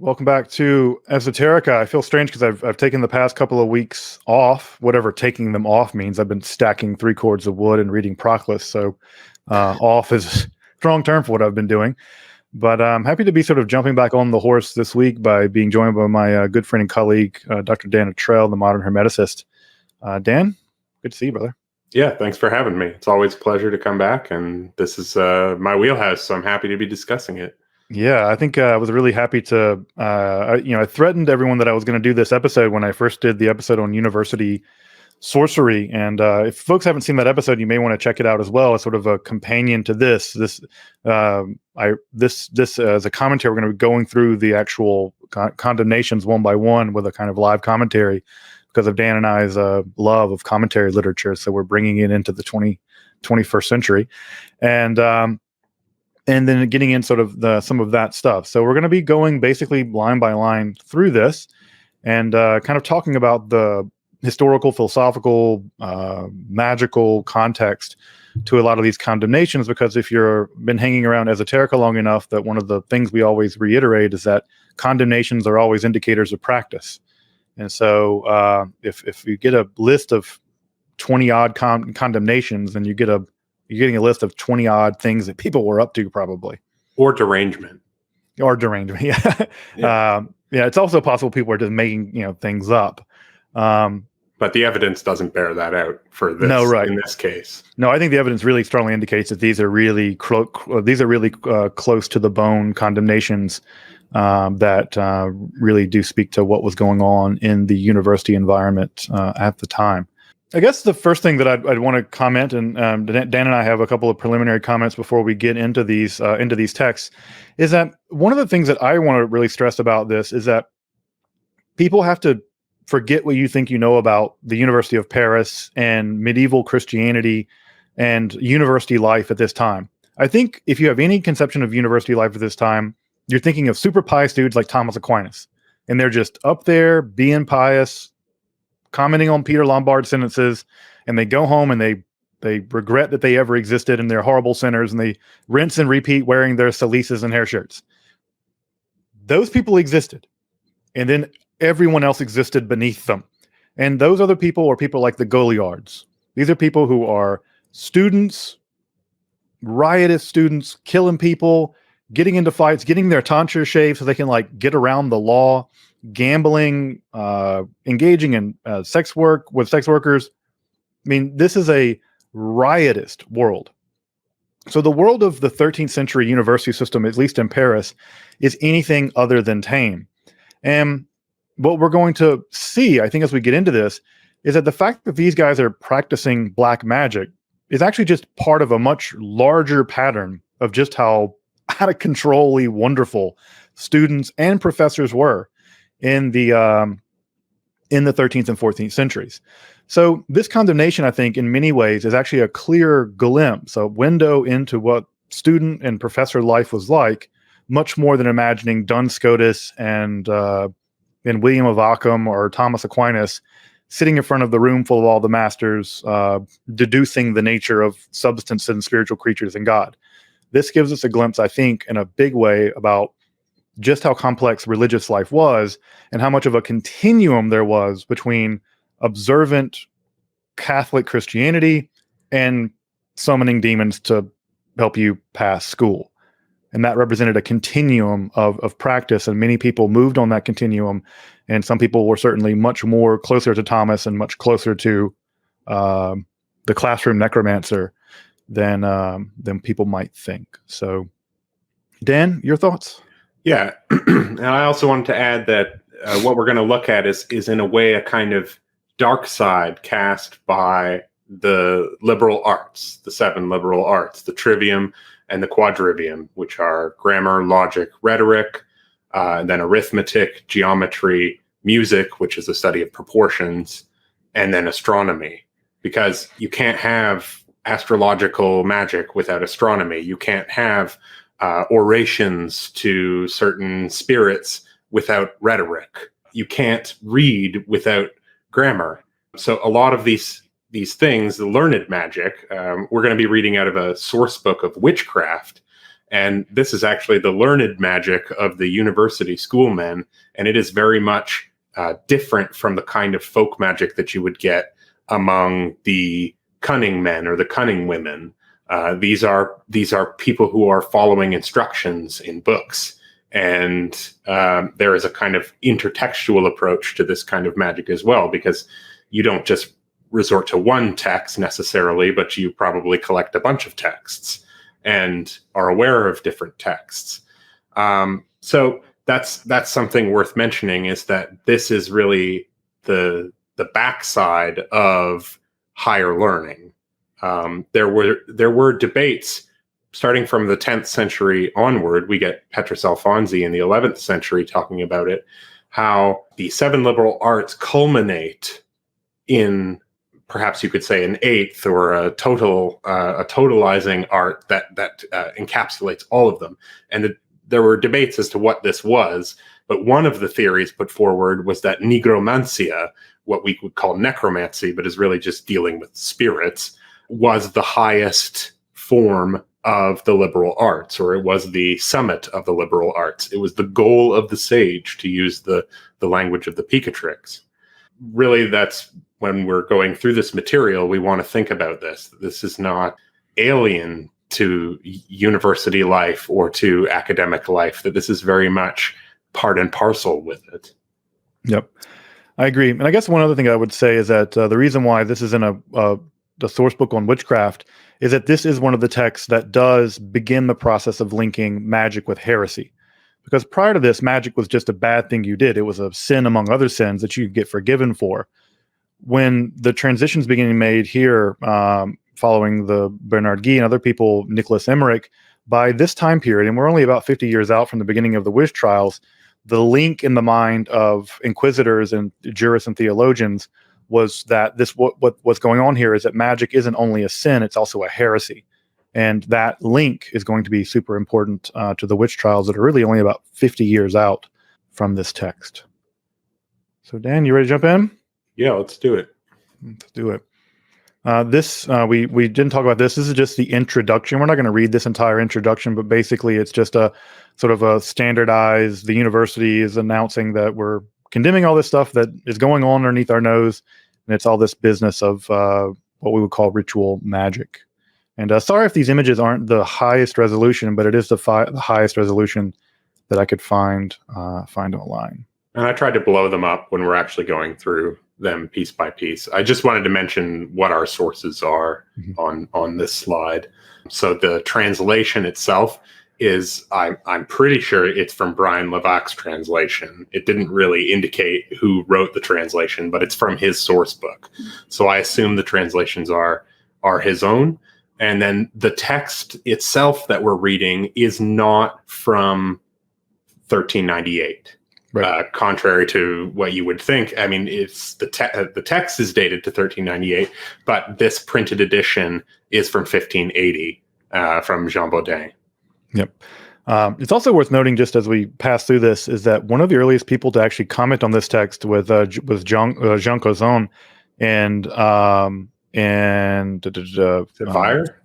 Welcome back to Esoterica. I feel strange because I've taken the past couple of weeks off, whatever taking them off means. I've been stacking 3 cords of wood and reading Proclus, so off is a strong term for what I've been doing. But I'm happy to be sort of jumping back on the horse this week by being joined by my good friend and colleague, Dr. Dan Attrell, the modern Hermeticist. Dan, good to see you, brother. Yeah, thanks for having me. It's always a pleasure to come back, and this is my wheelhouse, so I'm happy to be discussing it. Yeah, I think I was really happy to, I threatened everyone that I was going to do this episode when I first did the episode on university sorcery. And if folks haven't seen that episode, you may want to check it out as well as sort of a companion to this. This as a commentary, we're going to be going through the actual condemnations one by one with a kind of live commentary because of Dan and I's love of commentary literature. So we're bringing it into the 21st century. And then getting in sort of some of that stuff. So we're going to be going basically line by line through this and kind of talking about the historical, philosophical, magical context to a lot of these condemnations, because if you've been hanging around Esoterica long enough, that one of the things we always reiterate is that condemnations are always indicators of practice. And so if you get a list of 20 odd condemnations, then you're getting a list of 20 odd things that people were up to, probably. Or derangement. Yeah. Yeah. It's also possible people are just making, things up. But the evidence doesn't bear that out for this. No, right. In this case. No, I think the evidence really strongly indicates that these are really close to the bone condemnations that really do speak to what was going on in the university environment at the time. I guess the first thing that I'd want to comment, and Dan and I have a couple of preliminary comments before we get into these texts, is that one of the things that I want to really stress about this is that people have to forget what you think you know about the University of Paris and medieval Christianity and university life at this time. I think if you have any conception of university life at this time, you're thinking of super pious dudes like Thomas Aquinas, and they're just up there being pious, commenting on Peter Lombard's sentences, and they go home and they regret that they ever existed and they're horrible sinners, and they rinse and repeat wearing their salices and hair shirts. Those people existed, and then everyone else existed beneath them. And those other people are people like the Goliards. These are people who are students, riotous students, killing people, getting into fights, getting their tonsures shaved so they can get around the law, gambling, engaging in sex work with sex workers. I mean, this is a riotous world. So the world of the 13th century university system, at least in Paris, is anything other than tame. And what we're going to see, I think, as we get into this, is that the fact that these guys are practicing black magic is actually just part of a much larger pattern of just how out of controlly wonderful students and professors were in the 13th and 14th centuries. So this condemnation, I think, in many ways is actually a clear glimpse, a window into what student and professor life was like, much more than imagining Duns Scotus and William of Ockham or Thomas Aquinas sitting in front of the room full of all the masters, deducing the nature of substance and spiritual creatures and God. This gives us a glimpse, I think, in a big way about just how complex religious life was and how much of a continuum there was between observant Catholic Christianity and summoning demons to help you pass school. And that represented a continuum of practice, and many people moved on that continuum. And some people were certainly much more closer to Thomas and much closer to the classroom necromancer than people might think. So, Dan, your thoughts? Yeah, and I also wanted to add that what we're going to look at is in a way a kind of dark side cast by the liberal arts, the 7 liberal arts, the trivium and the quadrivium, which are grammar, logic, rhetoric, and then arithmetic, geometry, music, which is the study of proportions, and then astronomy. Because you can't have astrological magic without astronomy. You can't have orations to certain spirits without rhetoric. You can't read without grammar. So a lot of these things, the learned magic, we're going to be reading out of a source book of witchcraft, And this is actually the learned magic of the university schoolmen, and it is very much different from the kind of folk magic that you would get among the cunning men or the cunning women. These are people who are following instructions in books, and there is a kind of intertextual approach to this kind of magic as well, because you don't just resort to one text necessarily, but you probably collect a bunch of texts and are aware of different texts. So that's something worth mentioning, is that this is really the backside of higher learning. There were debates starting from the 10th century onward. We get Petrus Alfonsi in the 11th century talking about it, how the seven liberal arts culminate in, perhaps you could say, an eighth, or a totalizing art that encapsulates all of them. And there were debates as to what this was, but one of the theories put forward was that nigromancia, what we would call necromancy, but is really just dealing with spirits, was the highest form of the liberal arts, or it was the summit of the liberal arts. It was the goal of the sage, to use the language of the Picatrix. Really, that's when we're going through this material, we want to think about this. This is not alien to university life or to academic life, that this is very much part and parcel with it. Yep, I agree. And I guess one other thing I would say is that the reason why this is in the source book on witchcraft is that this is one of the texts that does begin the process of linking magic with heresy. Because prior to this, magic was just a bad thing you did. It was a sin among other sins that you could get forgiven for. When the transitions being made here, following the Bernard Guy and other people, Nicholas Emmerich, by this time period, and we're only about 50 years out from the beginning of the witch trials, the link in the mind of inquisitors and jurists and theologians was that what's going on here is that magic isn't only a sin, it's also a heresy. And that link is going to be super important to the witch trials that are really only about 50 years out from this text. So Dan, you ready to jump in? Yeah, let's do it. Let's do it. We didn't talk about this. This is just the introduction. We're not going to read this entire introduction, but basically it's just a sort of a standardized, the university is announcing that we're condemning all this stuff that is going on underneath our nose. And it's all this business of what we would call ritual magic. And sorry if these images aren't the highest resolution, but it is the highest resolution that I could find online. And I tried to blow them up when we're actually going through them piece by piece. I just wanted to mention what our sources are on this slide. So the translation itself is, I'm pretty sure it's from Brian Levac's translation. It didn't really indicate who wrote the translation, but it's from his source book. So I assume the translations are his own. And then the text itself that we're reading is not from 1398. Right. Contrary to what you would think. I mean, it's the text is dated to 1398, but this printed edition is from 1580 from Jean Baudin. Yep. It's also worth noting, just as we pass through this, is that one of the earliest people to actually comment on this text was Jean Causon, and Weyer?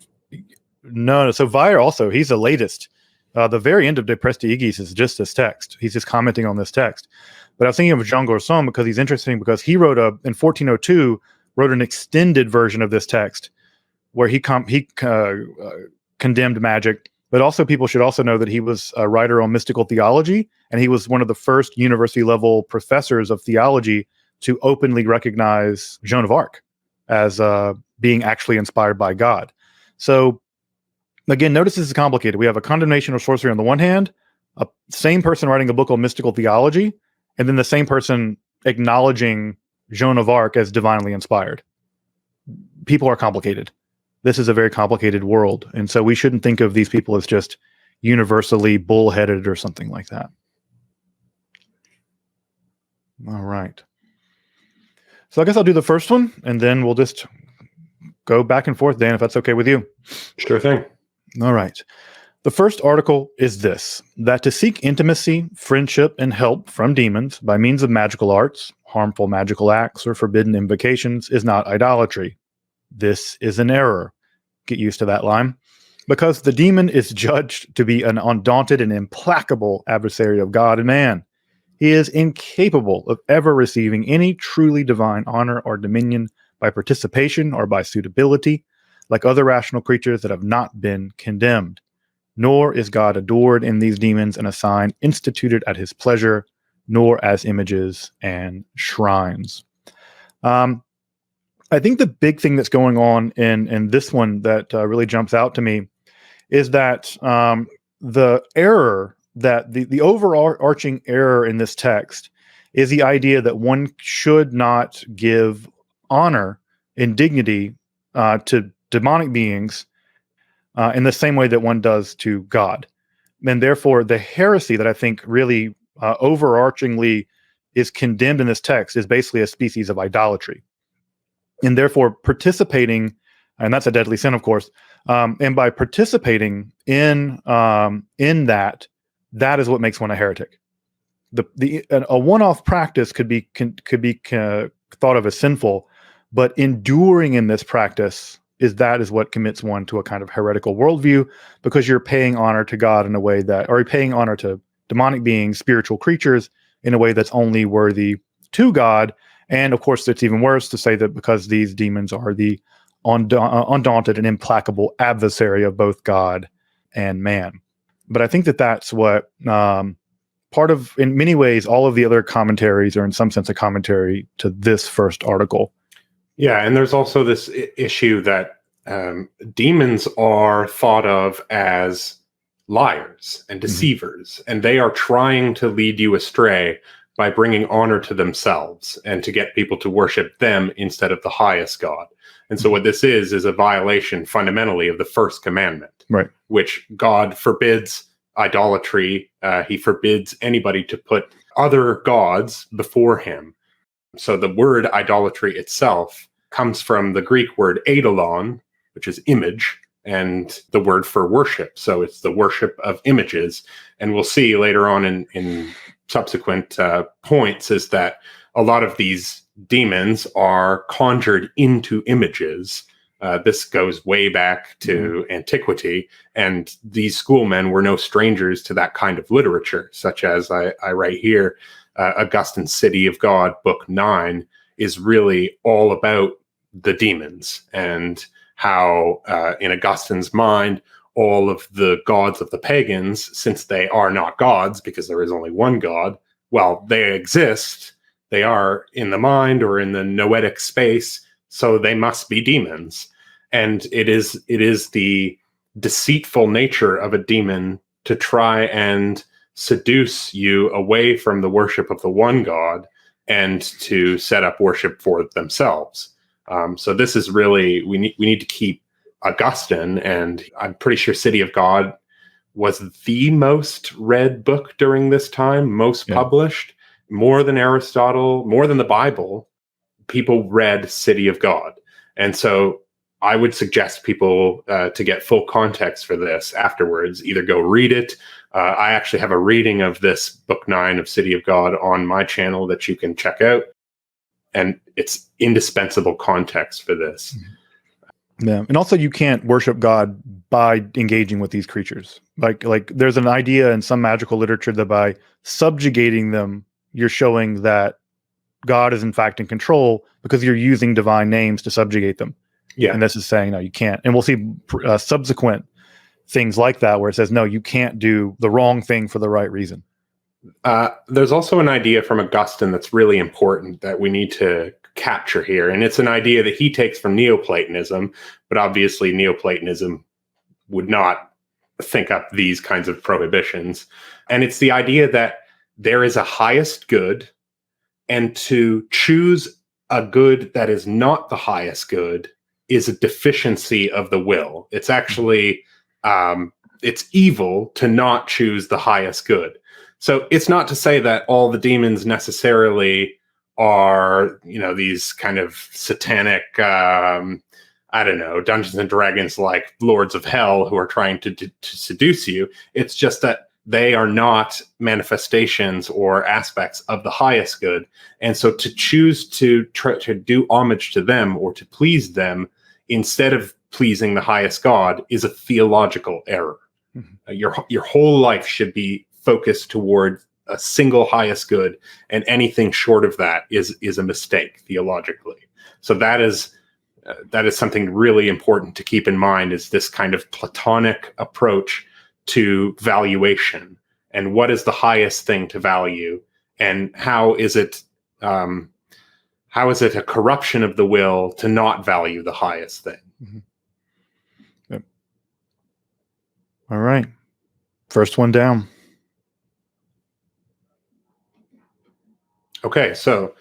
No. So Weyer also, he's the latest. The very end of De Prestiigis is just this text. He's just commenting on this text. But I was thinking of Jean Causon because he's interesting, because he wrote in 1402 wrote an extended version of this text where he condemned magic. But also, people should also know that he was a writer on mystical theology, and he was one of the first university-level professors of theology to openly recognize Joan of Arc as being actually inspired by God. So, again, notice this is complicated. We have a condemnation of sorcery on the one hand, a same person writing a book on mystical theology, and then the same person acknowledging Joan of Arc as divinely inspired. People are complicated. This is a very complicated world. And so we shouldn't think of these people as just universally bullheaded or something like that. All right. So I guess I'll do the first one, and then we'll just go back and forth, Dan, if that's okay with you. Sure thing. All right. The first article is this: that to seek intimacy, friendship, and help from demons by means of magical arts, harmful magical acts, or forbidden invocations is not idolatry. This is an error. Get used to that line. Because the demon is judged to be an undaunted and implacable adversary of God and man. He is incapable of ever receiving any truly divine honor or dominion by participation or by suitability, like other rational creatures that have not been condemned. Nor is God adored in these demons in a sign instituted at his pleasure, nor as images and shrines. I think the big thing that's going on in this one that really jumps out to me is that the error, that the overarching error in this text is the idea that one should not give honor and dignity to demonic beings in the same way that one does to God. And therefore, the heresy that I think really overarchingly is condemned in this text is basically a species of idolatry. And therefore, participating, and that's a deadly sin, of course, and by participating in that is what makes one a heretic. A one-off practice could be thought of as sinful, but enduring in this practice is what commits one to a kind of heretical worldview, because you're paying honor to God in a way that, or you're paying honor to demonic beings, spiritual creatures, in a way that's only worthy to God. And of course, it's even worse to say that because these demons are the undaunted and implacable adversary of both God and man. But I think that that's what part of, in many ways, all of the other commentaries are in some sense a commentary to this first article. Yeah, and there's also this issue that demons are thought of as liars and deceivers, and they are trying to lead you astray by bringing honor to themselves and to get people to worship them instead of the highest God. And so what this is a violation fundamentally of the first commandment, right? Which God forbids idolatry. He forbids anybody to put other gods before him. So the word idolatry itself comes from the Greek word eidolon, which is image, and the word for worship. So it's the worship of images. And we'll see later on in subsequent points is that a lot of these demons are conjured into images. This goes way back to antiquity, and these schoolmen were no strangers to that kind of literature, such as I write here, Augustine's City of God, Book 9, is really all about the demons and how, in Augustine's mind, all of the gods of the pagans, since they are not gods because there is only one God, well, they exist. They are in the mind or in the noetic space, so they must be demons. And it is the deceitful nature of a demon to try and seduce you away from the worship of the one God and to set up worship for themselves. So this is really, we need to keep Augustine, and I'm pretty sure City of God was the most read book during this time, most published, more than Aristotle, more than the Bible. People read City of God. And so I would suggest people to get full context for this afterwards, either go read it. I actually have a reading of this Book 9 of City of God on my channel that you can check out. And it's indispensable context for this. Yeah, and also you can't worship God by engaging with these creatures. Like there's an idea in some magical literature that by subjugating them, you're showing that God is in fact in control because you're using divine names to subjugate them. Yeah, and this is saying no, you can't. And we'll see subsequent things like that where it says no, you can't do the wrong thing for the right reason. There's also an idea from Augustine that's really important that we need to capture here. And it's an idea that he takes from Neoplatonism, but obviously Neoplatonism would not think up these kinds of prohibitions. And it's the idea that there is a highest good, and to choose a good that is not the highest good is a deficiency of the will. It's actually, it's evil to not choose the highest good. So it's not to say that all the demons necessarily are, these kind of satanic, Dungeons and Dragons like lords of hell who are trying to seduce you. It's just that they are not manifestations or aspects of the highest good. And so to choose to try to do homage to them or to please them instead of pleasing the highest God is a theological error. Your whole life should be focused toward a single highest good, and anything short of that is a mistake theologically. So that is something really important to keep in mind, is this kind of Platonic approach to valuation, and what is the highest thing to value, and how is it a corruption of the will to not value the highest thing? Mm-hmm. Yep. All right. First one down. Okay, so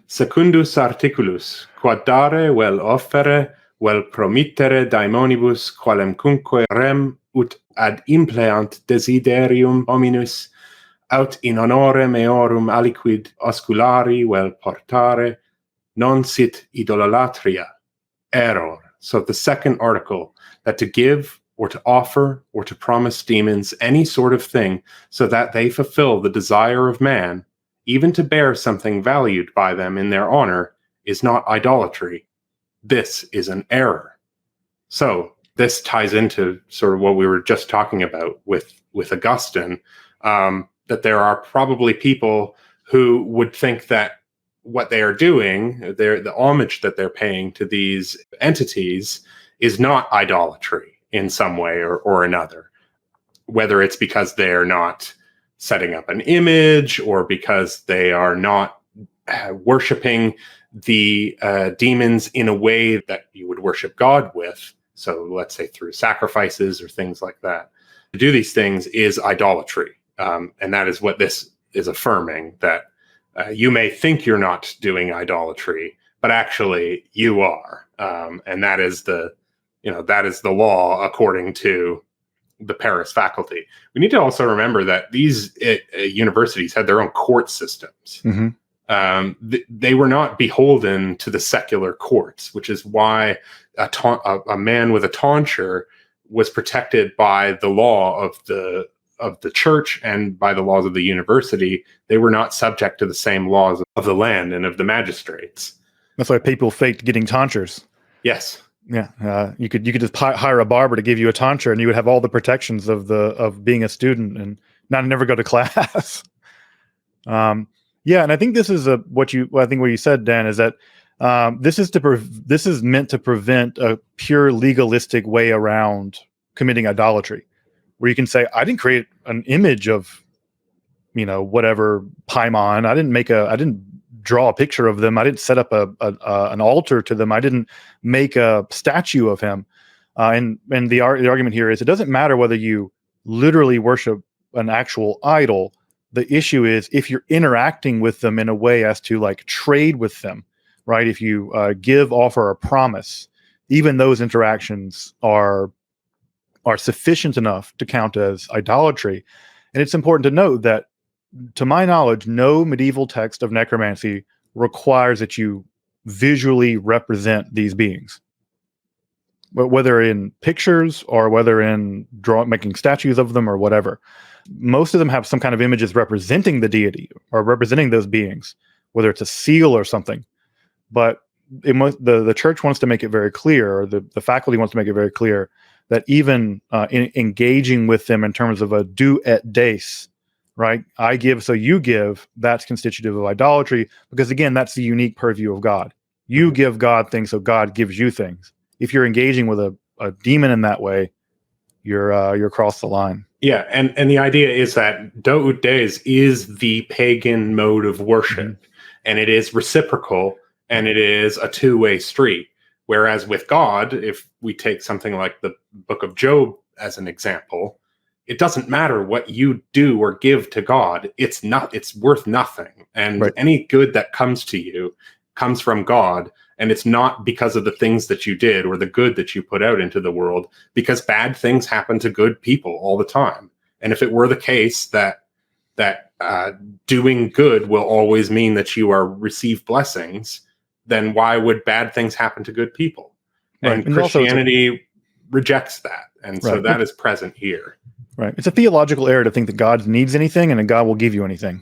secundus articulus, quod dare vel offere vel promittere daemonibus qualemcunque rem ut ad impleant desiderium hominus aut in honorem eorum aliquid osculari vel portare non sit idolatria. Error. So the second article, that to give or to offer or to promise demons any sort of thing so that they fulfill the desire of man, even to bear something valued by them in their honor, is not idolatry. This is an error. So this ties into sort of what we were just talking about with Augustine, that there are probably people who would think that what they are doing, the homage that they're paying to these entities, is not idolatry in some way or another, whether it's because they're not setting up an image, or because they are not worshiping the demons in a way that you would worship God with. So let's say through sacrifices or things like that. To do these things is idolatry. And that is what this is affirming, that you may think you're not doing idolatry, but actually you are. And that is the law according to the Paris faculty. We need to also remember that these universities had their own court systems. Mm-hmm. They were not beholden to the secular courts, which is why a man with a tonsure was protected by the law of the church and by the laws of the university. They were not subject to the same laws of the land and of the magistrates. That's why people faked getting tonsures. Yes. Yeah, you could just hire a barber to give you a tonsure, and you would have all the protections of being a student and never go to class. Yeah, and I think this is what you said, Dan, is that this is meant to prevent a pure legalistic way around committing idolatry, where you can say, I didn't create an image of, whatever Paimon. I didn't draw a picture of them. I didn't set up an altar to them. I didn't make a statue of him. And the argument here is, it doesn't matter whether you literally worship an actual idol. The issue is if you're interacting with them in a way as to like trade with them, right? If you give, offer, or promise, even those interactions are sufficient enough to count as idolatry. And it's important to note that, to my knowledge, no medieval text of necromancy requires that you visually represent these beings, whether in pictures or whether in making statues of them or whatever. Most of them have some kind of images representing the deity or representing those beings, whether it's a seal or something. But the church wants to make it very clear, or the faculty wants to make it very clear, that even in engaging with them in terms of a do et des, right? I give, so you give, that's constitutive of idolatry, because again, that's the unique purview of God. You give God things, so God gives you things. If you're engaging with a demon in that way, you're across the line. Yeah, and the idea is that do ut des is the pagan mode of worship, and it is reciprocal, and it is a two-way street. Whereas with God, if we take something like the Book of Job as an example, it doesn't matter what you do or give to God. It's worth nothing. And right. Any good that comes to you comes from God. And it's not because of the things that you did or the good that you put out into the world, because bad things happen to good people all the time. And if it were the case that doing good will always mean that you are receive blessings, then why would bad things happen to good people? Right. And Christianity rejects that. And so that is present here. Right. It's a theological error to think that God needs anything and that God will give you anything,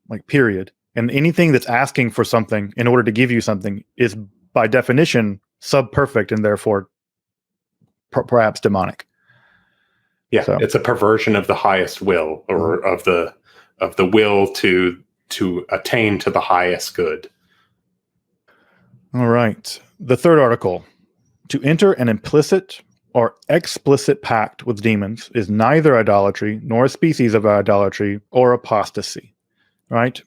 like, period. And anything that's asking for something in order to give you something is by definition subperfect and therefore perhaps demonic. Yeah, So it's a perversion of the highest will, or of the will to attain to the highest good. all right. The third article: to enter an implicit or explicit pact with demons is neither idolatry nor a species of idolatry or apostasy. Right?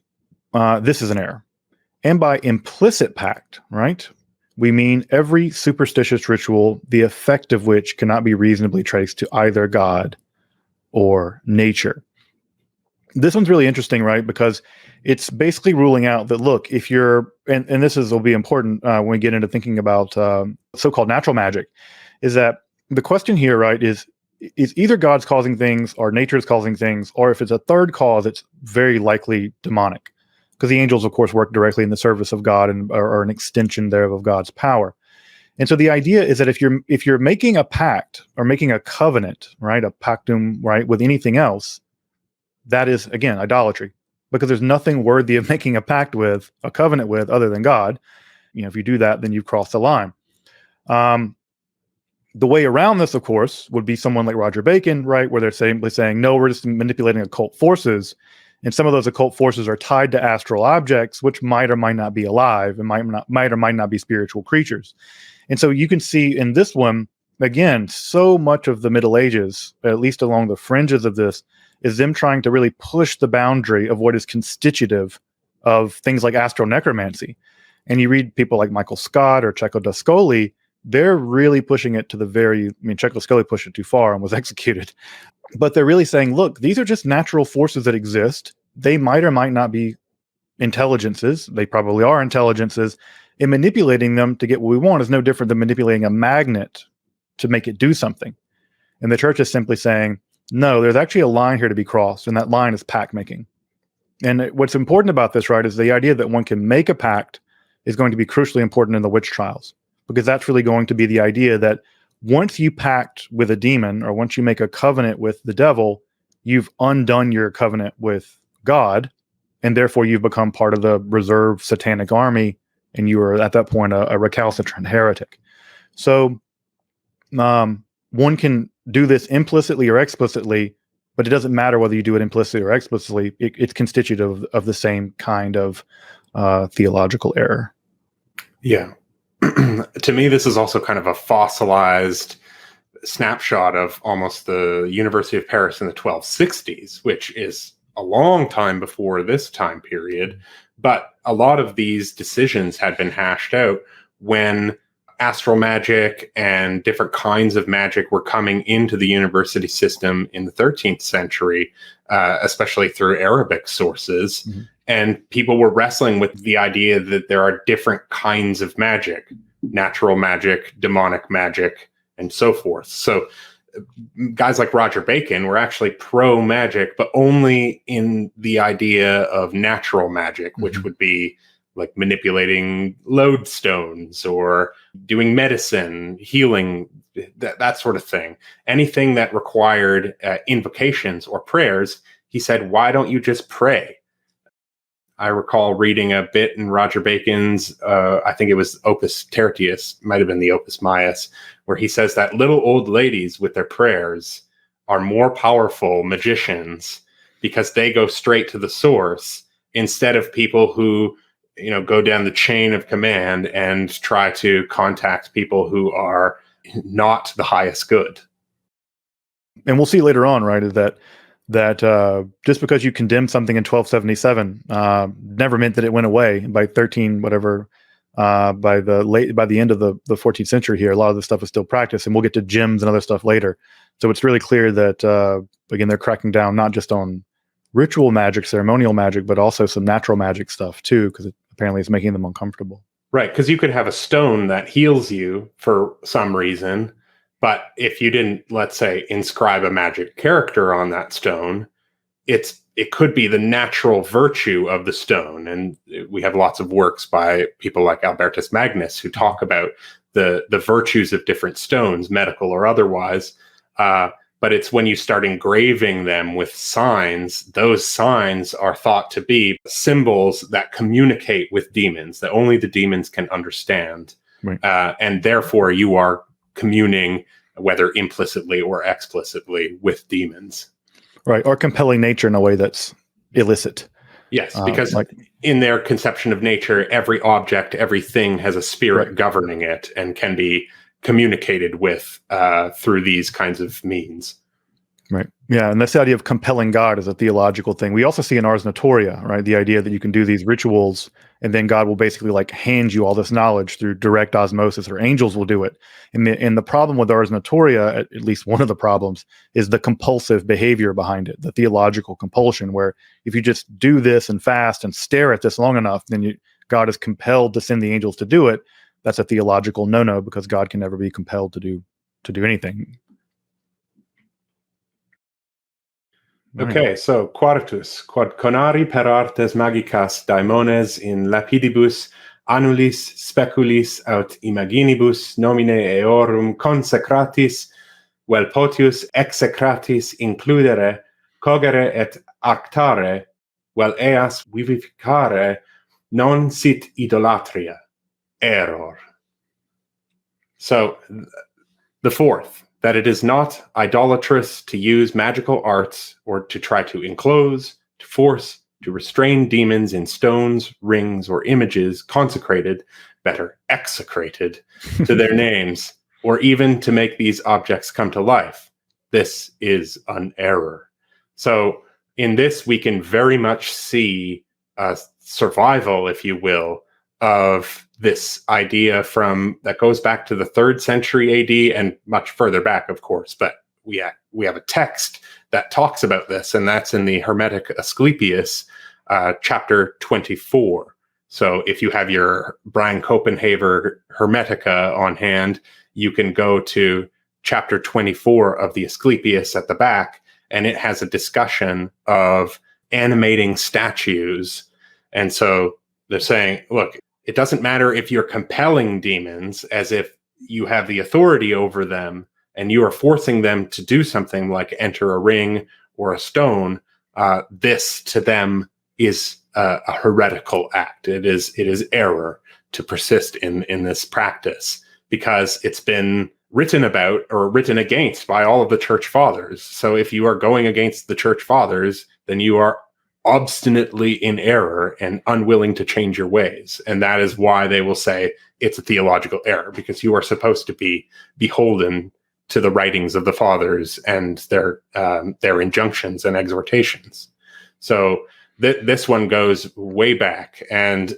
This is an error. And by implicit pact, right, we mean every superstitious ritual, the effect of which cannot be reasonably traced to either God or nature. This one's really interesting, right? Because it's basically ruling out that, look, if you're, and this will be important when we get into thinking about so-called natural magic, is that the question here, right, is either God's causing things or nature is causing things, or if it's a third cause, it's very likely demonic. Because the angels, of course, work directly in the service of God and are an extension thereof of God's power. And so the idea is that if you're making a pact or making a covenant, right, a pactum, right, with anything else, that is, again, idolatry, because there's nothing worthy of making a pact with, a covenant with, other than God. If you do that, then you've crossed the line. The way around this, of course, would be someone like Roger Bacon, right, where they're simply saying, no, we're just manipulating occult forces. And some of those occult forces are tied to astral objects, which might or might not be alive and might or might not be spiritual creatures. And so you can see in this one, again, so much of the Middle Ages, at least along the fringes of this, is them trying to really push the boundary of what is constitutive of things like astral necromancy. And you read people like Michael Scott or Cecco d'Ascoli, they're really pushing it to the Cecco d'Ascoli pushed it too far and was executed. But they're really saying, look, these are just natural forces that exist. They might or might not be intelligences. They probably are intelligences. And manipulating them to get what we want is no different than manipulating a magnet to make it do something. And the church is simply saying, no, there's actually a line here to be crossed, and that line is pact making. And what's important about this, right, is the idea that one can make a pact is going to be crucially important in the witch trials, because that's really going to be the idea that once you pact with a demon or once you make a covenant with the devil, you've undone your covenant with God, and therefore you've become part of the reserve satanic army, and you are at that point a recalcitrant heretic. So one can do this implicitly or explicitly, but it doesn't matter whether you do it implicitly or explicitly. It's constitutive of the same kind of theological error. Yeah. To me, this is also kind of a fossilized snapshot of almost the University of Paris in the 1260s, which is a long time before this time period. But a lot of these decisions had been hashed out when astral magic and different kinds of magic were coming into the university system in the 13th century, especially through Arabic sources. Mm-hmm. And people were wrestling with the idea that there are different kinds of magic, natural magic, demonic magic, and so forth. So guys like Roger Bacon were actually pro-magic, but only in the idea of natural magic, which mm-hmm. would be like manipulating lodestones or doing medicine, healing, that sort of thing. Anything that required invocations or prayers, he said, why don't you just pray? I recall reading a bit in Roger Bacon's, I think it was Opus Tertius, might have been the Opus Maius, where he says that little old ladies with their prayers are more powerful magicians because they go straight to the source instead of people who, go down the chain of command and try to contact people who are not the highest good. And we'll see later on, right, is that just because you condemned something in 1277 never meant that it went away. By 13 whatever, by the end of the 14th century here, a lot of this stuff is still practiced, and we'll get to gems and other stuff later. So it's really clear that again, they're cracking down not just on ritual magic, ceremonial magic, but also some natural magic stuff too, because apparently it's making them uncomfortable. Right, because you could have a stone that heals you for some reason, but if you didn't, let's say, inscribe a magic character on that stone, it could be the natural virtue of the stone. And we have lots of works by people like Albertus Magnus who talk about the virtues of different stones, medical or otherwise. But it's when you start engraving them with signs, those signs are thought to be symbols that communicate with demons, that only the demons can understand. Right. And therefore you are communing whether implicitly or explicitly, with demons. Right. Or compelling nature in a way that's illicit. Yes, because in their conception of nature, every object, everything has a spirit governing it and can be communicated with through these kinds of means. Right. Yeah. And this idea of compelling God is a theological thing. We also see in Ars Notoria, right? The idea that you can do these rituals and then God will basically like hand you all this knowledge through direct osmosis, or angels will do it. And the problem with Ars Notoria, at least one of the problems, is the compulsive behavior behind it, the theological compulsion, where if you just do this and fast and stare at this long enough, then God is compelled to send the angels to do it. That's a theological no-no, because God can never be compelled to do anything. Okay, so quartus, quod conari per artes magicas daimones in lapidibus annulis speculis aut imaginibus nomine eorum consecratis vel potius execratis includere cogere et arctare vel eas vivificare non sit idolatria error. So the fourth, that it is not idolatrous to use magical arts or to try to enclose, to force, to restrain demons in stones, rings, or images consecrated, better execrated, to their names, or even to make these objects come to life. This is an error. So in this, we can very much see a survival, if you will, of this idea that goes back to the 3rd century AD and much further back, of course. But we have a text that talks about this, and that's in the Hermetic Asclepius, chapter 24. So if you have your Brian Copenhaver Hermetica on hand, you can go to chapter 24 of the Asclepius at the back, and it has a discussion of animating statues. And so they're saying, look, it doesn't matter if you're compelling demons as if you have the authority over them and you are forcing them to do something like enter a ring or a stone. This to them is a heretical act. It is error to persist in this practice, because it's been written about or written against by all of the church fathers. So if you are going against the church fathers, then you are obstinately in error and unwilling to change your ways. And that is why they will say it's a theological error, because you are supposed to be beholden to the writings of the fathers and their injunctions and exhortations. So this one goes way back, and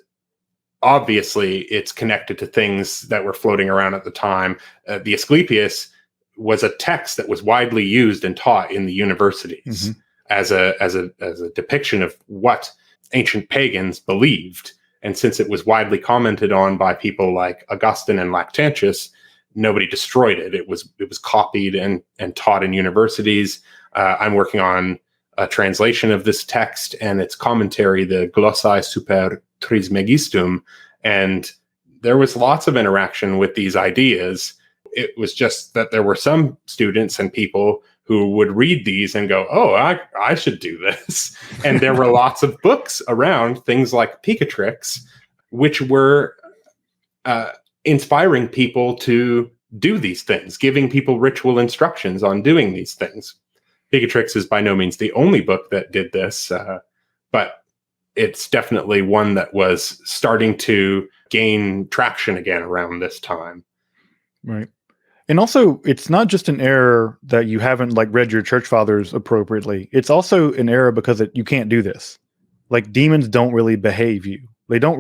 obviously it's connected to things that were floating around at the time. The Asclepius was a text that was widely used and taught in the universities. Mm-hmm. as a depiction of what ancient pagans believed. And since it was widely commented on by people like Augustine and Lactantius, nobody destroyed it. It was copied and taught in universities. I'm working on a translation of this text and its commentary, the Glossae Super Trismegistum, and there was lots of interaction with these ideas. It was just that there were some students and people who would read these and go, oh, I should do this. And there were lots of books around, things like Picatrix, which were inspiring people to do these things, giving people ritual instructions on doing these things. Picatrix is by no means the only book that did this, but it's definitely one that was starting to gain traction again around this time. Right. And also, it's not just an error that you haven't like read your church fathers appropriately. It's also an error because you can't do this. Like, demons don't really behave you. They're not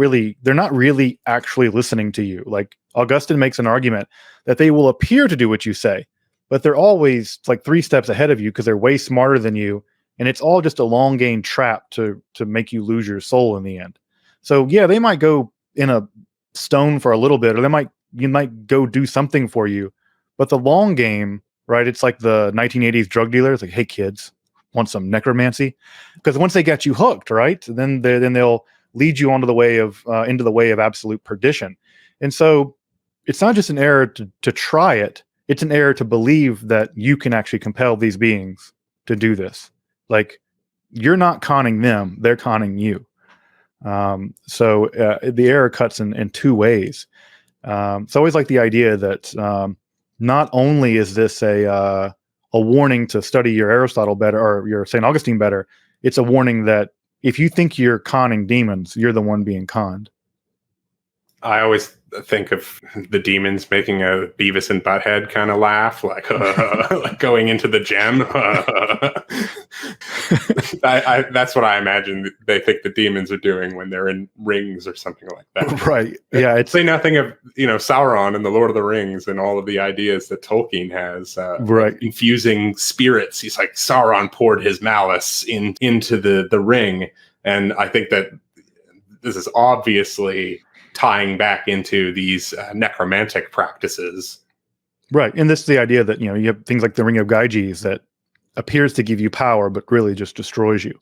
really actually listening to you. Like, Augustine makes an argument that they will appear to do what you say, but they're always like 3 steps ahead of you because they're way smarter than you. And it's all just a long game trap to make you lose your soul in the end. So yeah, they might go in a stone for a little bit, or you might go do something for you. But the long game, right? It's like the 1980s drug dealers. Like, hey kids, want some necromancy? Because once they get you hooked, right, then they'll lead you onto the way of into the way of absolute perdition. And so, it's not just an error to try it; it's an error to believe that you can actually compel these beings to do this. Like, you're not conning them; they're conning you. So the error cuts in 2 ways. So I always like the idea that not only is this a warning to study your Aristotle better or your St. Augustine better, it's a warning that if you think you're conning demons, you're the one being conned. I always think of the demons making a Beavis and Butthead kind of laugh, like, like going into the gem. That's what I imagine they think the demons are doing when they're in rings or something like that. Right. Yeah. Say nothing of, Sauron and the Lord of the Rings and all of the ideas that Tolkien has, right. Infusing spirits. He's like, Sauron poured his malice into the ring. And I think that this is obviously tying back into these necromantic practices. Right. And this is the idea that, you have things like the Ring of Gyges that appears to give you power, but really just destroys you.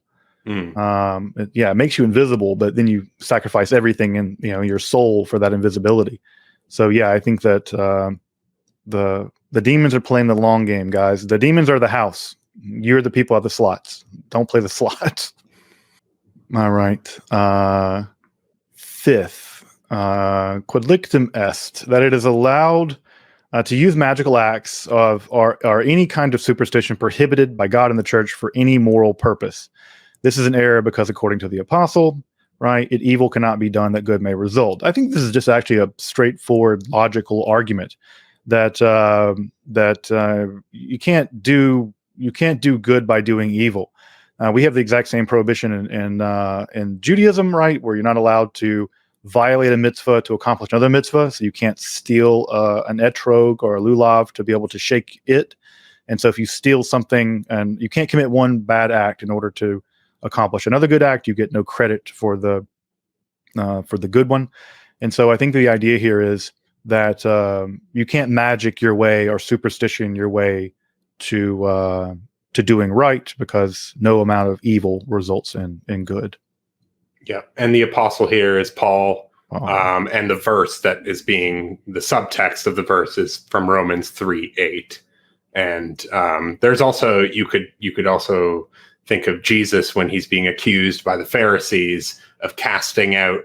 It makes you invisible, but then you sacrifice everything in, your soul for that invisibility. So, yeah, I think that the demons are playing the long game, guys. The demons are the house. You're the people at the slots. Don't play the slots. All right. Fifth. Quidlictum est, that it is allowed to use magical acts or any kind of superstition prohibited by God and the church for any moral purpose. This is an error because, according to the apostle, right, evil cannot be done that good may result. I think this is just actually a straightforward, logical argument that you can't do good by doing evil. We have the exact same prohibition in Judaism, right, where you're not allowed to violate a mitzvah to accomplish another mitzvah. So you can't steal an etrog or a lulav to be able to shake it. And so if you steal something, and you can't commit one bad act in order to accomplish another good act, you get no credit for the good one. And so I think the idea here is that you can't magic your way or superstition your way to doing right, because no amount of evil results in good. Yeah, and the apostle here is Paul, and the verse that is being the subtext of the verse is from Romans 3:8, and there's also you could also think of Jesus when he's being accused by the Pharisees of casting out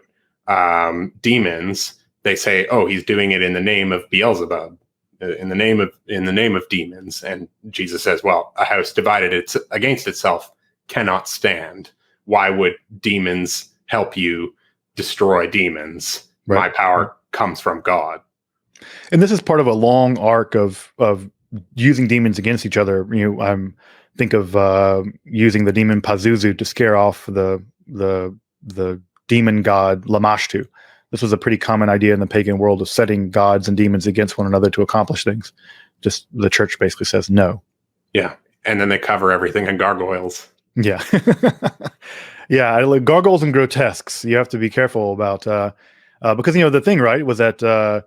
demons. They say, "Oh, he's doing it in the name of Beelzebub, in the name of demons," and Jesus says, "Well, a house divided against itself cannot stand. Why would demons help you destroy demons? Right. My power comes from God." And this is part of a long arc of using demons against each other. Think of using the demon Pazuzu to scare off the demon god Lamashtu. This was a pretty common idea in the pagan world of setting gods and demons against one another to accomplish things. Just the church basically says no. Yeah. And then they cover everything in gargoyles. Yeah. Yeah, like gargoyles and grotesques, you have to be careful about, because, the thing, right, was that, or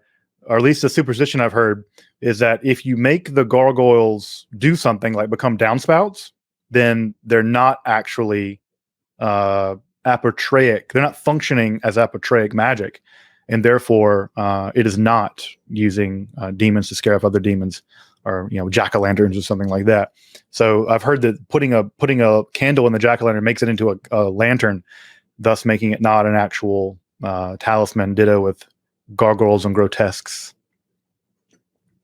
at least the superstition I've heard, is that if you make the gargoyles do something like become downspouts, then they're not actually apotreic. They're not functioning as apotreic magic, and therefore it is not using demons to scare off other demons, or jack-o'-lanterns or something like that. So I've heard that putting a candle in the jack-o'-lantern makes it into a lantern, thus making it not an actual talisman. Ditto with gargoyles and grotesques.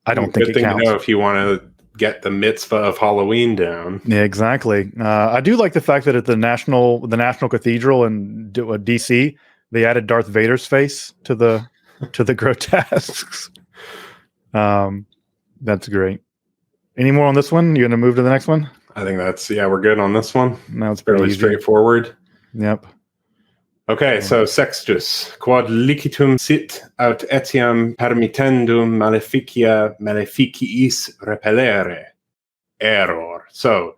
I don't think it counts. Good thing to know if you want to get the mitzvah of Halloween down. Yeah, exactly. I do like the fact that at the National Cathedral in DC, they added Darth Vader's face to the grotesques. That's great. Any more on this one? You going to move to the next one? I think we're good on this one. No, it's fairly straightforward. Yep. Okay, so Sextus, quod licitum sit aut etiam permittendum maleficiis repellere. Error. So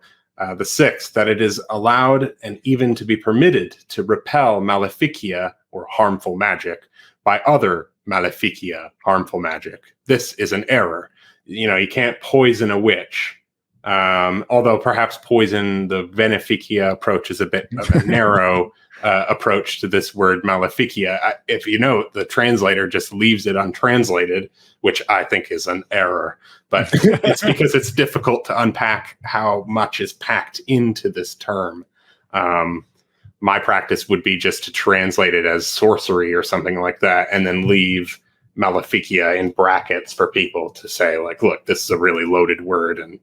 the sixth, that it is allowed and even to be permitted to repel maleficia, or harmful magic, by other maleficia, harmful magic. This is an error. You can't poison a witch. Although perhaps poison, the beneficia approach is a bit of a narrow approach to this word maleficia. If the translator just leaves it untranslated, which I think is an error, but it's because it's difficult to unpack how much is packed into this term. My practice would be just to translate it as sorcery or something like that, and then leave maleficia in brackets for people to say, like, look, this is a really loaded word, and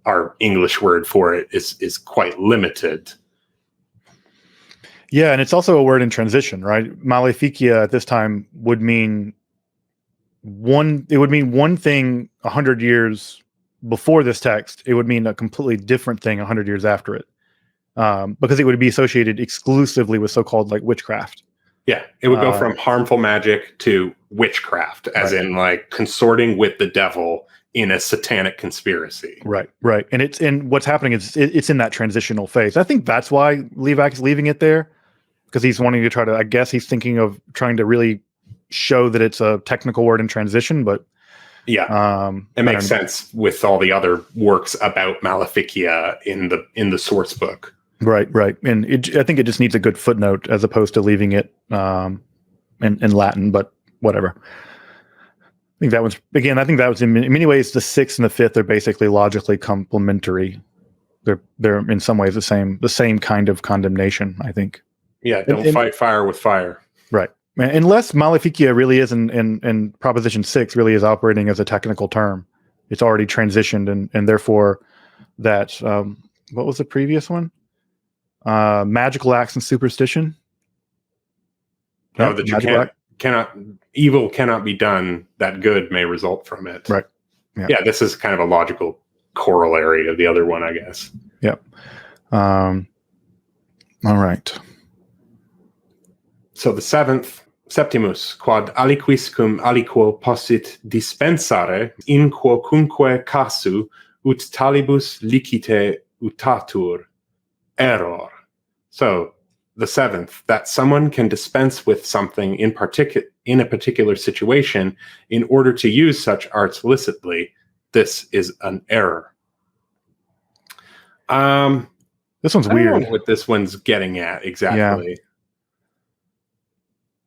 our English word for it is quite limited. Yeah, and it's also a word in transition, right? Maleficia at this time would mean one thing 100 years before this text. It would mean a completely different thing 100 years after it, because it would be associated exclusively with so-called like witchcraft. Yeah, it would go from harmful magic to witchcraft, as right. in like consorting with the devil in a satanic conspiracy. Right. And what's happening is it's in that transitional phase. I think that's why Levak's leaving it there, because he's wanting to try to, I guess he's thinking of trying to really show that it's a technical word in transition, but yeah, it makes sense with all the other works about Maleficia in the source book. Right. And I think it just needs a good footnote as opposed to leaving it in Latin, but whatever. I think that was in many ways the 6th and the 5th are basically logically complementary. They're in some ways the same kind of condemnation, I think. Yeah, don't fight fire with fire. Right. Unless Maleficia really is in Proposition 6 really is operating as a technical term. It's already transitioned and therefore that what was the previous one? Magical acts and superstition. Oh, that you evil cannot be done, that good may result from it. Right. Yeah, this is kind of a logical corollary of the other one, I guess. Yep. All right. So the 7th, Septimus, quod aliquis cum aliquo possit dispensare in quocunque casu ut talibus licite utatur error. So the 7th, that someone can dispense with something in a particular situation in order to use such arts licitly. This is an error. This one's I weird. don't know what this one's getting at exactly. Yeah.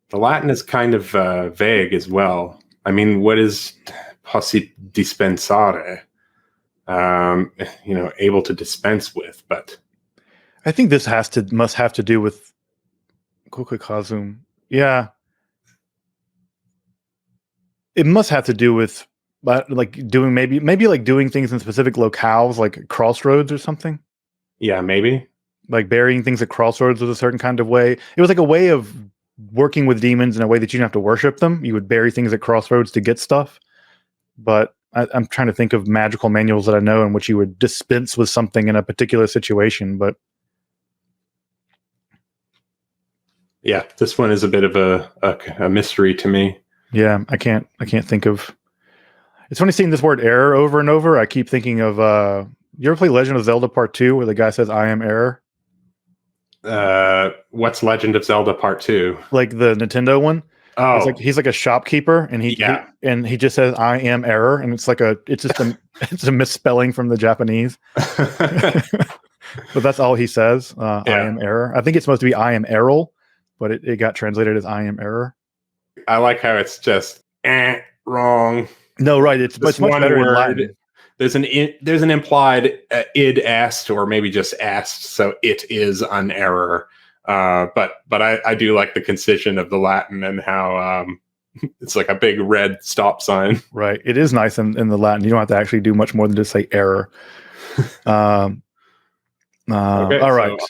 The Latin is kind of vague as well. I mean, what is possit dispensare? Able to dispense with, but I think this must have to do with Kukukazum. Yeah. It must have to do with like doing maybe like doing things in specific locales, like crossroads or something. Yeah, maybe. Like burying things at crossroads was a certain kind of way. It was like a way of working with demons in a way that you didn't have to worship them. You would bury things at crossroads to get stuff. But I'm trying to think of magical manuals that I know in which you would dispense with something in a particular situation, but yeah, this one is a bit of a mystery to me. Yeah, I can't think of. It's funny seeing this word error over and over. I keep thinking of you ever play Legend of Zelda Part 2 where the guy says I am error? What's Legend of Zelda Part 2? Like the Nintendo one? Oh, he's like a shopkeeper and he just says I am error, and it's just a misspelling from the Japanese. But that's all he says. I am error. I think it's supposed to be I am Errol, but it got translated as I am error. I like how it's just wrong. No, right. It's much better in Latin. There's an implied id est, or maybe just est, so it is an error. But I do like the concision of the Latin and how it's like a big red stop sign. Right. It is nice in the Latin. You don't have to actually do much more than just say error. Okay, all right. So,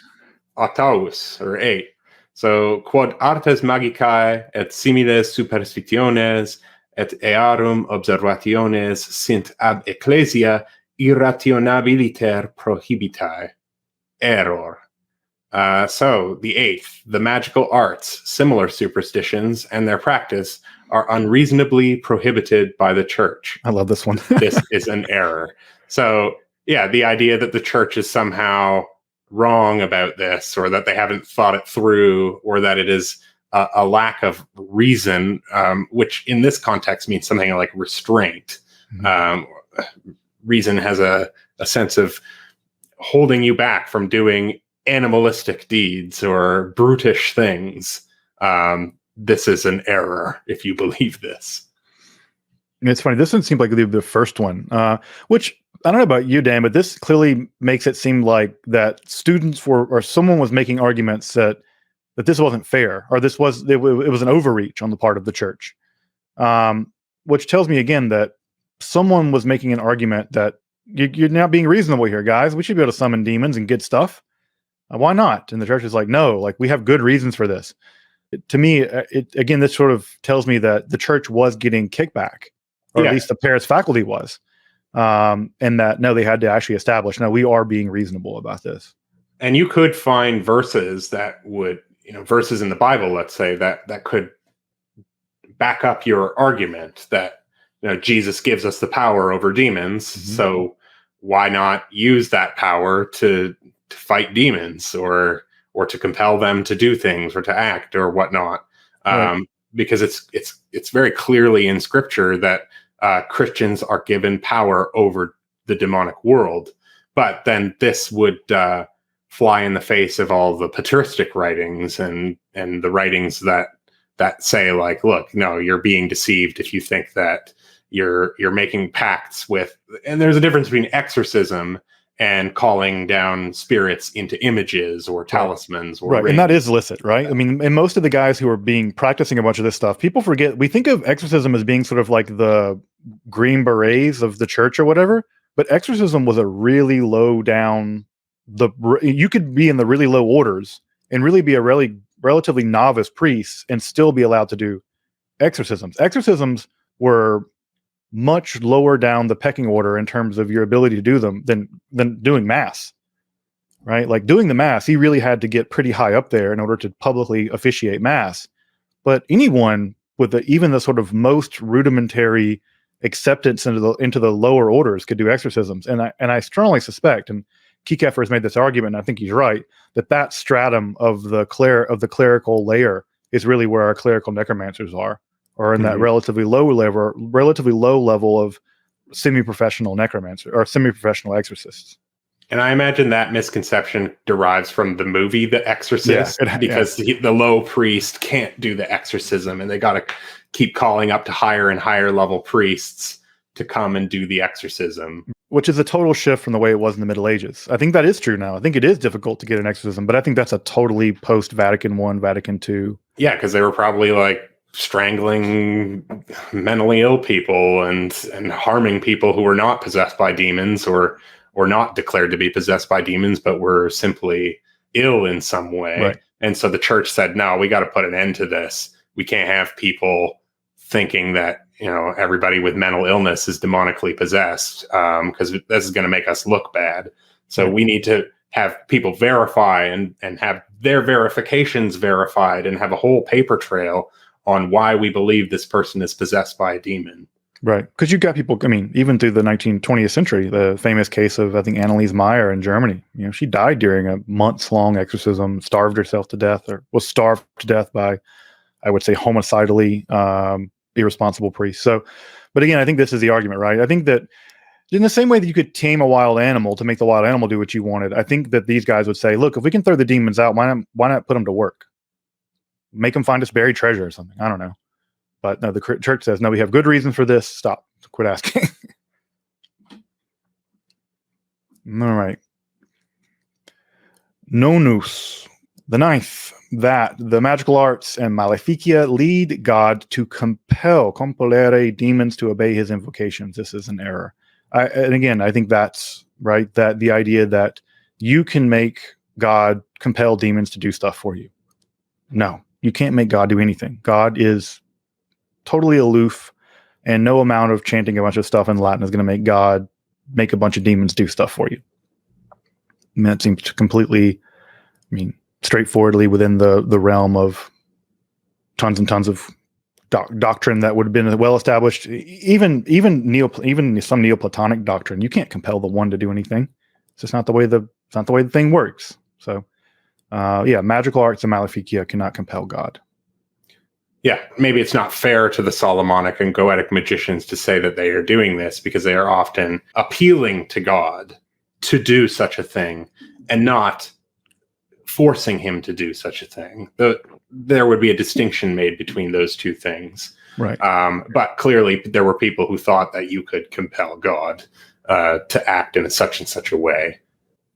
octavus, or 8. So, quod artes magicae et similes superstitiones et earum observationes sint ab ecclesia irrationabiliter prohibitae. Error. So, the 8th, the magical arts, similar superstitions, and their practice are unreasonably prohibited by the church. I love this one. This is an error. So, yeah, the idea that the church is somehow wrong about this, or that they haven't thought it through, or that it is a lack of reason, which in this context means something like restraint. Mm-hmm. Reason has a sense of holding you back from doing animalistic deeds or brutish things. This is an error if you believe this. It's funny. This one seemed like the first one, which I don't know about you, Dan, but this clearly makes it seem like that students or someone was making arguments that this wasn't fair, or it was an overreach on the part of the church. Which tells me again that someone was making an argument that you're not being reasonable here, guys. We should be able to summon demons and get stuff. Why not? And the church is like, no, like we have good reasons for this. To me, again, this sort of tells me that the church was getting kickback, or at least the Paris faculty was, and that no, they had to actually establish, no, we are being reasonable about this. And you could find verses that would, verses in the Bible, let's say, that could back up your argument that Jesus gives us the power over demons, so why not use that power to fight demons or to compel them to do things or to act or whatnot? Right. Because it's very clearly in Scripture that Christians are given power over the demonic world. But then this would fly in the face of all the patristic writings and the writings that say, like, look, no, you're being deceived if you think that you're making pacts with, and there's a difference between exorcism and calling down spirits into images or talismans or rings. And that is illicit, right? I mean, and most of the guys who are practicing a bunch of this stuff, people forget, we think of exorcism as being sort of like the Green Berets of the church or whatever, but exorcism was a really low down, you could be in the really low orders and really be a relatively novice priest and still be allowed to do exorcisms. Exorcisms were much lower down the pecking order in terms of your ability to do them than doing mass, right? Like doing the mass, he really had to get pretty high up there in order to publicly officiate mass. But anyone with even the sort of most rudimentary acceptance into the lower orders could do exorcisms. And I strongly suspect, and Kiekefer has made this argument, and I think he's right, that stratum of the clerical layer is really where our clerical necromancers are, or in that relatively low level of semi-professional necromancer or semi-professional exorcists. And I imagine that misconception derives from the movie The Exorcist, because the low priest can't do the exorcism, and they got to keep calling up to higher and higher level priests to come and do the exorcism. Which is a total shift from the way it was in the Middle Ages. I think that is true now. I think it is difficult to get an exorcism, but I think that's a totally post-Vatican I, Vatican II. Yeah, because they were probably like strangling mentally ill people and harming people who were not possessed by demons or not declared to be possessed by demons, but were simply ill in some way. Right. And so the church said, no, we got to put an end to this. We can't have people thinking that, everybody with mental illness is demonically possessed, because this is going to make us look bad. So we need to have people verify and have their verifications verified and have a whole paper trail on why we believe this person is possessed by a demon. Right. Because you've got people, I mean, even through the 20th century, the famous case of, I think, Anneliese Meyer in Germany, she died during a months-long exorcism, starved herself to death, or was starved to death by, I would say, homicidally irresponsible priests. So, but again, I think this is the argument, right? I think that in the same way that you could tame a wild animal to make the wild animal do what you wanted, I think that these guys would say, look, if we can throw the demons out, why not put them to work? Make them find us buried treasure or something. I don't know. But no, the church says, no, we have good reason for this. Stop. Quit asking. All right. Nonus, the ninth, that the magical arts and maleficia lead God to compellere demons to obey his invocations. This is an error. And again, I think that's right, that the idea that you can make God compel demons to do stuff for you. No, you can't make God do anything. God is totally aloof, and no amount of chanting a bunch of stuff in Latin is going to make God make a bunch of demons do stuff for you. I mean, that seems completely, straightforwardly within the realm of tons and tons of doctrine that would have been well established. Even some Neoplatonic doctrine, you can't compel the one to do anything. It's just not the way the thing works. So, magical arts and maleficia cannot compel God. Yeah, maybe it's not fair to the Solomonic and Goetic magicians to say that they are doing this, because they are often appealing to God to do such a thing and not forcing him to do such a thing. There would be a distinction made between those two things. Right. But clearly there were people who thought that you could compel God to act in such and such a way.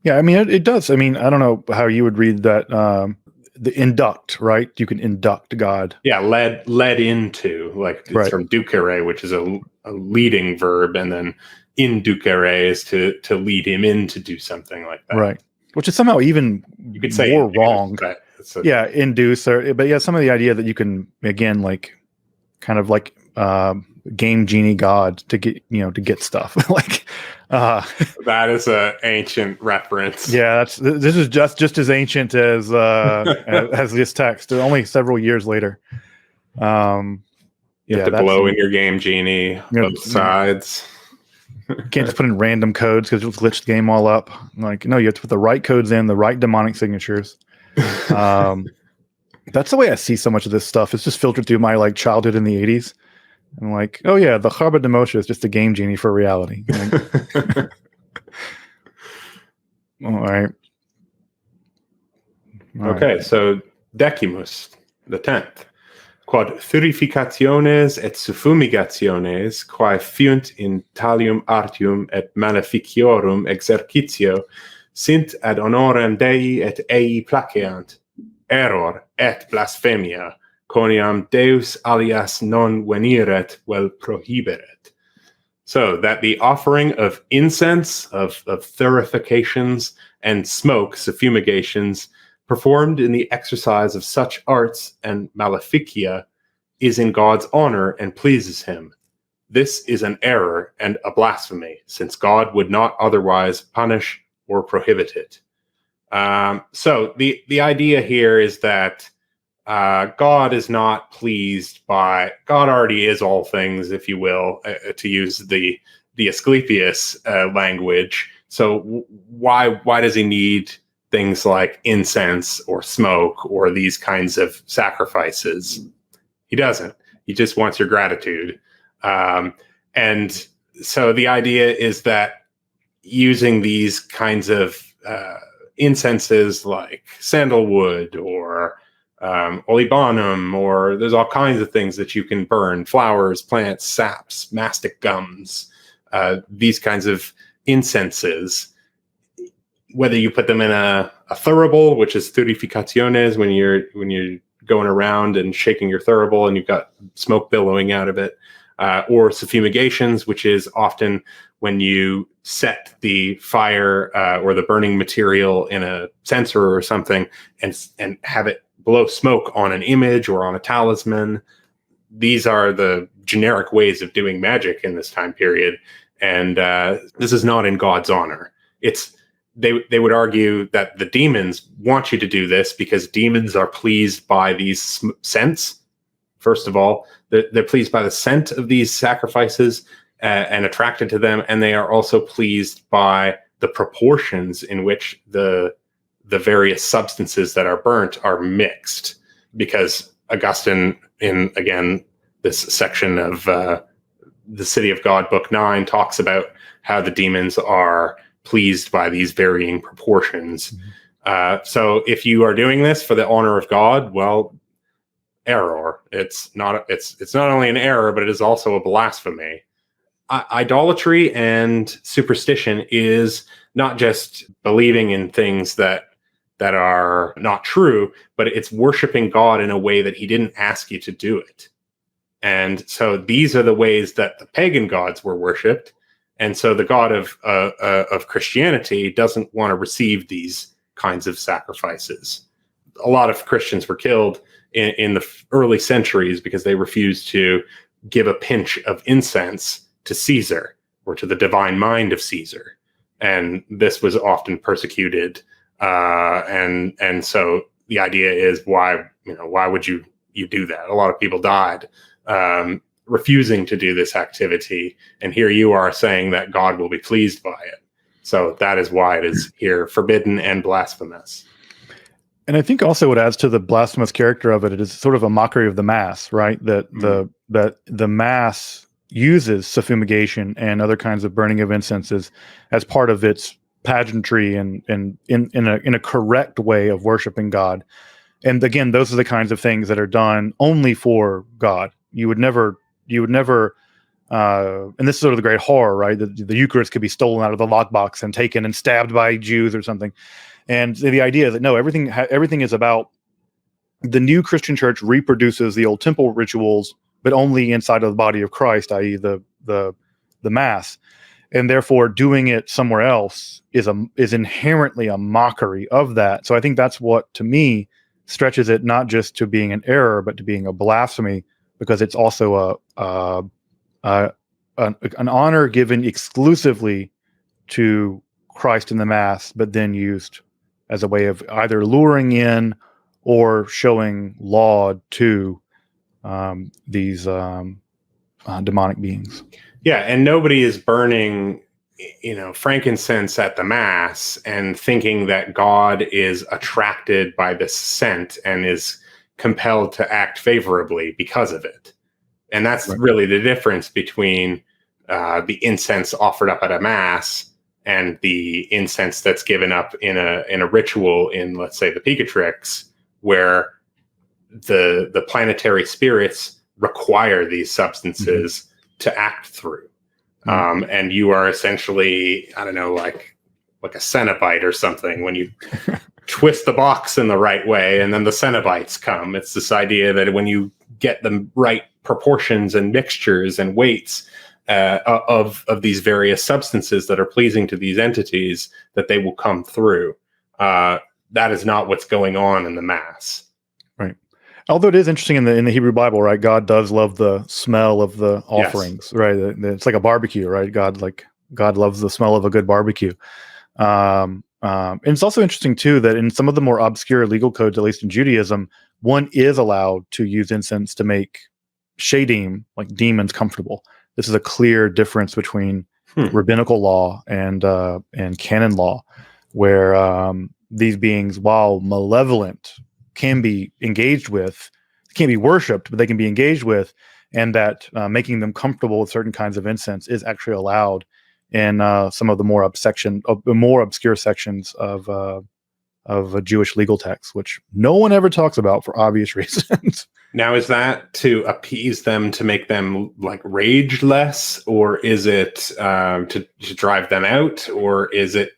Yeah, it does. I don't know how you would read that. the induct, right? You can induct God. Yeah, led into, like it's from ducere, which is a leading verb, and then inducere is to lead him in to do something like that. Right. Which is somehow even You could say more induce, wrong. but induce, but yeah, some of the idea that you can, again, like kind of like game genie God to get stuff. Like that is an ancient reference. Yeah, this is just as ancient as as this text. Only several years later. You have to blow in your game genie, both sides. You can't just put in random codes because it'll glitch the game all up. Like, no, you have to put the right codes in, the right demonic signatures. That's the way I see so much of this stuff. It's just filtered through my like childhood in the 80s. I'm like, oh yeah, the Chaba Demosha is just a game genie for reality. Like, all right. Okay, so Decimus, the 10th. Quod thurificationes et suffumigationes, quae fiunt in talium artium et maleficiorum exercitio, sint ad honorem Dei et ei placeant, error et blasphemia, quoniam Deus alias non veniret vel prohiberet. So that the offering of incense, of thurifications, and smoke, suffumigations, performed in the exercise of such arts and maleficia, is in God's honor and pleases him. This is an error and a blasphemy, since God would not otherwise punish or prohibit it. So the idea here is that God is not pleased by, God already is all things, if you will, to use the Asclepius language. So why does he need things like incense or smoke or these kinds of sacrifices? He doesn't. He just wants your gratitude. And so the idea is that using these kinds of incenses like sandalwood or olibanum, or there's all kinds of things that you can burn, flowers, plants, saps, mastic gums, these kinds of incenses, whether you put them in a thurible, which is thurificationes, when you're going around and shaking your thurible and you've got smoke billowing out of it, or suffumigations, which is often when you set the fire or the burning material in a censer or something and have it blow smoke on an image or on a talisman. These are the generic ways of doing magic in this time period, and this is not in God's honor. They would argue that the demons want you to do this because demons are pleased by these scents. First of all, they're pleased by the scent of these sacrifices and attracted to them, and they are also pleased by the proportions in which the various substances that are burnt are mixed. Because Augustine, in again this section of the City of God, Book 9, talks about how the demons are pleased by these varying proportions. So if you are doing this for the honor of God, well, error. It's not only an error, but it is also a blasphemy. Idolatry and superstition is not just believing in things that are not true, but it's worshiping God in a way that he didn't ask you to do it. And so these are the ways that the pagan gods were worshipped. And so the God of Christianity doesn't want to receive these kinds of sacrifices. A lot of Christians were killed in the early centuries because they refused to give a pinch of incense to Caesar or to the divine mind of Caesar. And this was often persecuted. And so the idea is why would you do that? A lot of people died refusing to do this activity, and here you are saying that God will be pleased by it. So that is why it is here forbidden and blasphemous. And I think also what adds to the blasphemous character of it is sort of a mockery of the mass, right? That the mass uses suffumigation and other kinds of burning of incenses as part of its pageantry and in a correct way of worshiping God. And again, those are the kinds of things that are done only for God. You would never, and this is sort of the great horror, right? The Eucharist could be stolen out of the lockbox and taken and stabbed by Jews or something. And the idea is that no, everything is about the new Christian church reproduces the old temple rituals, but only inside of the body of Christ, i.e., the Mass, and therefore doing it somewhere else is inherently a mockery of that. So I think that's what, to me, stretches it not just to being an error, but to being a blasphemy, because it's also an honor given exclusively to Christ in the Mass, but then used as a way of either luring in or showing laud to these demonic beings. Yeah, and nobody is burning, frankincense at the Mass and thinking that God is attracted by the scent and is compelled to act favorably because of it. And that's really the difference between the incense offered up at a Mass and the incense that's given up in a ritual in, let's say, the Picatrix, where the planetary spirits require these substances to act through. And you are essentially, I don't know, like a Cenobite or something. When you twist the box in the right way and then the Cenobites come, it's this idea that when you get the right proportions and mixtures and weights of these various substances that are pleasing to these entities, that they will come through. That is not what's going on in the Mass. Right. Although it is interesting in the Hebrew Bible, right? God does love the smell of the offerings, yes. Right? It's like a barbecue, right? God loves the smell of a good barbecue. And it's also interesting too that in some of the more obscure legal codes, at least in Judaism, one is allowed to use incense to make shadim, like demons, comfortable. This is a clear difference between rabbinical law and canon law, where these beings, while malevolent, can be engaged with, can't be worshipped, but they can be engaged with, and that making them comfortable with certain kinds of incense is actually allowed in some of the more obscure sections of a Jewish legal text, which no one ever talks about for obvious reasons. Now, is that to appease them, to make them like rage less, or is it to drive them out, or is it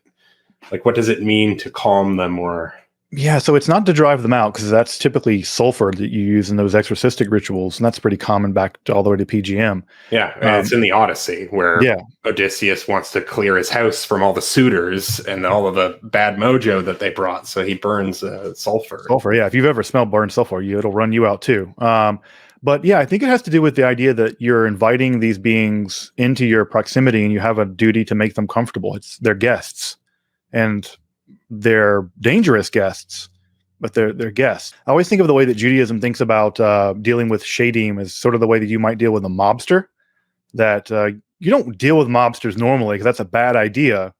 like, what does it mean to calm them? Or yeah, so it's not to drive them out, because that's typically sulfur that you use in those exorcistic rituals, and that's pretty common back all the way to PGM. Yeah, it's in the Odyssey where Odysseus wants to clear his house from all the suitors and all of the bad mojo that they brought, so he burns sulfur. Sulfur, yeah. If you've ever smelled burned sulfur, it'll run you out too. But yeah, I think it has to do with the idea that you're inviting these beings into your proximity, and you have a duty to make them comfortable. They're guests, and they're dangerous guests, but they're guests. I always think of the way that Judaism thinks about dealing with shadim as sort of the way that you might deal with a mobster. That you don't deal with mobsters normally, because that's a bad idea,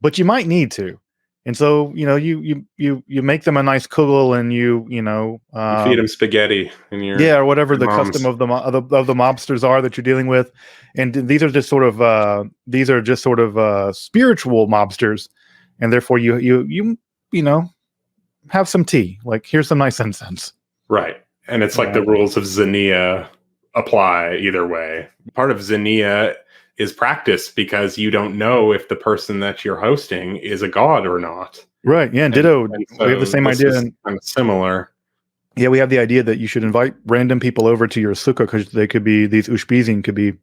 but you might need to. And so, you make them a nice kugel, and you feed them spaghetti or whatever the custom of the mobsters are that you're dealing with. And these are just sort of spiritual mobsters. And therefore, you have some tea. Like, here's some nice incense. Right. And it's like the rules of Xenia apply either way. Part of Xenia is practice, because you don't know if the person that you're hosting is a god or not. Right. Yeah. And ditto. So we have the same idea. Kind of similar. Yeah. We have the idea that you should invite random people over to your sukkah, because they could be, these ushpizim could be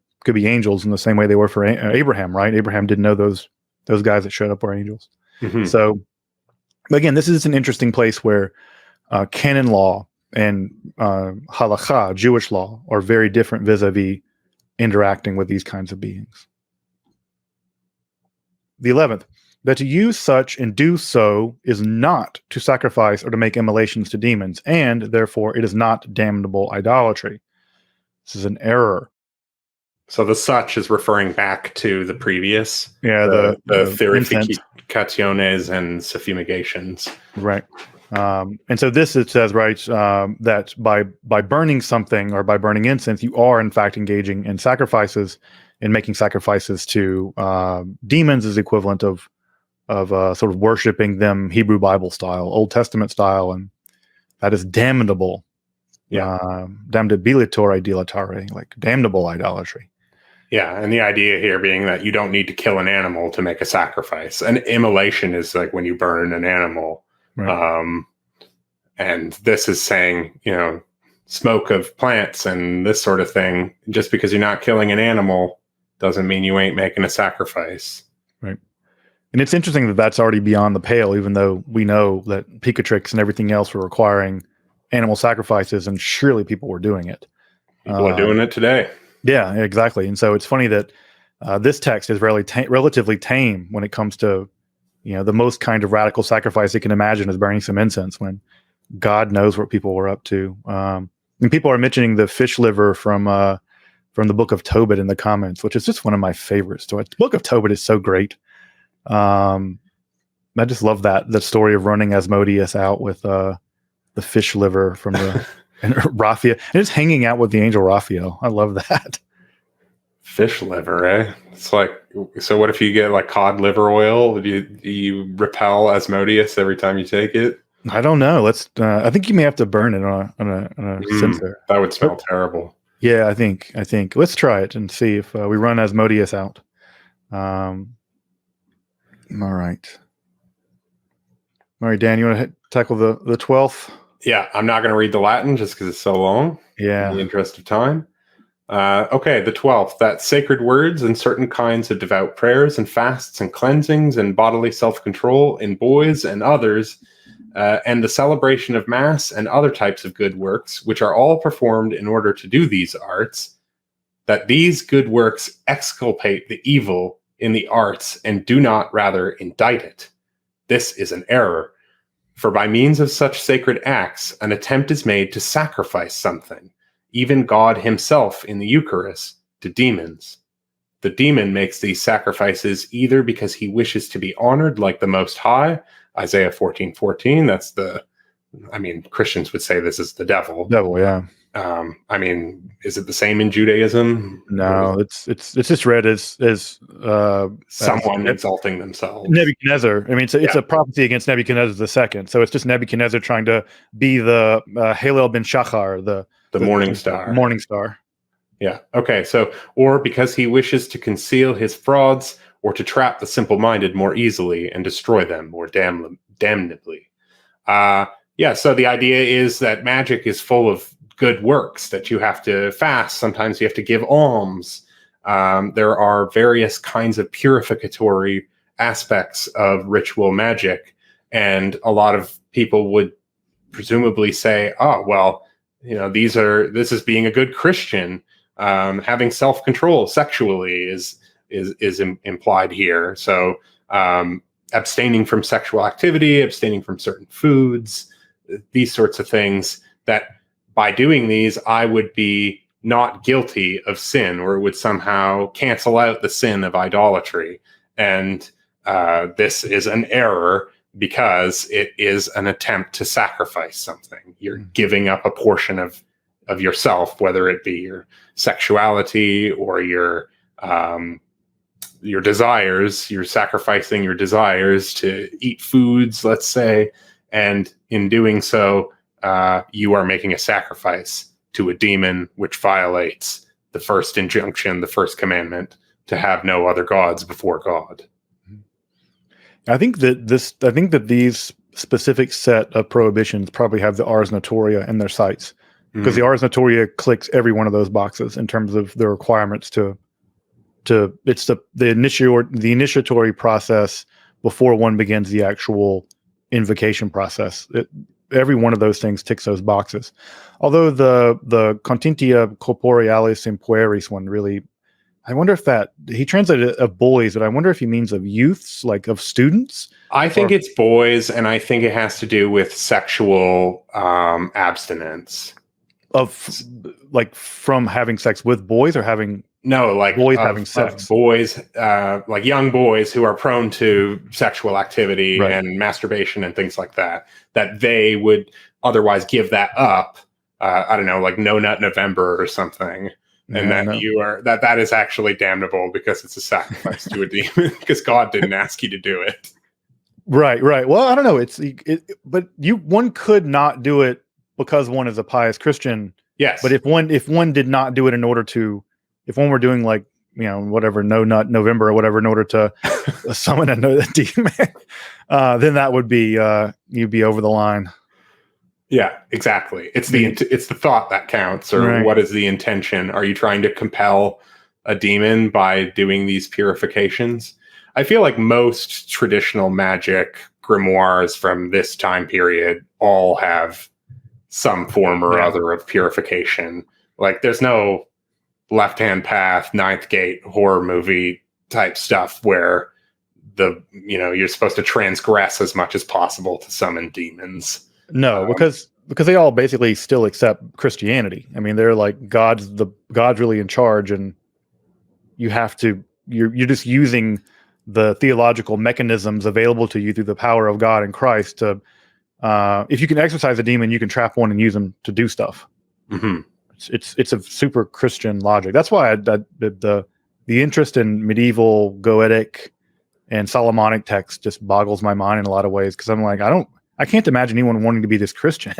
angels in the same way they were for Abraham, right? Abraham didn't know those guys that showed up were angels. Mm-hmm. So, again, this is an interesting place where canon law and halakha, Jewish law, are very different vis-a-vis interacting with these kinds of beings. The 11th, that to use such and do so is not to sacrifice or to make immolations to demons, and therefore it is not damnable idolatry. This is an error. So the such is referring back to the previous, the Purificaciones and Fumigations. Right. And so this, it says, right, that by burning something or by burning incense, you are in fact engaging in sacrifices, and making sacrifices to demons is equivalent of sort of worshiping them Hebrew Bible style, Old Testament style, and that is damnable. Yeah. Damnabilitore dilatare, like damnable idolatry. Yeah, and the idea here being that you don't need to kill an animal to make a sacrifice. An immolation is like when you burn an animal. Right. And this is saying, smoke of plants and this sort of thing. Just because you're not killing an animal doesn't mean you ain't making a sacrifice. Right. And it's interesting that that's already beyond the pale, even though we know that Picatrix and everything else were requiring animal sacrifices, and surely people were doing it. People are doing it today. Yeah, exactly. And so it's funny that this text is relatively tame when it comes to, the most kind of radical sacrifice you can imagine is burning some incense, when God knows what people were up to. And people are mentioning the fish liver from the Book of Tobit in the comments, which is just one of my favorites. The Book of Tobit is so great. I just love the story of running Asmodeus out with the fish liver from the and Raphael, and it's hanging out with the angel Raphael. I love that. Fish liver, eh? It's like, so what if you get like cod liver oil? Do you repel Asmodeus every time you take it? I don't know. I think you may have to burn it on a censer. That would smell terrible. Yeah, I think let's try it and see if we run Asmodeus out. All right, Dan, you want to tackle the 12th? Yeah, I'm not going to read the Latin just because it's so long. Yeah. In the interest of time. Okay, the 12th, that sacred words and certain kinds of devout prayers and fasts and cleansings and bodily self-control in boys and others, and the celebration of Mass and other types of good works, which are all performed in order to do these arts, that these good works exculpate the evil in the arts and do not rather indict it. This is an error. For by means of such sacred acts, an attempt is made to sacrifice something, even God himself in the Eucharist, to demons. The demon makes these sacrifices either because he wishes to be honored like the Most High, Isaiah 14:14. That's Christians would say this is the devil. Devil, yeah. Is it the same in Judaism? No, it's just read as someone exalting themselves. Nebuchadnezzar. It's a prophecy against Nebuchadnezzar II. So it's just Nebuchadnezzar trying to be the Halel ben Shachar, the morning star. Morning star. Yeah. Okay. So, or because he wishes to conceal his frauds, or to trap the simple-minded more easily and destroy them more damnably. So the idea is that magic is full of good works, that you have to fast. Sometimes you have to give alms. There are various kinds of purificatory aspects of ritual magic. And a lot of people would presumably say, oh, well, this is being a good Christian. Having self-control sexually is implied here. So abstaining from sexual activity, abstaining from certain foods, these sorts of things, that by doing these, I would be not guilty of sin, or it would somehow cancel out the sin of idolatry. And this is an error because it is an attempt to sacrifice something. You're giving up a portion of yourself, whether it be your sexuality or your desires. You're sacrificing your desires to eat foods, let's say, and in doing so, you are making a sacrifice to a demon, which violates the first injunction, the first commandment, to have no other gods before God. I think that these specific set of prohibitions probably have the Ars Notoria in their sights, because the Ars Notoria clicks every one of those boxes in terms of the requirements to it's the initiatory process before one begins the actual invocation process. Every one of those things ticks those boxes. Although the Contintia Corporealis Impueris one really, I wonder if he translated it of boys, but I wonder if he means of youths, like of students. I think it's boys, and I think it has to do with sexual abstinence. From having sex with boys, or having boys having sex. Boys, like young boys who are prone to sexual activity and masturbation and things like that, that they would otherwise give that up. I don't know, like No Nut November or something. And that is actually damnable because it's a sacrifice to a demon, because God didn't ask you to do it. Right. Well, I don't know. But one could not do it because one is a pious Christian. Yes. But if one did not do it if one were doing whatever, No Nut November or whatever, in order to summon a demon, then that would be you'd be over the line. Yeah, exactly. It's the thought that counts, or Right. what is the intention? Are you trying to compel a demon by doing these purifications? I feel like most traditional magic grimoires from this time period all have some form or other of purification. Like, there's no Left-Hand Path, Ninth Gate horror movie type stuff where you're supposed to transgress as much as possible to summon demons. No, because they all basically still accept Christianity. I mean, they're like God's really in charge, and you're just using the theological mechanisms available to you through the power of God in Christ to if you can exorcise a demon, you can trap one and use them to do stuff. Mm-hmm. It's a super Christian logic. That's why the interest in medieval Goetic and Solomonic texts just boggles my mind in a lot of ways, because I'm like, I can't imagine anyone wanting to be this Christian.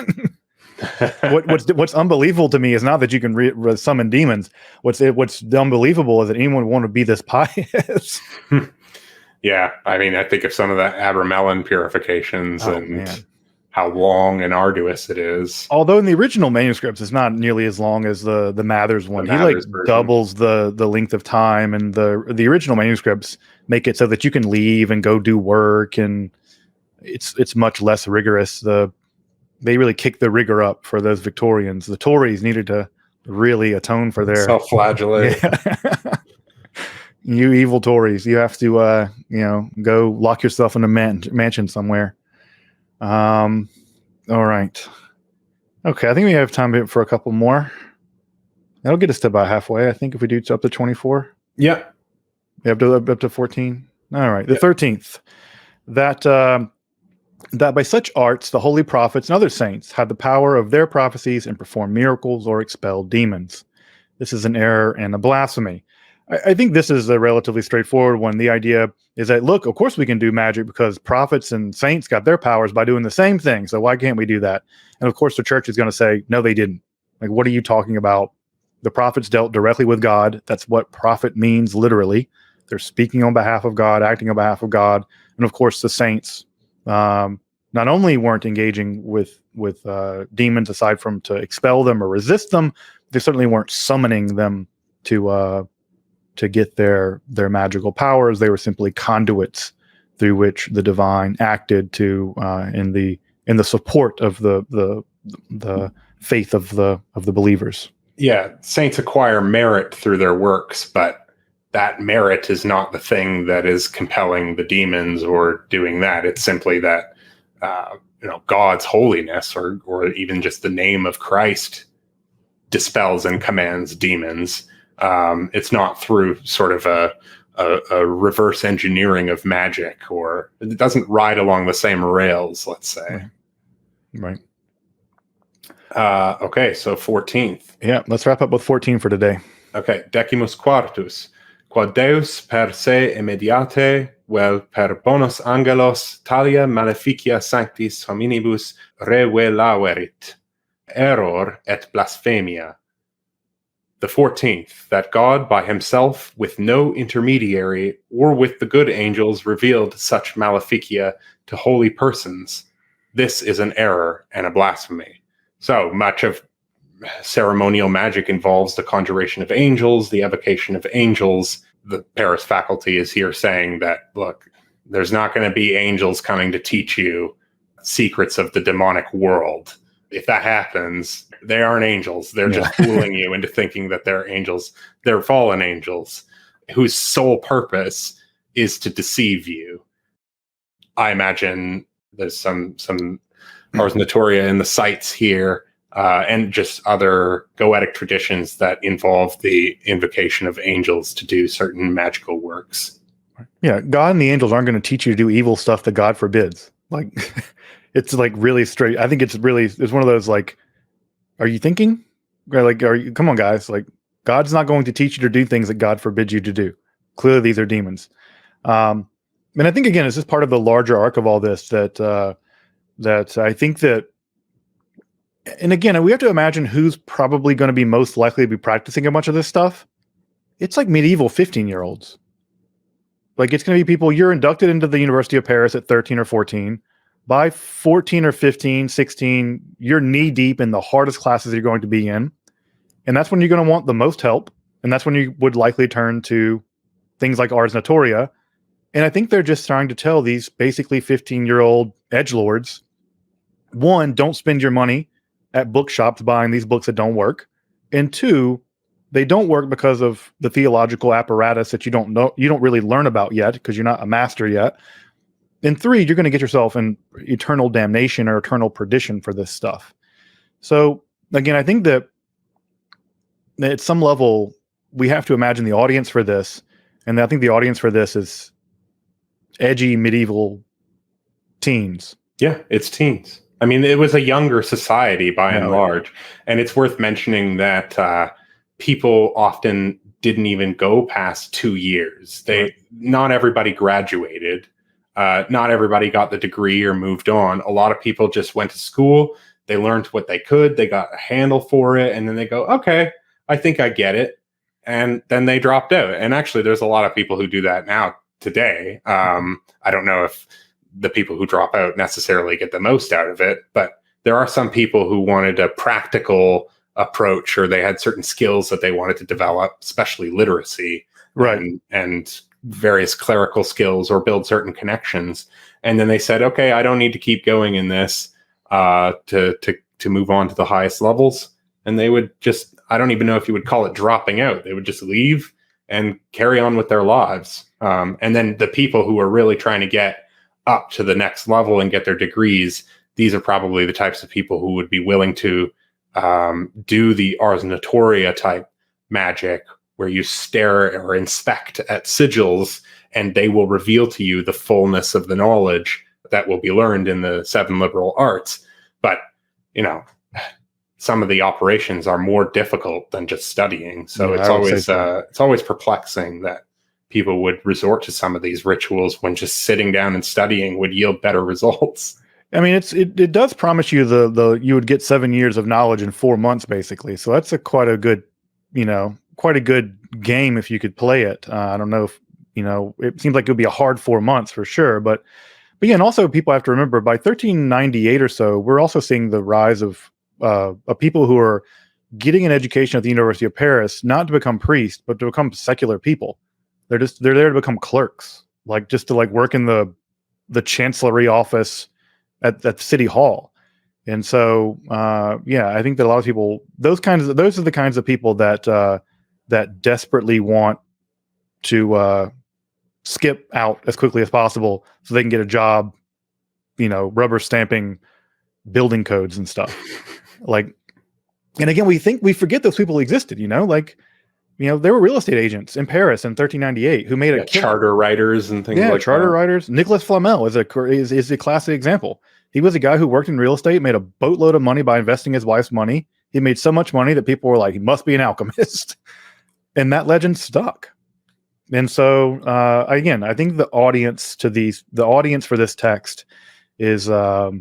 What's unbelievable to me is not that you can summon demons. What's unbelievable is that anyone would want to be this pious. Yeah, I mean, I think of some of the Abramelin purifications and how long and arduous it is. Although in the original manuscripts, it's not nearly as long as the Mathers one. He like version doubles the length of time, and the original manuscripts make it so that you can leave and go do work, and it's much less rigorous. They really kicked the rigor up for those Victorians. The Tories needed to really atone for their self-flagellate. Yeah. You evil Tories, you have to go lock yourself in a mansion somewhere. All right. Okay, I think we have time for a couple more. That'll get us to about halfway, I think, if we do up to 24. Yeah. Up to 14. All right. The 13th. That by such arts the holy prophets and other saints had the power of their prophecies and perform miracles or expel demons. This is an error and a blasphemy. I think this is a relatively straightforward one. The idea is that, look, of course we can do magic because prophets and saints got their powers by doing the same thing. So why can't we do that? And of course the church is going to say, no, they didn't. Like, what are you talking about? The prophets dealt directly with God. That's what prophet means literally. They're speaking on behalf of God, acting on behalf of God. And of course the saints not only weren't engaging with demons aside from to expel them or resist them, they certainly weren't summoning them to get their magical powers. They were simply conduits through which the divine acted to in the support of the faith of the believers. Yeah, saints acquire merit through their works, but that merit is not the thing that is compelling the demons or doing that. It's simply that God's holiness, or even just the name of Christ, dispels and commands demons. It's not through sort of a reverse engineering of magic, or it doesn't ride along the same rails, let's say. Right. Okay, so 14th. Yeah, let's wrap up with 14 for today. Okay, decimus quartus. Quod Deus per se immediate, vel per bonus angelos talia maleficia sanctis hominibus revelaverit. Error et blasphemia. The 14th, that God by himself, with no intermediary, or with the good angels, revealed such maleficia to holy persons. This is an error and a blasphemy. So much of ceremonial magic involves the conjuration of angels, the evocation of angels. The Paris faculty is here saying that, look, there's not going to be angels coming to teach you secrets of the demonic world. If that happens, they aren't angels. They're just fooling you into thinking that they're angels. They're fallen angels whose sole purpose is to deceive you. I imagine there's some Ars Notoria in the sites here, and just other Goetic traditions that involve the invocation of angels to do certain magical works. Yeah, God and the angels aren't going to teach you to do evil stuff that God forbids. Like, it's like really straight. I think it's one of those, like, are you thinking? Like, come on, guys. Like, God's not going to teach you to do things that God forbids you to do. Clearly, these are demons. And I think, again, it's just part of the larger arc of all this that I think that, and again, we have to imagine who's probably going to be most likely to be practicing a bunch of this stuff. It's like medieval 15-year-olds. Like, it's going to be people, you're inducted into the University of Paris at 13 or 14 by 14 or 15, 16, you're knee deep in the hardest classes you're going to be in. And that's when you're going to want the most help. And that's when you would likely turn to things like Ars Notoria. And I think they're just trying to tell these basically 15-year-old edgelords, one, don't spend your money at bookshops buying these books that don't work. And two, they don't work because of the theological apparatus that you don't really learn about yet because you're not a master yet. And three, you're going to get yourself in eternal damnation or eternal perdition for this stuff. So again, I think that at some level, we have to imagine the audience for this. And I think the audience for this is edgy medieval teens. Yeah, it's teens. I mean, it was a younger society by and large. And it's worth mentioning that people often didn't even go past 2 years. Not everybody graduated. Not everybody got the degree or moved on. A lot of people just went to school. They learned what they could. They got a handle for it. And then they go, okay, I think I get it. And then they dropped out. And actually, there's a lot of people who do that now today. I don't know if the people who drop out necessarily get the most out of it, but there are some people who wanted a practical approach, or they had certain skills that they wanted to develop, especially literacy, right, and various clerical skills, or build certain connections. And then they said, okay, I don't need to keep going in this to move on to the highest levels. And they would just, I don't even know if you would call it dropping out. They would just leave and carry on with their lives. And then the people who are really trying to get up to the next level and get their degrees, these are probably the types of people who would be willing to do the Ars Notoria type magic, where you stare or inspect at sigils and they will reveal to you the fullness of the knowledge that will be learned in the 7 liberal arts. But, you know, some of the operations are more difficult than just studying. So it's always perplexing that people would resort to some of these rituals when just sitting down and studying would yield better results. I mean, it does promise you you would get 7 years of knowledge in 4 months, basically. So that's quite a good game if you could play it. I don't know if, it seems like it would be a hard 4 months for sure, but yeah, and also people have to remember by 1398 or so, we're also seeing the rise of people who are getting an education at the University of Paris, not to become priests, but to become secular people. They're there to become clerks, just to work in the chancellery office at City Hall. And so, I think that a lot of people, those are the kinds of people that desperately want to skip out as quickly as possible so they can get a job, rubber stamping building codes and stuff. And again, we forget those people existed, they were real estate agents in Paris in 1398 who made charter writers and things like that. Yeah, charter writers. Nicolas Flamel is a classic example. He was a guy who worked in real estate, made a boatload of money by investing his wife's money. He made so much money that people were like, he must be an alchemist. And that legend stuck. And so, again, I think the audience for this text is, these are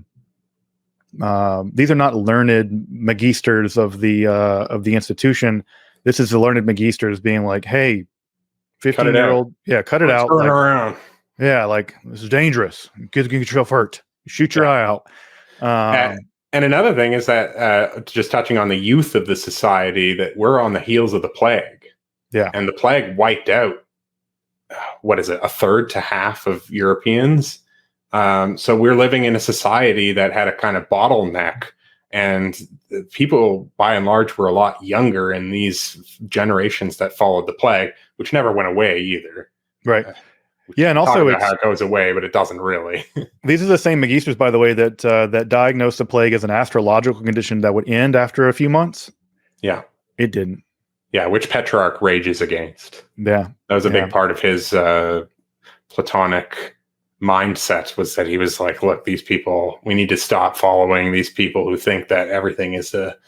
not learned magisters of the institution. This is the learned magisters being like, hey, 15-year-old, cut it out. Turn around. Yeah, this is dangerous. Get yourself hurt. Shoot your eye out. And another thing is that, just touching on the youth of the society, that we're on the heels of the plague. Yeah. And the plague wiped out, a third to half of Europeans. So we're living in a society that had a kind of bottleneck. And people, by and large, were a lot younger in these generations that followed the plague, which never went away either. Right. Yeah, and also how it goes away, but it doesn't really. These are the same magisters, by the way, that diagnosed the plague as an astrological condition that would end after a few months. Yeah, it didn't. Yeah, which Petrarch rages against. Yeah, that was a big part of his Platonic mindset, was that he was like, look, these people, we need to stop following these people who think that everything is the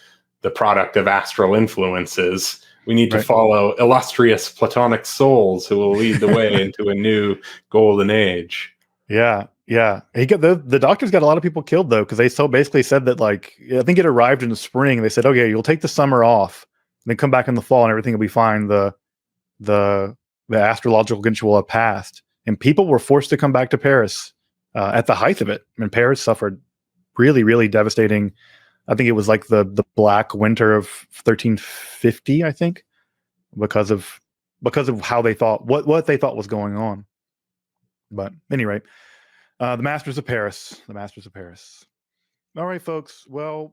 product of astral influences. We need to follow illustrious Platonic souls who will lead the way into a new golden age. Yeah. He got the doctors got a lot of people killed though, because they basically said that I think it arrived in the spring. They said, okay, you'll take the summer off, and then come back in the fall, and everything will be fine. The astrological condition will have passed, and people were forced to come back to Paris at the height of it. And Paris suffered really, really devastating. I think it was like the Black Winter of 1350, I think, because of how they thought what they thought was going on. But at any rate, the Masters of Paris. The Masters of Paris. All right, folks. Well,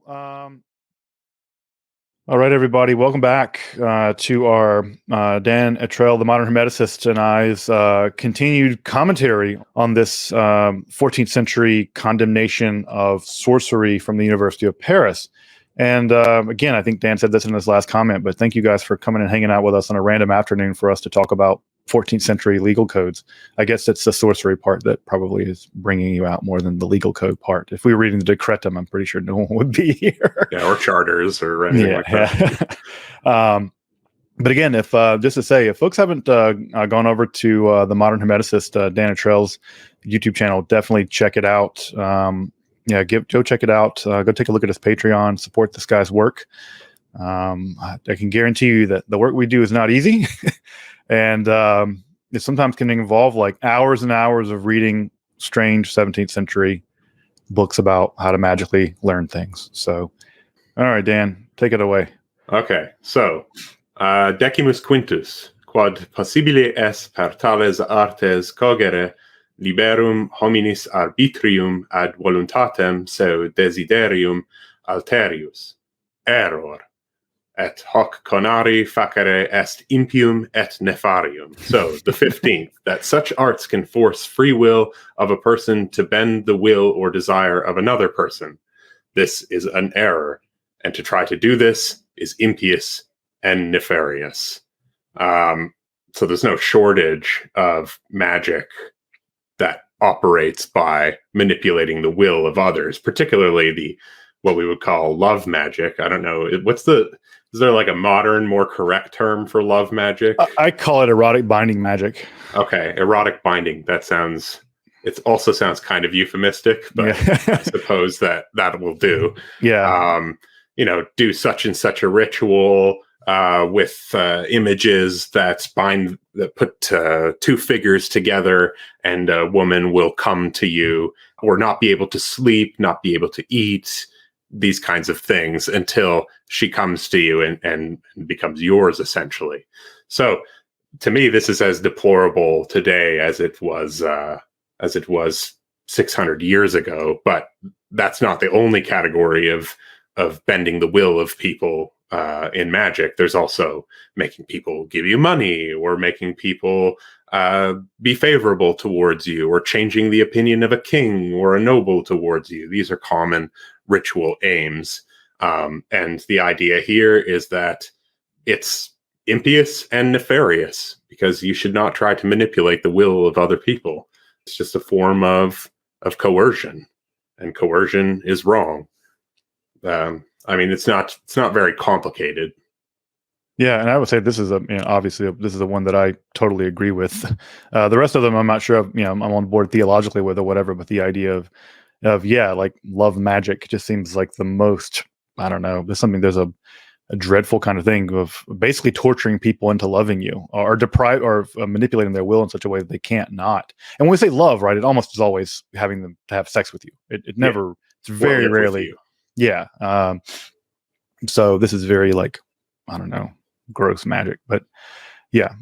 all right, everybody. Welcome back to our Dan Attrell, the Modern Hermeticist, and I's continued commentary on this 14th century condemnation of sorcery from the University of Paris. And again, I think Dan said this in his last comment, but thank you guys for coming and hanging out with us on a random afternoon for us to talk about 14th century legal codes. I guess it's the sorcery part that probably is bringing you out more than the legal code part. If we were reading the Decretum, I'm pretty sure no one would be here. Yeah, or charters or anything like that. But again, if just to say, if folks haven't gone over to the Modern Hermeticist, Dan Attrell's YouTube channel, definitely check it out. Go check it out. Go take a look at his Patreon. Support this guy's work. I can guarantee you that the work we do is not easy. And it sometimes can involve like hours and hours of reading strange 17th century books about how to magically learn things. So, all right, Dan, take it away. Okay, so decimus quintus, quod possibile est per tales artes cogere liberum hominis arbitrium ad voluntatem seu desiderium alterius. Error. Et hoc conari facere est impium et nefarium. So, the 15th, that such arts can force free will of a person to bend the will or desire of another person. This is an error, and to try to do this is impious and nefarious. So there's no shortage of magic that operates by manipulating the will of others, particularly what we would call love magic. I don't know. Is there like a modern, more correct term for love magic? I call it erotic binding magic. Okay, erotic binding. It also sounds kind of euphemistic, but yeah. I suppose that will do. Yeah. Do such and such a ritual with images that put two figures together, and a woman will come to you, or not be able to sleep, not be able to eat, these kinds of things until she comes to you and becomes yours, essentially. So to me, this is as deplorable today as it was 600 years ago, but that's not the only category of bending the will of people in magic. There's also making people give you money, or making people be favorable towards you, or changing the opinion of a king or a noble towards you. These are common ritual aims. And the idea here is that it's impious and nefarious, because you should not try to manipulate the will of other people. It's just a form of coercion, and coercion is wrong. It's not very complicated. Yeah, and I would say this is obviously this is the one that I totally agree with. The rest of them, I'm not sure I'm on board theologically with or whatever, but the idea of like love magic just seems like the most, I don't know, there's a dreadful kind of thing of basically torturing people into loving you, or deprive or manipulating their will in such a way that they can't not. And when we say love, right, it almost is always having them to have sex with you. It never, it's very rarely. Yeah. So this is very like, I don't know, gross magic, but yeah.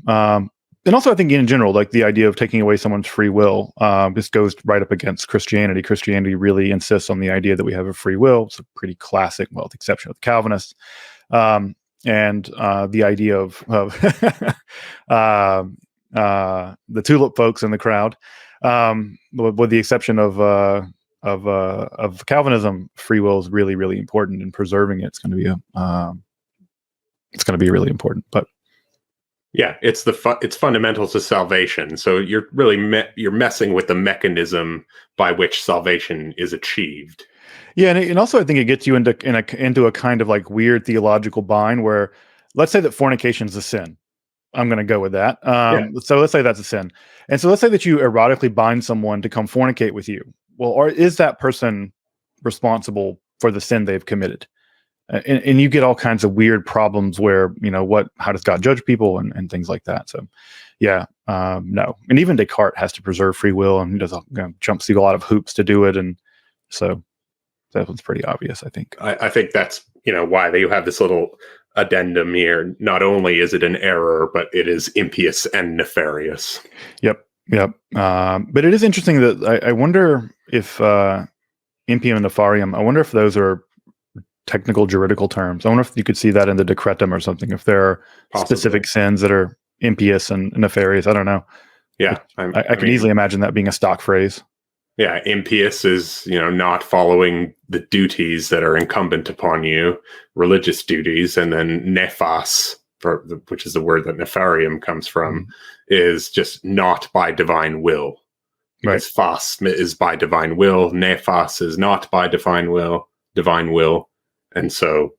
And also I think in general, like the idea of taking away someone's free will, this goes right up against Christianity. Christianity really insists on the idea that we have a free will. It's a pretty classic, well, with the exception of the Calvinists. And the idea of the tulip folks in the crowd, with the exception of Calvinism, free will is really, really important, and preserving it's going to be really important. But yeah, it's fundamental to salvation. So you're really you're messing with the mechanism by which salvation is achieved. Yeah, and also I think it gets you into a kind of like weird theological bind where, let's say that fornication is a sin. I'm going to go with that. So let's say that's a sin, and so let's say that you erotically bind someone to come fornicate with you. Well, or is that person responsible for the sin they've committed? and you get all kinds of weird problems where, how does God judge people and things like that. So yeah, no. And even Descartes has to preserve free will, and he does jumps through a lot of hoops to do it. And so that was pretty obvious, I think. I think that's, why you have this little addendum here. Not only is it an error, but it is impious and nefarious. Yep. But it is interesting that I wonder if impium and nefarium, I wonder if those are technical juridical terms. I wonder if you could see that in the decretum or something, if there are specific sins that are impious and nefarious. I don't know. Yeah. I can easily imagine that being a stock phrase. Yeah, impious is, not following the duties that are incumbent upon you, religious duties, and then nefas, which is the word that nefarium comes from, is just not by divine will. Because fas is by divine will, nefas is not by divine will, and so,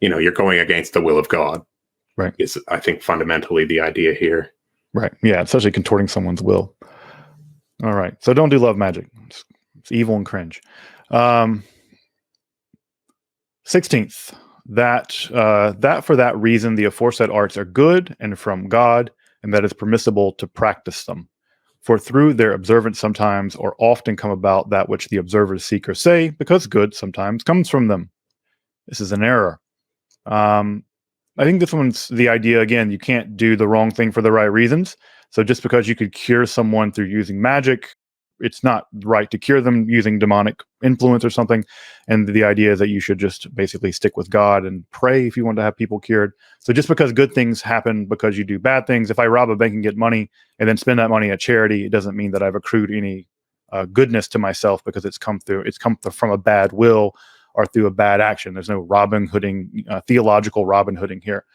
you're going against the will of God. Right. Is, I think, fundamentally the idea here. Right. Yeah, it's actually contorting someone's will. All right. So don't do love magic. It's evil and cringe. 16th. That for that reason, the aforesaid arts are good and from God, and that it's permissible to practice them. For through their observance sometimes or often come about that which the observers seek or say, because good sometimes comes from them. This is an error. I think this one's the idea, again, you can't do the wrong thing for the right reasons. So just because you could cure someone through using magic, it's not right to cure them using demonic influence or something. And the idea is that you should just basically stick with God and pray if you want to have people cured. So just because good things happen because you do bad things, if I rob a bank and get money and then spend that money at charity, it doesn't mean that I've accrued any goodness to myself because it's come from a bad will or through a bad action. There's no Robin Hooding, theological Robin Hooding here.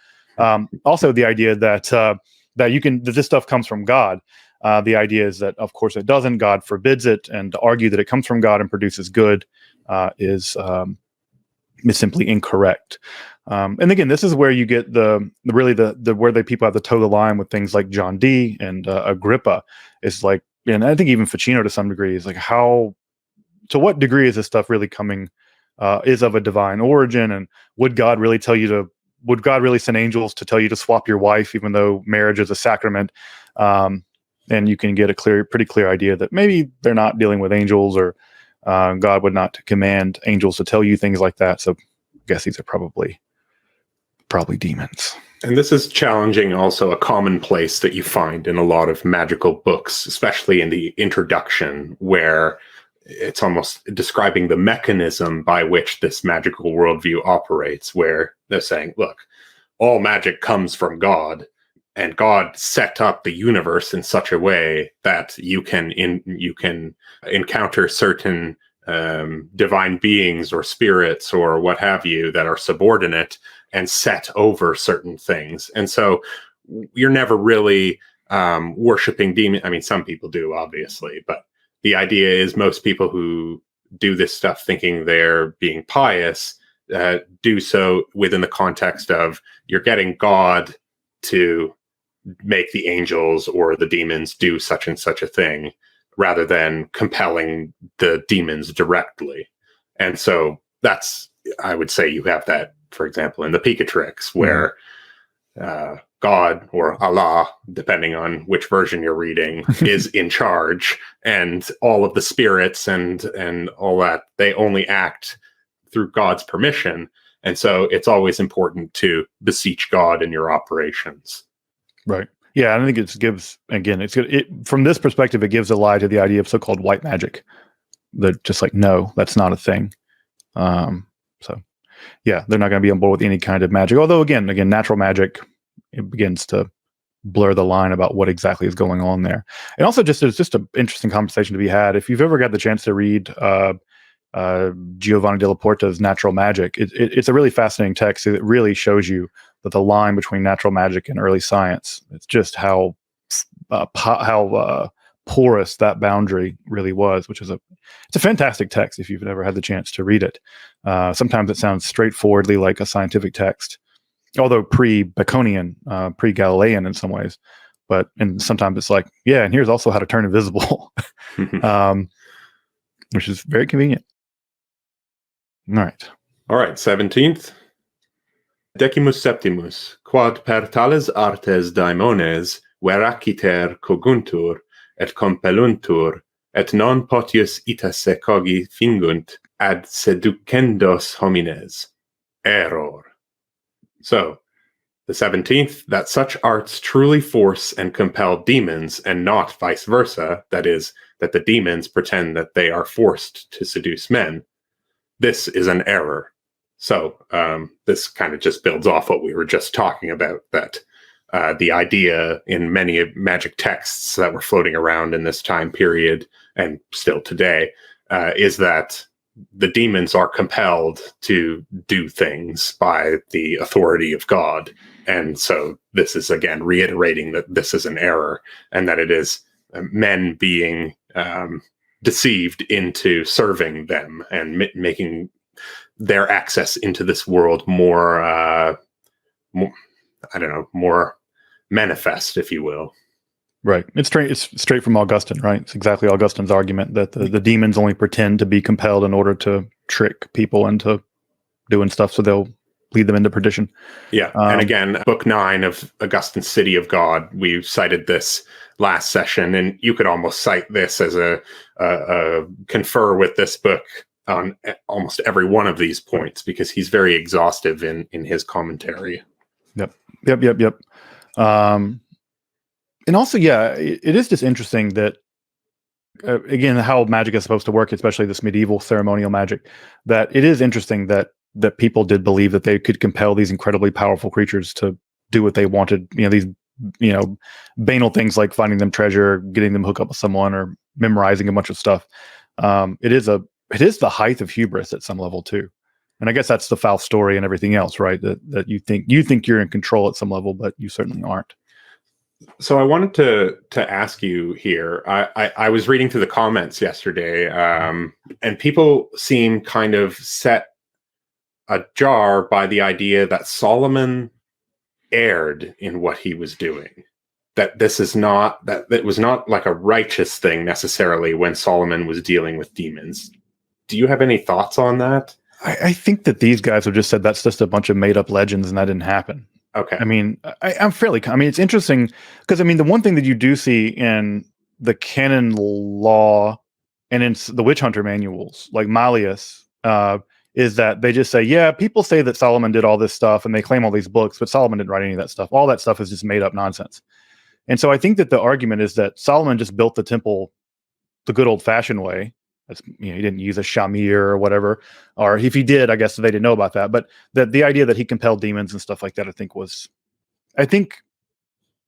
Also, the idea that this stuff comes from God. The idea is that, of course, it doesn't. God forbids it, and to argue that it comes from God and produces good is simply incorrect. And again, this is where you get the where the people have to toe the line with things like John Dee and Agrippa. It's like, and I think even Ficino to some degree is like, to what degree is this stuff really coming? Is of a divine origin, and would God really send angels to tell you to swap your wife, even though marriage is a sacrament? And you can get a pretty clear idea that maybe they're not dealing with angels, or God would not command angels to tell you things like that. So I guess these are probably demons. And this is challenging also a commonplace that you find in a lot of magical books, especially in the introduction, where it's almost describing the mechanism by which this magical worldview operates, where they're saying, look, all magic comes from God, and God set up the universe in such a way that you can encounter certain divine beings or spirits or what have you that are subordinate and set over certain things. And so you're never really worshiping demons. I mean, some people do, obviously, but the idea is most people who do this stuff thinking they're being pious do so within the context of you're getting God to make the angels or the demons do such and such a thing, rather than compelling the demons directly. And so that's, I would say you have that, for example, in the Picatrix, where God or Allah, depending on which version you're reading, is in charge, and all of the spirits and all that, they only act through God's permission. And so it's always important to beseech God in your operations. Right. Yeah, I think it gives, again, it's good. From this perspective, it gives a lie to the idea of so-called white magic. That just like, no, that's not a thing. So yeah, they're not going to be on board with any kind of magic. Although again, natural magic, it begins to blur the line about what exactly is going on there. And also, it's just an interesting conversation to be had. If you've ever got the chance to read Giovanni della Porta's Natural Magic, it's a really fascinating text. It really shows you that the line between natural magic and early science, it's just how porous that boundary really was, which is it's a fantastic text if you've never had the chance to read it. Sometimes it sounds straightforwardly like a scientific text, although pre-Baconian, pre-Galilean in some ways. And sometimes it's like, yeah, and here's also how to turn invisible, which is very convenient. All right. All right, 17th. Decimus septimus, quod per tales artes daimones veraciter coguntur, et compelluntur, et non potius ita secogi fingunt ad seducendos homines. Error. So, the 17th, that such arts truly force and compel demons, and not vice versa, that is, that the demons pretend that they are forced to seduce men. This is an error. So this kind of just builds off what we were just talking about, that the idea in many magic texts that were floating around in this time period, and still today, is that the demons are compelled to do things by the authority of God. And so this is, again, reiterating that this is an error, and that it is men being deceived into serving them and making their access into this world more, more manifest, if you will. Right. It's straight from Augustine, right? It's exactly Augustine's argument that the demons only pretend to be compelled in order to trick people into doing stuff, so they'll lead them into perdition. Yeah. And again, Book 9 of Augustine's City of God, we cited this last session, and you could almost cite this as a confer with this book on almost every one of these points, because he's very exhaustive in his commentary. Yep. And also, yeah, it is just interesting that, again, how magic is supposed to work, especially this medieval ceremonial magic, that it is interesting that people did believe that they could compel these incredibly powerful creatures to do what they wanted. These, banal things like finding them treasure, getting them hooked up with someone, or memorizing a bunch of stuff. It is the height of hubris at some level too. And I guess that's the Faust story and everything else, right? That you think you're in control at some level, but you certainly aren't. So I wanted to ask you here. I was reading through the comments yesterday, and people seem kind of set ajar by the idea that Solomon erred in what he was doing. That this is not, that it was not like a righteous thing necessarily when Solomon was dealing with demons. Do you have any thoughts on that? I think that these guys have just said that's just a bunch of made up legends and that didn't happen. Okay. I mean, it's interesting because, the one thing that you do see in the canon law and in the witch hunter manuals, like Malleus, is that they just say, yeah, people say that Solomon did all this stuff and they claim all these books, but Solomon didn't write any of that stuff. All that stuff is just made up nonsense. And so I think that the argument is that Solomon just built the temple the good old fashioned way. That's, he didn't use a shamir or whatever, or if he did, I guess they didn't know about that. But the idea that he compelled demons and stuff like that, I think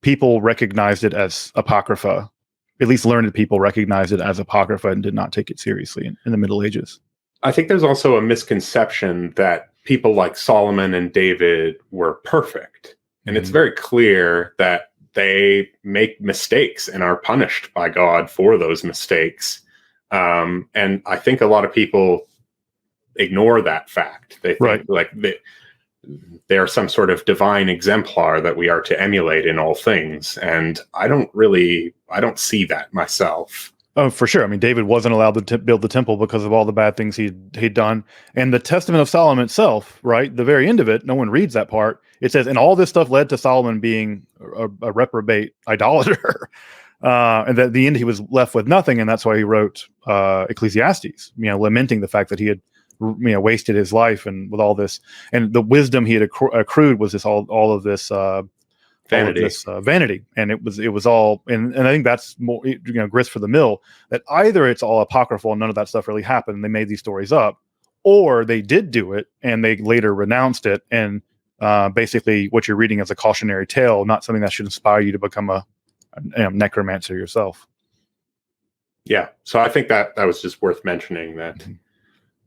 people recognized it as apocrypha. At least learned people recognized it as apocrypha and did not take it seriously in the Middle Ages. I think there's also a misconception that people like Solomon and David were perfect. And it's very clear that they make mistakes and are punished by God for those mistakes. And I think a lot of people ignore that fact. They think they are some sort of divine exemplar that we are to emulate in all things. And I don't see that myself. Oh, for sure. David wasn't allowed to build the temple because of all the bad things he'd done. And the Testament of Solomon itself, right? The very end of it, no one reads that part. It says, and all this stuff led to Solomon being a reprobate idolater. And at the end, he was left with nothing. And that's why he wrote Ecclesiastes, lamenting the fact that he had, wasted his life and with all this, and the wisdom he had accrued was this all of this vanity. And it was all, and I think that's more, grist for the mill, that either it's all apocryphal and none of that stuff really happened and they made these stories up, or they did do it and they later renounced it. And basically what you're reading is a cautionary tale, not something that should inspire you to become a necromancer yourself. Yeah. So I think that was just worth mentioning, that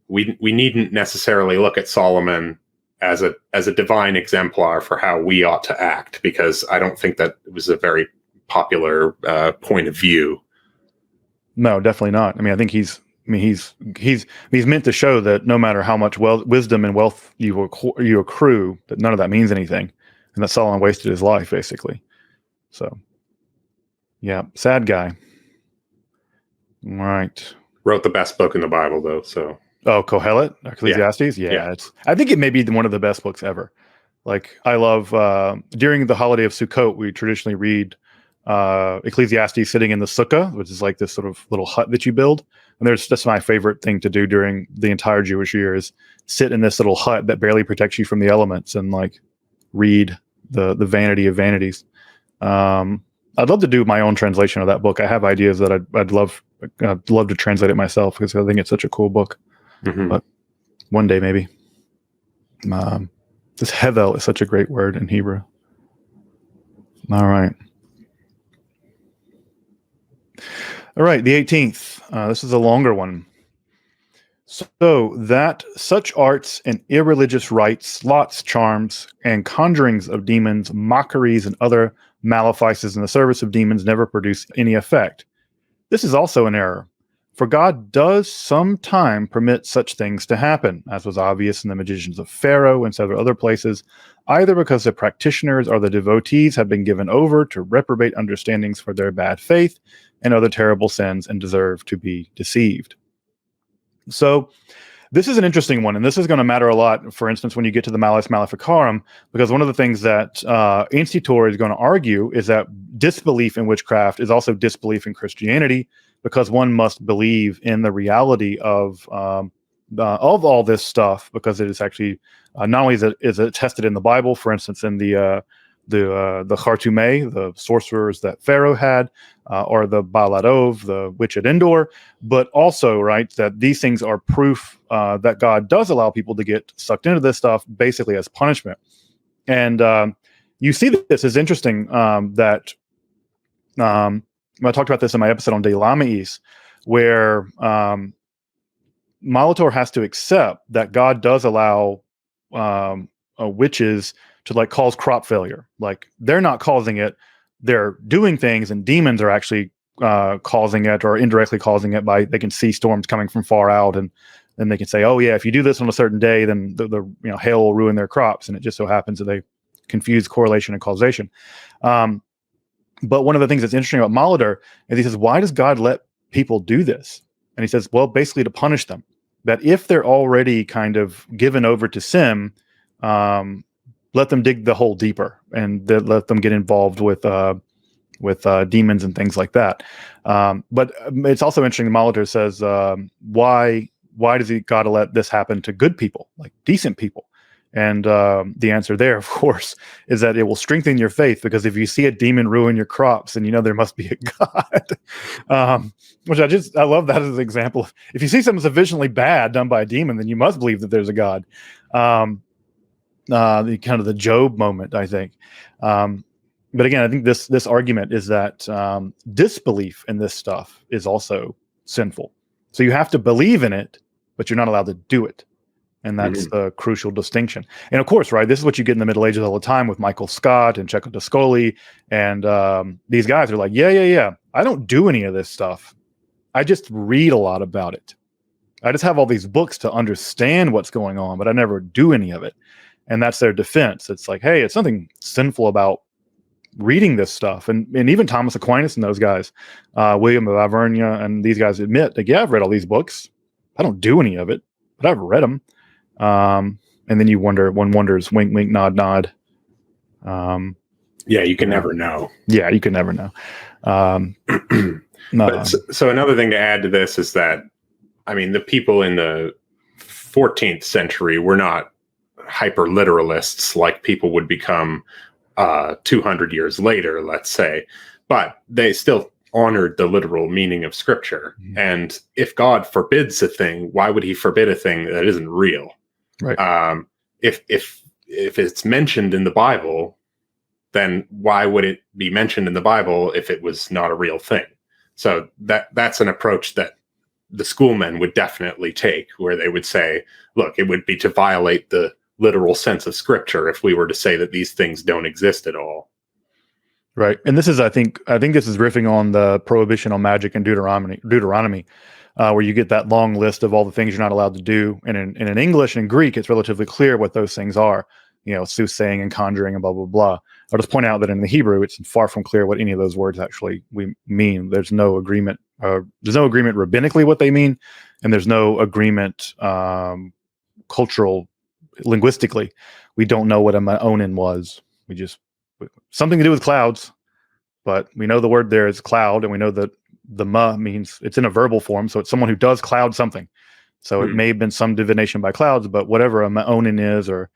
we needn't necessarily look at Solomon as a divine exemplar for how we ought to act, because I don't think that it was a very popular point of view. No, definitely not. I think he's meant to show that no matter how much wisdom and wealth you accrue, that none of that means anything, and that Solomon wasted his life basically. So, yeah, sad guy. Right. Wrote the best book in the Bible, though. So Oh, Kohelet, Ecclesiastes. Yeah. I think it may be one of the best books ever. Like, I love during the holiday of Sukkot, we traditionally read Ecclesiastes sitting in the sukkah, which is like this sort of little hut that you build. And that's my favorite thing to do during the entire Jewish year is sit in this little hut that barely protects you from the elements and like read the vanity of vanities. I'd love to do my own translation of that book. I have ideas that I'd love to translate it myself because I think it's such a cool book. Mm-hmm. But one day maybe. This Hevel is such a great word in Hebrew. All right. The 18th. This is a longer one. So that such arts and irreligious rites, lots, charms, and conjurings of demons, mockeries, and other malefices in the service of demons never produce any effect. This is also an error, for God does sometime permit such things to happen, as was obvious in the magicians of Pharaoh and several other places, either because the practitioners or the devotees have been given over to reprobate understandings for their bad faith and other terrible sins and deserve to be deceived. So this is an interesting one, and this is going to matter a lot, for instance, when you get to the Malleus Maleficarum, because one of the things that Institor is going to argue is that disbelief in witchcraft is also disbelief in Christianity, because one must believe in the reality of all this stuff, because it is actually not only is it tested in the Bible, for instance, in the Khartoumeh, the sorcerers that Pharaoh had, or the Baladov, the witch at Endor, but also, right, that these things are proof that God does allow people to get sucked into this stuff basically as punishment. And you see that this is interesting that I talked about this in my episode on De Lamiis, where Molitor has to accept that God does allow witches to like cause crop failure. Like, they're not causing it, they're doing things, and demons are actually causing it, or indirectly causing it by, they can see storms coming from far out, and then they can say, oh yeah, if you do this on a certain day, then the hail will ruin their crops. And it just so happens that they confuse correlation and causation. But one of the things that's interesting about Molitor is he says, why does God let people do this? And he says, well, basically to punish them. That if they're already kind of given over to sin, let them dig the hole deeper, and let them get involved with demons and things like that. But it's also interesting. Molitor says, why does God let this happen to good people, like decent people? And the answer there, of course, is that it will strengthen your faith, because if you see a demon ruin your crops, then you know there must be a God. Which I love that as an example. If you see something sufficiently bad done by a demon, then you must believe that there's a God. The kind of the Job moment, I think. But again, I think this argument is that disbelief in this stuff is also sinful. So you have to believe in it, but you're not allowed to do it. And that's the crucial distinction. And of course, right, this is what you get in the Middle Ages all the time with Michael Scott and Cecco d'Ascoli. And these guys are like, yeah, I don't do any of this stuff. I just read a lot about it. I just have all these books to understand what's going on, but I never do any of it. And that's their defense. It's like, hey, it's nothing sinful about reading this stuff. And even Thomas Aquinas and those guys, William of Auvergne, and these guys admit, like, yeah, I've read all these books. I don't do any of it, but I've read them. And then one wonders, wink, wink, nod, nod. Yeah, you can never know. Yeah, you can never know. So another thing to add to this is that, I mean, the people in the 14th century were not hyper literalists like people would become 200 years later, let's say, but they still honored the literal meaning of scripture. Mm-hmm. And if God forbids a thing, why would he forbid a thing that isn't real? Right. If it's mentioned in the Bible, then why would it be mentioned in the Bible if it was not a real thing? So that's an approach that the schoolmen would definitely take, where they would say, look, it would be to violate the literal sense of scripture if we were to say that these things don't exist at all. Right. And this is, I think this is riffing on the prohibition on magic in Deuteronomy, where you get that long list of all the things you're not allowed to do. And in English and Greek, it's relatively clear what those things are, soothsaying and conjuring and blah, blah, blah. I'll just point out that in the Hebrew, it's far from clear what any of those words actually mean. There's no agreement there's no agreement rabbinically what they mean, and there's no agreement cultural linguistically. We don't know what a ma'onin was. We just something to do with clouds, but we know the word there is cloud, and we know that the ma means it's in a verbal form, so it's someone who does cloud something. So it may have been some divination by clouds, but whatever a ma'onin is, or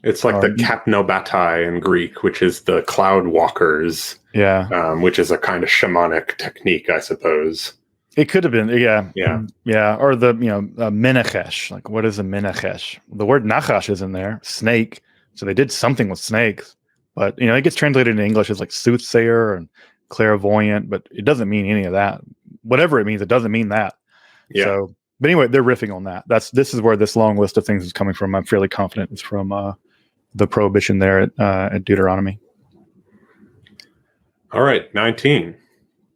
it's like the kapnobatai in Greek, which is the cloud walkers. Yeah, which is a kind of shamanic technique, I suppose. It could have been, yeah, yeah, or the menachesh. Like, what is a menachesh? The word nachash is in there, snake. So they did something with snakes, but it gets translated in English as like soothsayer and clairvoyant, but it doesn't mean any of that. Whatever it means, it doesn't mean that. Yeah. So, but anyway, they're riffing on that. This is where this long list of things is coming from. I'm fairly confident it's from the prohibition there at Deuteronomy. All right, 19.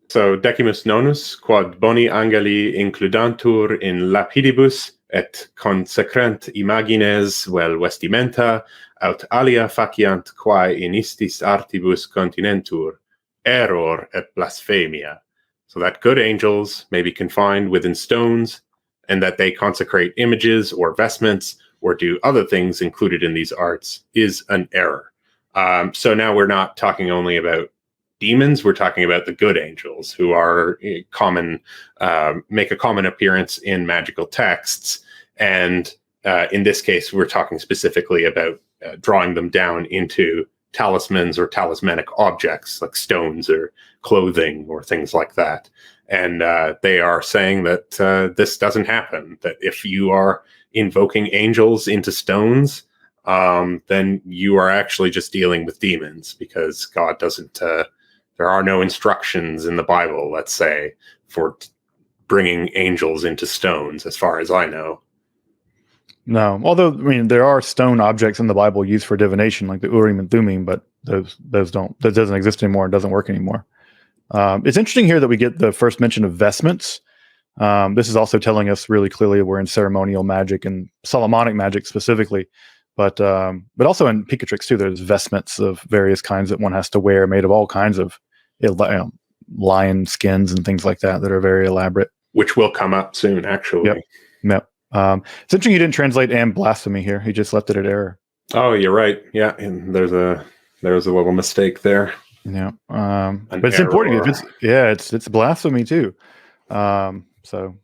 So, decimus nonus, quod boni angeli includantur in lapidibus et consecrent imagines vel vestimenta, aut alia faciant quae in istis artibus continentur, error et blasphemia. So that good angels may be confined within stones, and that they consecrate images or vestments or do other things included in these arts is an error. So now we're not talking only about demons, we're talking about the good angels, who are make a common appearance in magical texts. And in this case, we're talking specifically about drawing them down into talismans or talismanic objects like stones or clothing or things like that. And they are saying that this doesn't happen, that if you are invoking angels into stones, then you are actually just dealing with demons, because God doesn't... there are no instructions in the Bible, let's say, for bringing angels into stones, as far as I know. No, although there are stone objects in the Bible used for divination, like the Urim and Thummim, but that doesn't exist anymore and doesn't work anymore. It's interesting here that we get the first mention of vestments. This is also telling us really clearly we're in ceremonial magic and Solomonic magic specifically, but also in Picatrix too. There's vestments of various kinds that one has to wear, made of all kinds of lion skins and things like that are very elaborate. Which will come up soon, actually. Yep. It's interesting you didn't translate "and blasphemy" here. He just left it at error. Oh, you're right. Yeah, and there's a little mistake there. Yeah, but it's important. If it's blasphemy too. So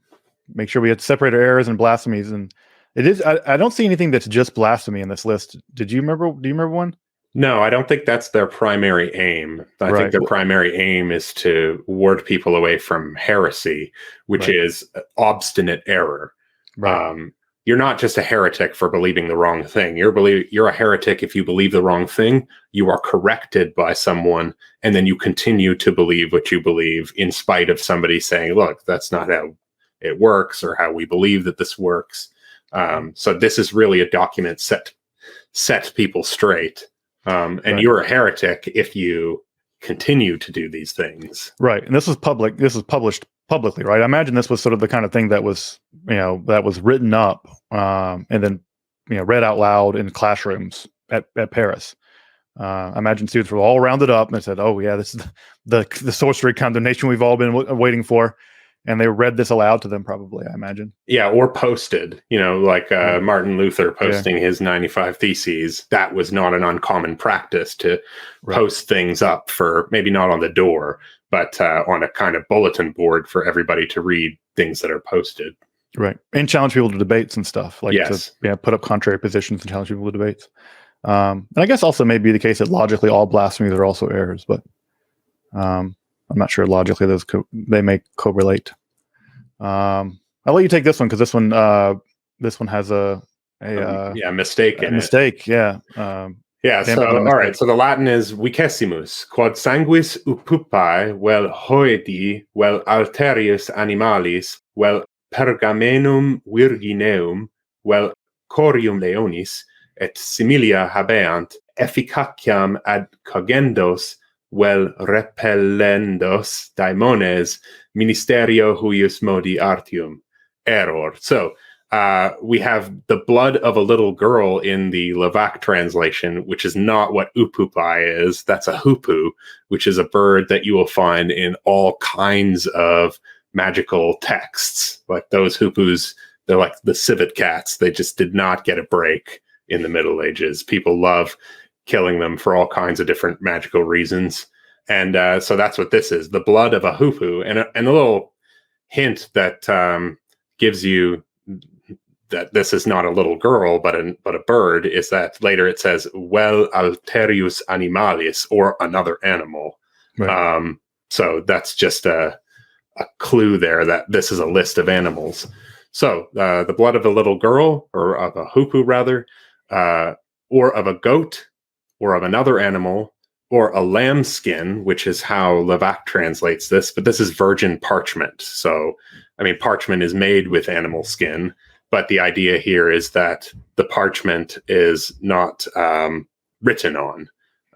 make sure we had to separate our errors and blasphemies. And it is. I don't see anything that's just blasphemy in this list. Do you remember one? No, I don't think that's their primary aim. I think their primary aim is to ward people away from heresy, which is obstinate error. Right. You're not just a heretic for believing the wrong thing. You're a heretic if you believe the wrong thing. You are corrected by someone, and then you continue to believe what you believe in spite of somebody saying, look, that's not how it works or how we believe that this works. So this is really a document set people straight. And you're a heretic if you continue to do these things. Right. And this was public. This was published publicly, right? I imagine this was sort of the kind of thing that was, that was written up and then, read out loud in classrooms at Paris. I imagine students were all rounded up and they said, oh yeah, this is the sorcery condemnation we've all been waiting for. And they read this aloud to them, probably, I imagine. Yeah, or posted, like Martin Luther posting his 95 Theses. That was not an uncommon practice to post things up for, maybe not on the door, but on a kind of bulletin board for everybody to read things that are posted. Right. And challenge people to debates and stuff. Like to put up contrary positions and challenge people to debates. And I guess also may be the case that logically all blasphemies are also errors, but I'm not sure logically they may correlate. I'll let you take this one because this one has a mistake in mistake. Yeah. So all right. So the Latin is vicesimus, quod sanguis pupae vel hoedi vel alterius animalis vel pergamenum virgineum vel corium leonis et similia habeant efficaciam ad cogendos vel repellendos daimones ministerio huius modi artium. Error. So We have the blood of a little girl in the Levac translation, which is not what upupai is. That's a hoopoe, which is a bird that you will find in all kinds of magical texts. Like those hoopoes, they're like the civet cats. They just did not get a break in the Middle Ages. People love killing them for all kinds of different magical reasons. And so that's what this is, the blood of a hoopoe. And a little hint that gives you that this is not a little girl, but a bird, is that later it says, vel alterius animalis, or another animal. Right. So that's just a clue there that this is a list of animals. So the blood of a little girl, or of a hoopoe rather, or of a goat, or of another animal, or a lamb skin, which is how Levac translates this, but this is virgin parchment. So, I mean, parchment is made with animal skin, but the idea here is that the parchment is not written on.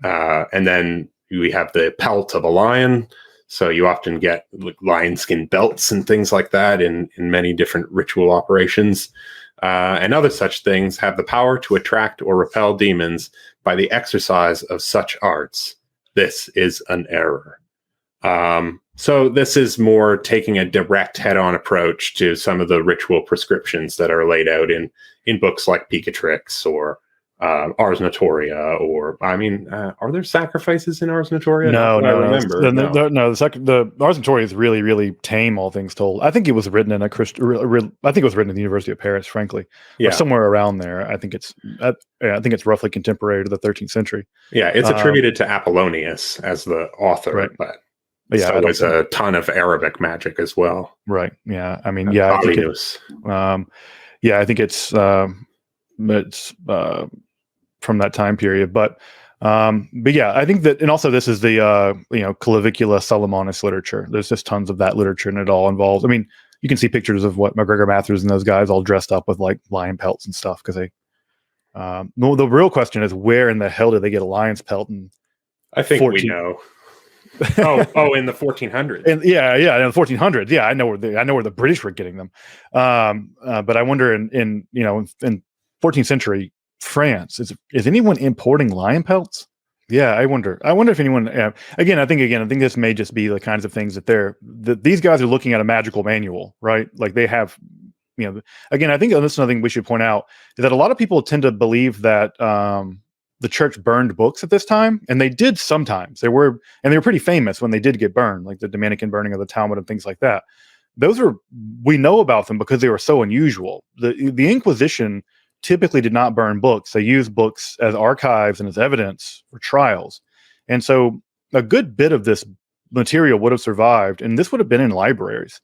And then we have the pelt of a lion. So you often get lion skin belts and things like that in many different ritual operations. And other such things have the power to attract or repel demons by the exercise of such arts. This is an error. So this is more taking a direct head-on approach to some of the ritual prescriptions that are laid out in books like Picatrix or Ars Notoria, or are there sacrifices in Ars Notoria? No. I remember. The Ars Notoria is really, really tame, all things told. I think it was written in I think it was written in the University of Paris, frankly, or somewhere around there. I think it's roughly contemporary to the 13th century. Yeah, it's attributed to Apollonius as the author, right. But so there's a ton of Arabic magic as well. Right. Yeah. I mean, I think I think it's from that time period, but yeah, I think that, and also this is the Clavicula Solomonis literature. There's just tons of that literature, and it all involves. I mean, you can see pictures of what McGregor Matthews and those guys all dressed up with like lion pelts and stuff, because they. No, the real question is, where in the hell did they get a lion's pelt? And I think we know. In the 1400s. And in the 1400s. Yeah, I know where the British were getting them. But I wonder in 14th century France, is anyone importing lion pelts? Yeah, I wonder if anyone. Again, I think this may just be the kinds of things that these guys are looking at a magical manual, right? Like they have, Again, I think that's another thing we should point out, is that a lot of people tend to believe that the church burned books at this time, and they did sometimes. They were pretty famous when they did get burned, like the Dominican burning of the Talmud and things like that. We know about them because they were so unusual. The Inquisition typically did not burn books. They used books as archives and as evidence for trials. And so a good bit of this material would have survived, and this would have been in libraries.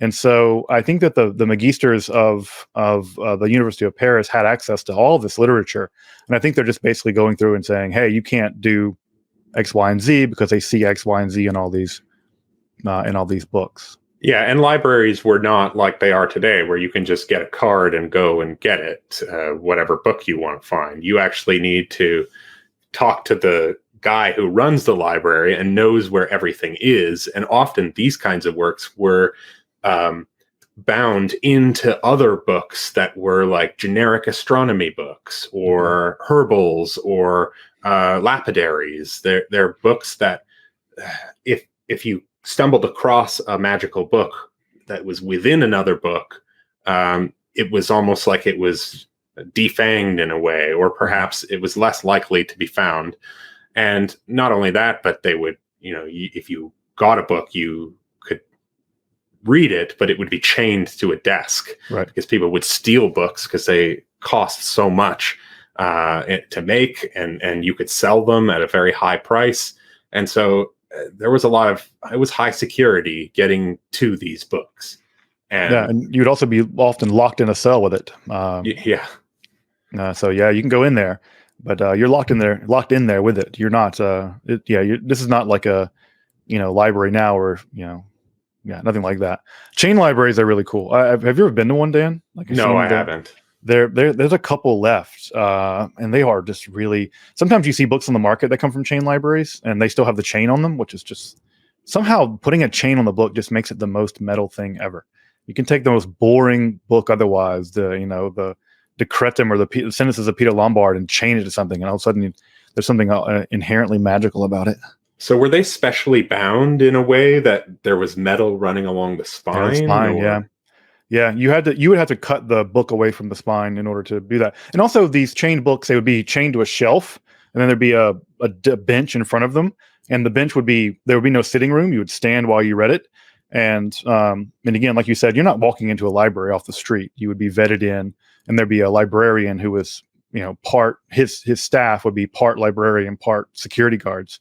And so I think that the magisters of the University of Paris had access to all of this literature. And I think they're just basically going through and saying, hey, you can't do X, Y, and Z, because they see X, Y, and Z in all these books. Yeah, and libraries were not like they are today, where you can just get a card and go and get it, whatever book you want to find. You actually need to talk to the guy who runs the library and knows where everything is. And often these kinds of works were bound into other books that were like generic astronomy books or herbals or lapidaries. They're books that if you stumbled across a magical book that was within another book, it was almost like it was defanged in a way, or perhaps it was less likely to be found. And not only that, but they would, if you got a book, you could read it, but it would be chained to a desk, right? Because people would steal books because they cost so much to make, and you could sell them at a very high price. And so there was it was high security getting to these books. And you'd also be often locked in a cell with it. So you can go in there, but you're locked in there with it. You're not. This is not like a, library now, or nothing like that. Chain libraries are really cool. Have you ever been to one, Dan? No, I haven't. There's a couple left, and they are just really. Sometimes you see books on the market that come from chain libraries, and they still have the chain on them, which is just somehow putting a chain on the book just makes it the most metal thing ever. You can take the most boring book otherwise, the Decretum or the Sentences of Peter Lombard, and chain it to something, and all of a sudden there's something inherently magical about it. So were they specially bound in a way that there was metal running along the spine? Yeah. You would have to cut the book away from the spine in order to do that. And also these chained books, they would be chained to a shelf, and then there'd be a bench in front of them, and the bench there would be no sitting room. You would stand while you read it. And again, like you said, you're not walking into a library off the street. You would be vetted in, and there'd be a librarian who was, part his staff would be part librarian, part security guards.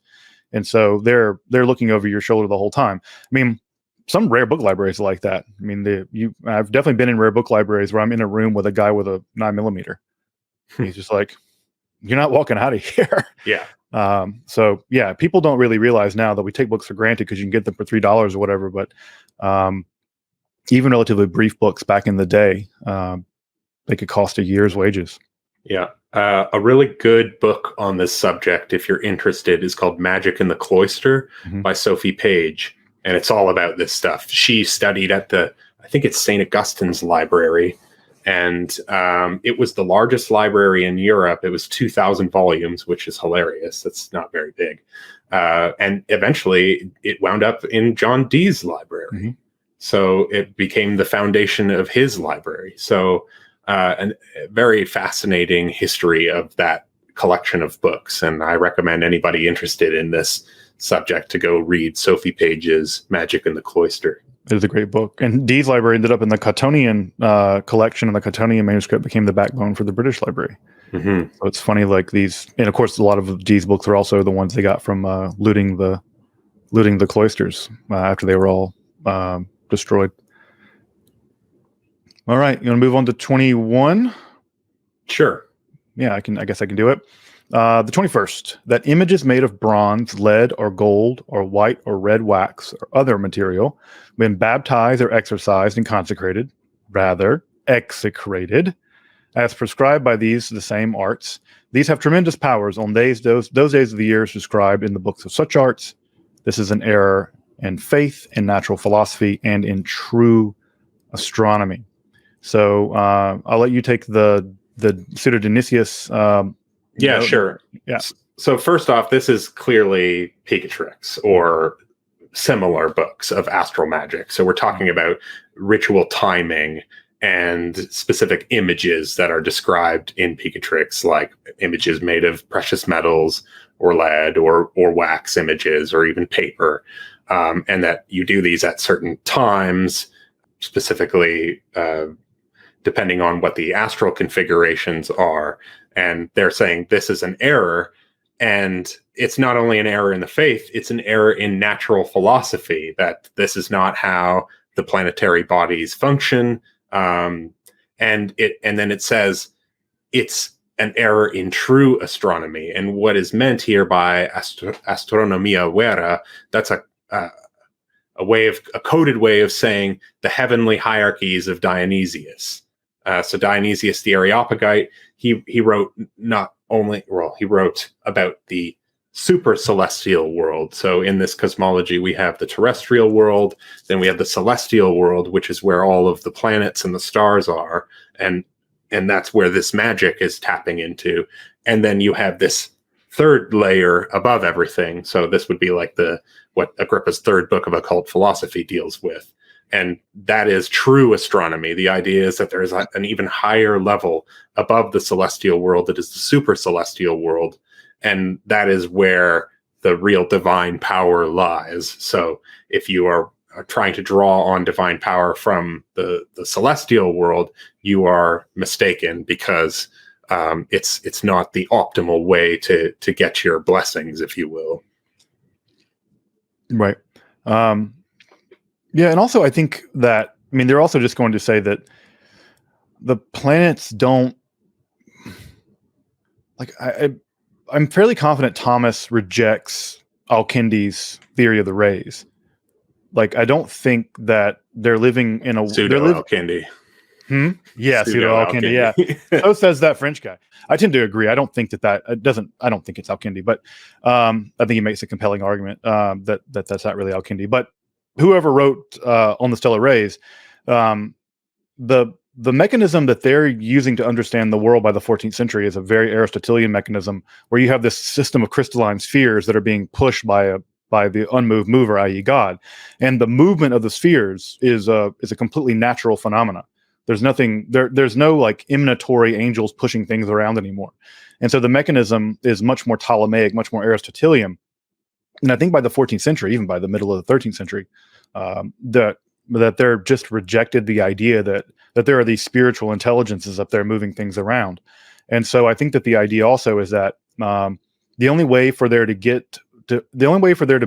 And so they're looking over your shoulder the whole time. I mean, some rare book libraries are like that. I mean, I've definitely been in rare book libraries where I'm in a room with a guy with a 9mm. He's just like, you're not walking out of here. Yeah. So yeah, people don't really realize now that we take books for granted because you can get them for $3 or whatever. But even relatively brief books back in the day, they could cost a year's wages. Yeah. A really good book on this subject, if you're interested, is called Magic in the Cloister by Sophie Page. And it's all about this stuff. She studied at I think it's St. Augustine's library. And it was the largest library in Europe. It was 2,000 volumes, which is hilarious. That's not very big. And eventually it wound up in John Dee's library. So it became the foundation of his library. So a very fascinating history of that collection of books. And I recommend anybody interested in this subject to go read Sophie Page's Magic in the Cloister. It is a great book. And Dee's library ended up in the Cottonian collection, and the Cottonian manuscript became the backbone for the British Library. So it's funny, like these, and of course, a lot of Dee's books are also the ones they got from looting the cloisters after they were all destroyed. All right, you want to move on to 21? Sure. Yeah, I guess I can do it. The 21st, that images made of bronze, lead, or gold, or white or red wax, or other material, when baptized or exorcised and consecrated, rather, execrated, as prescribed by the same arts, these have tremendous powers on those days of the year described in the books of such arts. This is an error in faith, in natural philosophy, and in true astronomy. So I'll let you take the Pseudo-Dionysius. Yeah, sure. Yeah. So first off, this is clearly Picatrix or similar books of astral magic. So we're talking about ritual timing and specific images that are described in Picatrix, like images made of precious metals or lead or wax images or even paper, and that you do these at certain times, specifically depending on what the astral configurations are. And they're saying this is an error. And it's not only an error in the faith, it's an error in natural philosophy, that this is not how the planetary bodies function. And then it says it's an error in true astronomy. And what is meant here by astronomia vera, that's a coded way of saying the heavenly hierarchies of Dionysius. So Dionysius the Areopagite, he wrote he wrote about the super celestial world. So in this cosmology, we have the terrestrial world, then we have the celestial world, which is where all of the planets and the stars are, and that's where this magic is tapping into. And then you have this third layer above everything. So this would be like what Agrippa's third book of occult philosophy deals with. And that is true astronomy. The idea is that there is an even higher level above the celestial world that is the super celestial world. And that is where the real divine power lies. So if you are trying to draw on divine power from the celestial world, you are mistaken, because it's not the optimal way to get your blessings, if you will. Right. Yeah, and also I think that, they're also just going to say that the planets don't, like, I'm fairly confident Thomas rejects Al-Kindi's theory of the rays. Like, I don't think that they're living in a pseudo-Al-Kindi. Yeah, pseudo-Al-Kindi. Yeah, so says that French guy. I tend to agree. I don't think that it doesn't. I don't think it's Al-Kindi, but I think he makes a compelling argument that that's not really Al-Kindi. But whoever wrote on the stellar rays, The mechanism that they're using to understand the world by the 14th century is a very Aristotelian mechanism, where you have this system of crystalline spheres that are being pushed by the unmoved mover, i.e., God, and the movement of the spheres is a completely natural phenomena. There's nothing there. There's no like emanatory angels pushing things around anymore, and so the mechanism is much more Ptolemaic, much more Aristotelian. And I think by the 14th century, even by the middle of the 13th century, that they're just rejected the idea that there are these spiritual intelligences up there moving things around. And so I think that the idea also is that the only way for there to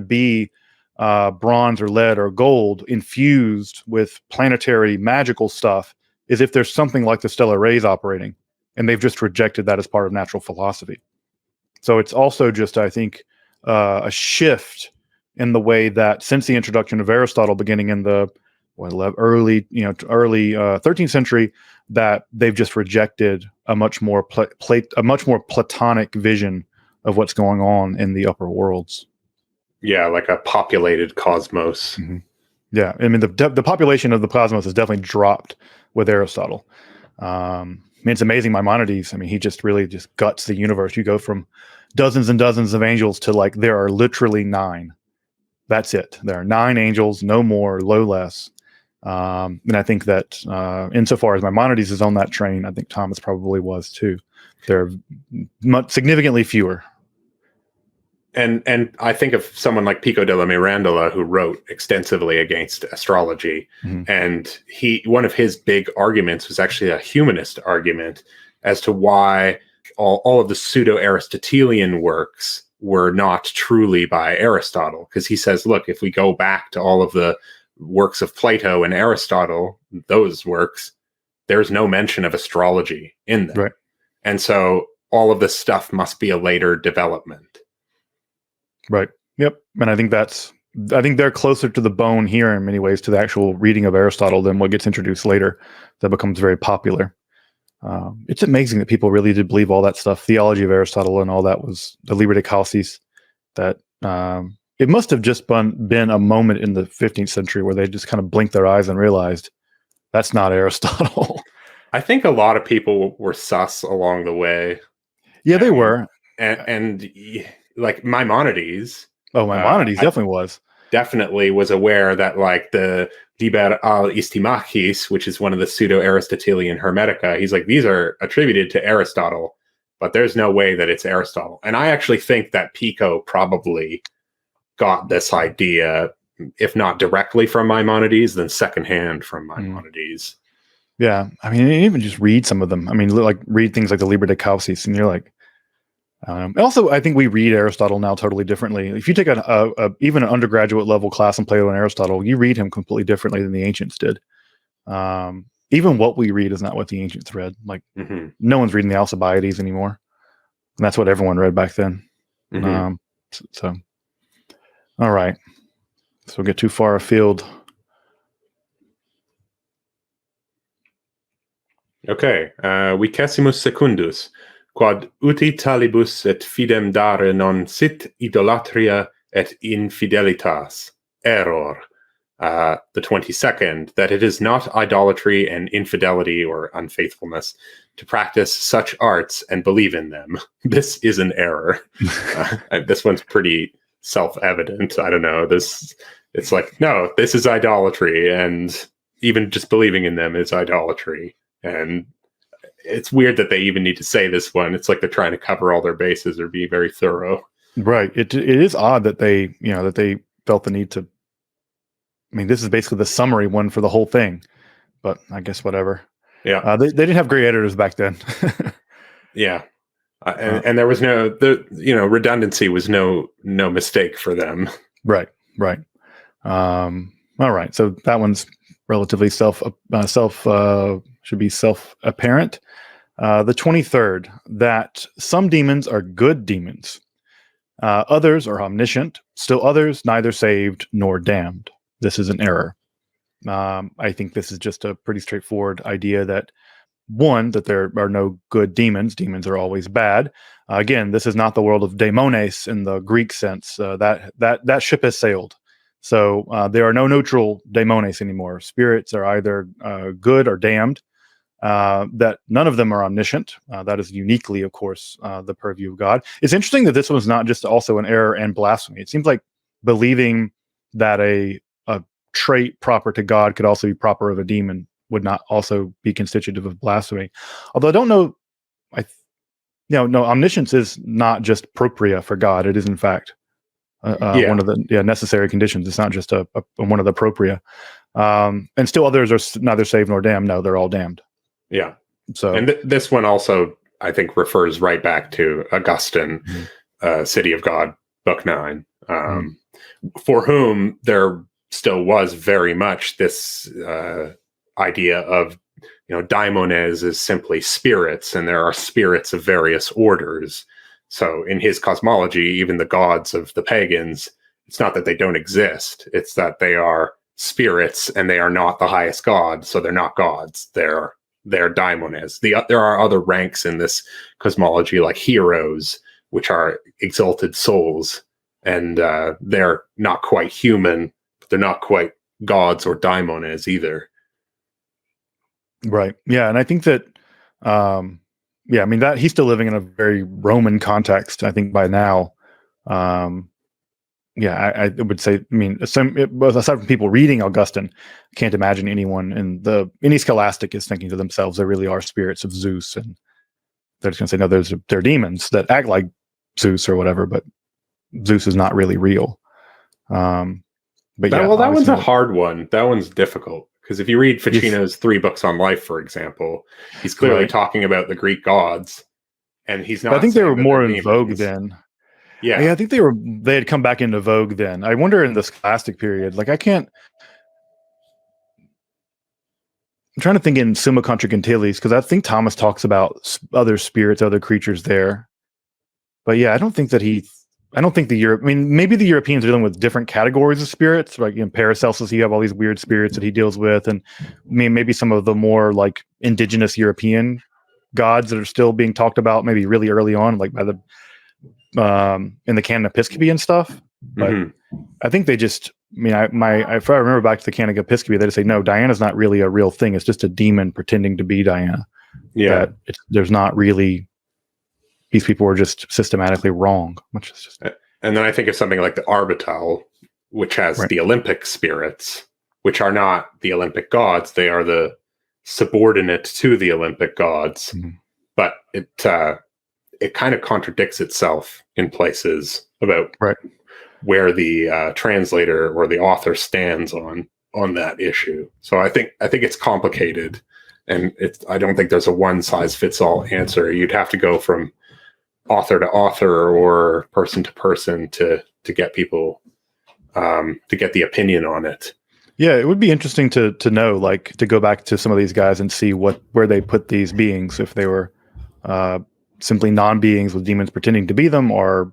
be bronze or lead or gold infused with planetary magical stuff is if there's something like the stellar rays operating, and they've just rejected that as part of natural philosophy. So it's also just, I think, a shift in the way that since the introduction of Aristotle, beginning in the early 13th century, that they've just rejected a much more Platonic vision of what's going on in the upper worlds. Yeah, like a populated cosmos. Mm-hmm. Yeah, I mean the population of the cosmos has definitely dropped with Aristotle. I mean, it's amazing. Maimonides, I mean, he just really just guts the universe. You go from dozens and dozens of angels to like there are literally 9. That's it. There are 9 angels, no more, low less. And I think that insofar as Maimonides is on that train, I think Thomas probably was too. There are significantly fewer. And I think of someone like Pico della Mirandola, who wrote extensively against astrology. Mm-hmm. And one of his big arguments was actually a humanist argument as to why all of the pseudo-Aristotelian works were not truly by Aristotle. Because he says, look, if we go back to all of the works of Plato and Aristotle, those works, there's no mention of astrology in them. Right. And so all of this stuff must be a later development. Right. Yep. And I think they're closer to the bone here in many ways to the actual reading of Aristotle than what gets introduced later that becomes very popular. It's amazing that people really did believe all that stuff, theology of Aristotle and all that was the Liber de Causis, that it must have just been a moment in the 15th century where they just kind of blinked their eyes and realized that's not Aristotle. I think a lot of people were sus along the way. Yeah, they were. And like Maimonides. Oh, Maimonides definitely was aware that like the Liber al Istimachis, which is one of the pseudo-Aristotelian Hermetica, he's like, these are attributed to Aristotle, but there's no way that it's Aristotle. And I actually think that Pico probably got this idea, if not directly from Maimonides, then secondhand from Maimonides. Yeah, I mean, even just read some of them. I mean, like read things like the Liber de Causis, and you're like, also, I think we read Aristotle now totally differently. If you take even an undergraduate level class on Plato and Aristotle, you read him completely differently than the ancients did. Even what we read is not what the ancients read. Like, no one's reading the Alcibiades anymore, and that's what everyone read back then. So, all right. So we'll get too far afield. Okay. Vicesimus secundus. Quod uti talibus et fidem dare non sit idolatria et infidelitas. Error. The 22nd, that it is not idolatry and infidelity or unfaithfulness to practice such arts and believe in them. This is an error. This one's pretty self-evident. I don't know. It's like, no, this is idolatry, and even just believing in them is idolatry. And it's weird that they even need to say this one. It's like they're trying to cover all their bases or be very thorough. Right. It is odd that they felt the need to. I mean, this is basically the summary one for the whole thing, but I guess whatever. Yeah. They didn't have great editors back then. Yeah. And there was redundancy was no mistake for them. Right. All right. So that one's relatively should be self-apparent. The 23rd, that some demons are good demons. Others are omniscient. Still others neither saved nor damned. This is an error. I think this is just a pretty straightforward idea that, one, that there are no good demons. Demons are always bad. Again, this is not the world of daemones in the Greek sense. That ship has sailed. So there are no neutral daemones anymore. Spirits are either good or damned. That none of them are omniscient. That is uniquely, of course, the purview of God. It's interesting that this was not just also an error and blasphemy. It seems like believing that a trait proper to God could also be proper of a demon would not also be constitutive of blasphemy. Although I don't know, no, omniscience is not just propria for God. It is in fact one of the necessary conditions. It's not just a one of the propria. And still others are neither saved nor damned. No, they're all damned. Yeah. So, and this one also, I think, refers right back to Augustine, City of God, Book 9, for whom there still was very much this idea of, daimones is simply spirits, and there are spirits of various orders. So in his cosmology, even the gods of the pagans, it's not that they don't exist, it's that they are spirits and they are not the highest god, so they're not gods. They're daimones. There are other ranks in this cosmology, like heroes, which are exalted souls, and they're not quite human, but they're not quite gods or daimones either. Right. Yeah, and I think that, that he's still living in a very Roman context. I think by now, I would say. I mean, aside from people reading Augustine, I can't imagine anyone in any scholastic is thinking to themselves, there really are spirits of Zeus, and they're just going to say, no, they're demons that act like Zeus or whatever, but Zeus is not really real. That one's a hard one. That one's difficult. Because if you read Ficino's 3 books on life, for example, he's clearly talking about the Greek gods, and he's not. I think they were more in vogue then. Yeah, I think they had come back into vogue then. I wonder in the scholastic period, I'm trying to think in Summa Contra Gentiles, because I think Thomas talks about other spirits, other creatures there. But yeah, I don't think maybe the Europeans are dealing with different categories of spirits. Like in Paracelsus, you have all these weird spirits that he deals with, and maybe some of the more like indigenous European gods that are still being talked about, maybe really early on, like by the in the Canon Episcopi and stuff. But I think they just, if I remember back to the Canon Episcopi, they just say, no, Diana's not really a real thing. It's just a demon pretending to be Diana. Yeah, there's not really. These people were just systematically wrong. And then I think of something like the Arbital, which has the Olympic spirits, which are not the Olympic gods. They are the subordinate to the Olympic gods. But it kind of contradicts itself in places about where the translator or the author stands on that issue. So I think it's complicated, and I don't think there's a one size fits all answer. You'd have to go from author to author or person to person to get people to get the opinion on it. Yeah, it would be interesting to know, like, to go back to some of these guys and see where they put these beings, if they were simply non-beings with demons pretending to be them, or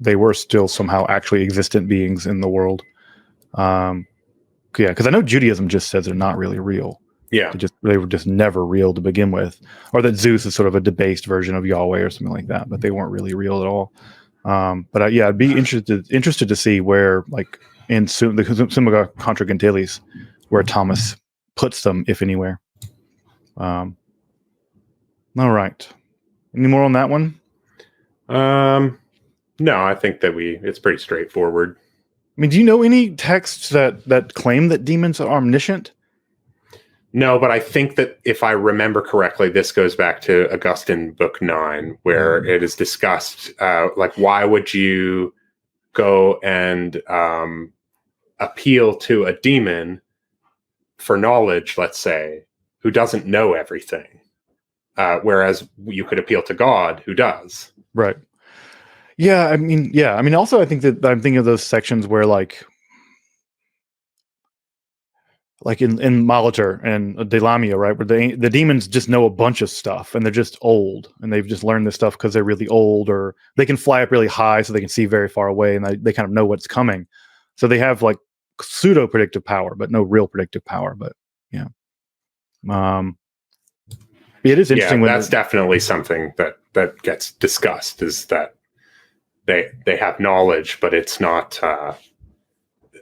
they were still somehow actually existent beings in the world. Because I know Judaism just says they're not really real. Yeah, they were just never real to begin with, or that Zeus is sort of a debased version of Yahweh or something like that. But they weren't really real at all. I'd be interested to see where, like in the Summa Contra Gentiles, where Thomas puts them, if anywhere. All right. Any more on that one? No, I think that it's pretty straightforward. I mean, do you know any texts that claim that demons are omniscient? No, but I think that if I remember correctly, this goes back to Augustine Book 9, where it is discussed, why would you go and appeal to a demon for knowledge, let's say, who doesn't know everything, whereas you could appeal to God, who does. Right. Yeah, I mean, also I think that I'm thinking of those sections where like in Molitor and De Lamia, right, where the demons just know a bunch of stuff, and they're just old, and they've just learned this stuff because they're really old, or they can fly up really high so they can see very far away, and they kind of know what's coming. So they have like pseudo predictive power, but no real predictive power. But yeah, it is interesting. Yeah, that's definitely something that gets discussed, is that they have knowledge, but it's not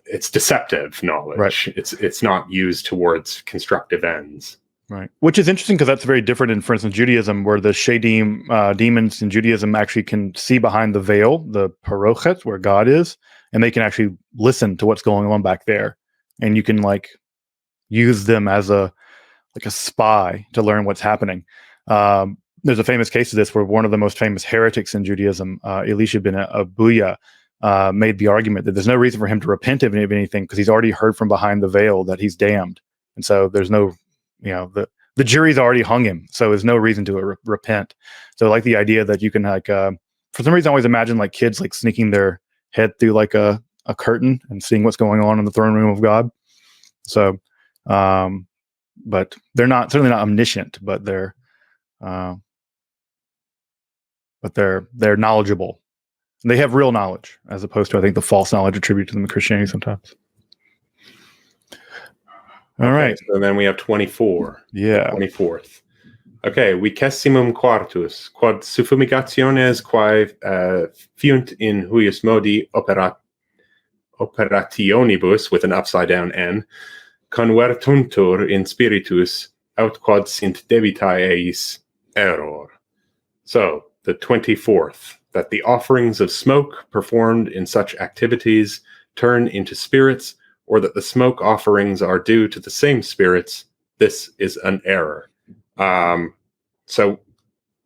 it's deceptive knowledge. Right. It's not used towards constructive ends. Right. Which is interesting because that's very different in, for instance, Judaism, where the Shadim demons in Judaism actually can see behind the veil, the parochet, where God is, and they can actually listen to what's going on back there. And you can like use them as a spy to learn what's happening. There's a famous case of this where one of the most famous heretics in Judaism, Elisha ben Abuya, made the argument that there's no reason for him to repent of anything because he's already heard from behind the veil that he's damned. And so there's no, the jury's already hung him. So there's no reason to repent. So I like the idea that you can like, for some reason I always imagine like kids like sneaking their head through like a curtain and seeing what's going on in the throne room of God. So, but they're certainly not omniscient, but they're knowledgeable. And they have real knowledge as opposed to, I think, the false knowledge attributed to them in Christianity sometimes. All right. So then we have 24. Yeah. 24th. Okay. Vicessimum quartus, quod suffumigationes quae fiunt in huius modi operationibus, with an upside down N, convertuntur in spiritus, aut quod sint debitae eis error. So, the 24th, that the offerings of smoke performed in such activities turn into spirits, or that the smoke offerings are due to the same spirits, this is an error. So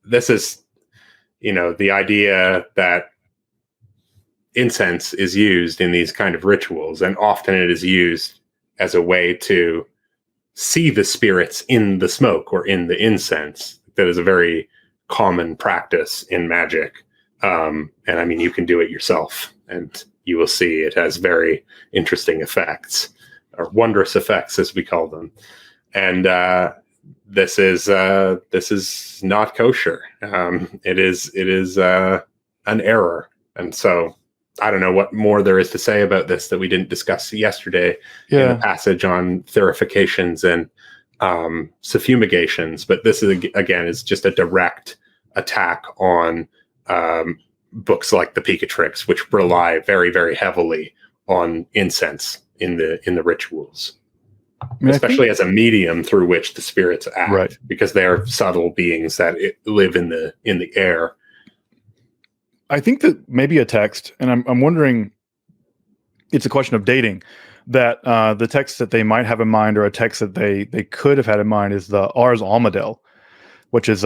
this is, the idea that incense is used in these kind of rituals, and often it is used as a way to see the spirits in the smoke or in the incense. That is a very common practice in magic. And I mean, you can do it yourself, and you will see it has very interesting effects, or wondrous effects, as we call them. And this is not kosher. It is an error. And so I don't know what more there is to say about this that we didn't discuss yesterday in the passage on therifications and suffumigations. But this is, again, is just a direct attack on books like the Picatrix, which rely very, very heavily on incense in the rituals, especially as a medium through which the spirits act, right? Because they are subtle beings that live in the air. I think that maybe a text, and I'm wondering, it's a question of dating, that the text that they might have in mind, or a text that they could have had in mind, is the Ars Almadel, which is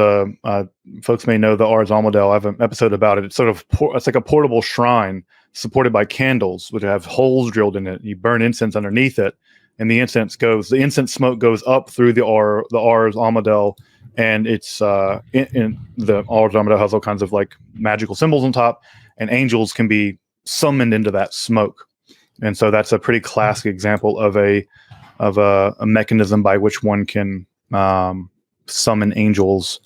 folks may know the Ars Almadel. I have an episode about it. It's sort of it's like a portable shrine supported by candles, which have holes drilled in it. You burn incense underneath it, and the incense smoke goes up through the Ars Almadel, and it's in the Ars Almadel has all kinds of like magical symbols on top, and angels can be summoned into that smoke. And so that's a pretty classic example of a mechanism by which one can summon angels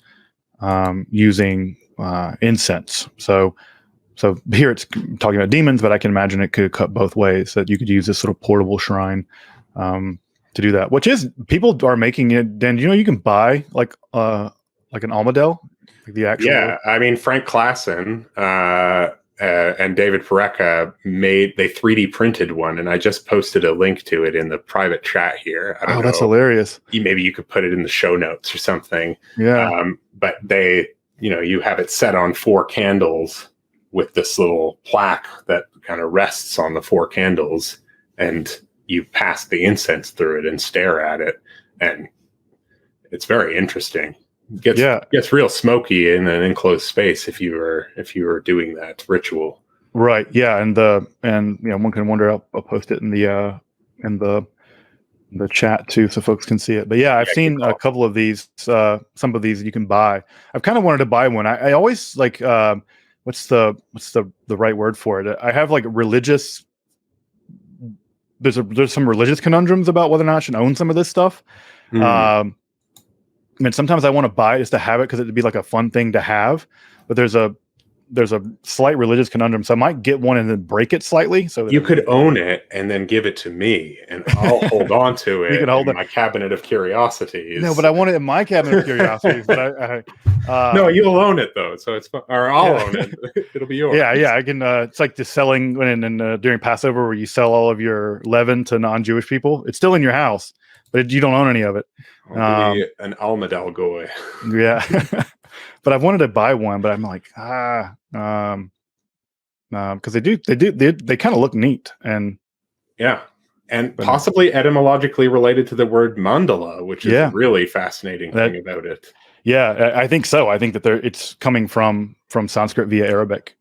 using incense. So here it's talking about demons, but I can imagine it could cut both ways, that you could use this sort of portable shrine to do that, which is, people are making it. Dan, you can buy like an Almadel, like the actual. Yeah, I mean, Frank Klassen and David Pareca they 3D printed one, and I just posted a link to it in the private chat here. I don't know. That's hilarious. Maybe you could put it in the show notes or something. Yeah. But they, you have it set on 4 candles with this little plaque that kind of rests on the 4 candles, and you pass the incense through it and stare at it, and it's very interesting. Gets real smoky in an enclosed space if you were doing that ritual. Right. Yeah. And one can wonder. I'll post it in the chat too, so folks can see it. But yeah, I've seen a couple of these. Some of these you can buy. I've kind of wanted to buy one. I always like. What's the right word for it? I have like religious. There's some religious conundrums about whether or not I should own some of this stuff. I mean, sometimes I want to buy it just to have it because it'd be like a fun thing to have. But there's a there's a slight religious conundrum, so I might get one and then break it slightly. So that You could own it and then give it to me, and I'll hold on to it. You can hold in it. my cabinet of curiosities. No, but I want it in my cabinet of curiosities. But no, you'll own it though, so it's fun. Or I'll own it. It'll be yours. Yeah. I can. It's like the selling during Passover where you sell all of your leaven to non-Jewish people. It's still in your house, but you don't own any of it. I'll be an Almadal goy. Yeah, but I've wanted to buy one, but I'm like because they kind of look neat and possibly etymologically related to the word mandala, which is a really fascinating thing about it. Yeah, I think so. I think that it's coming from Sanskrit via Arabic.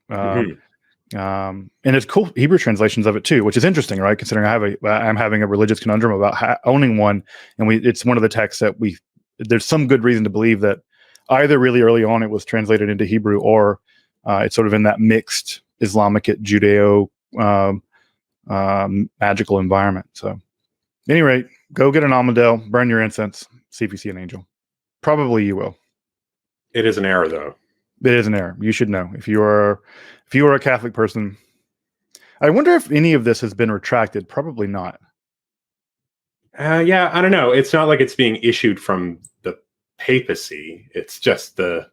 And it's cool Hebrew translations of it too, which is interesting, right? Considering I'm having a religious conundrum about owning one, and it's one of the texts that there's some good reason to believe that either really early on it was translated into Hebrew, or it's sort of in that mixed Islamic Judeo magical environment. So, at any rate, go get an almadel, burn your incense, see if you see an angel. Probably you will. It is an error, though. It is an error. You should know if you are a Catholic person. I wonder if any of this has been retracted. Probably not. Yeah, I don't know. It's not like it's being issued from the papacy. It's just the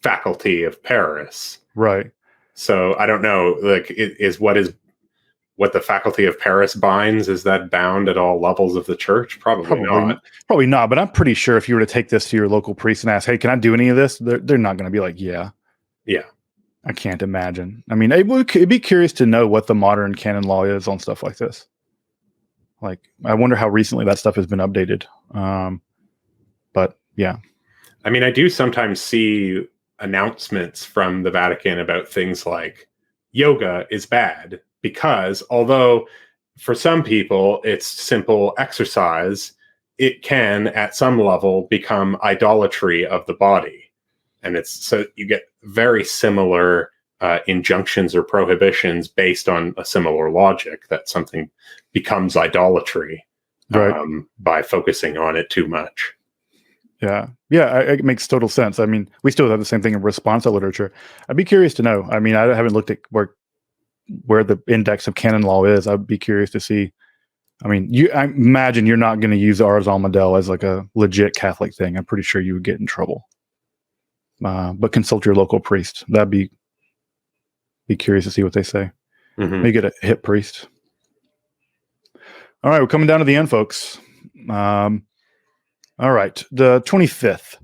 faculty of Paris. Right. So I don't know. Like, is what the faculty of Paris binds, is that bound at all levels of the church? Probably not. Probably not. But I'm pretty sure if you were to take this to your local priest and ask, "Hey, can I do any of this?" They're not going to be like, "Yeah." Yeah. I can't imagine. I mean, it'd be curious to know what the modern canon law is on stuff like this. Like, I wonder how recently that stuff has been updated. But yeah. I mean, I do sometimes see announcements from the Vatican about things like yoga is bad because although for some people it's simple exercise, it can at some level become idolatry of the body. And so you get very similar injunctions or prohibitions based on a similar logic that something becomes idolatry by focusing on it too much. Yeah, it makes total sense. I mean, we still have the same thing in responsa literature. I'd be curious to know. I mean, I haven't looked at where the index of canon law is. I'd be curious to see. I mean, I imagine you're not going to use Ars Almadel as like a legit Catholic thing. I'm pretty sure you would get in trouble. But consult your local priest. That'd be curious to see what they say. Mm-hmm. Maybe get a hip priest. All right, we're coming down to the end, folks. All right, the 25th.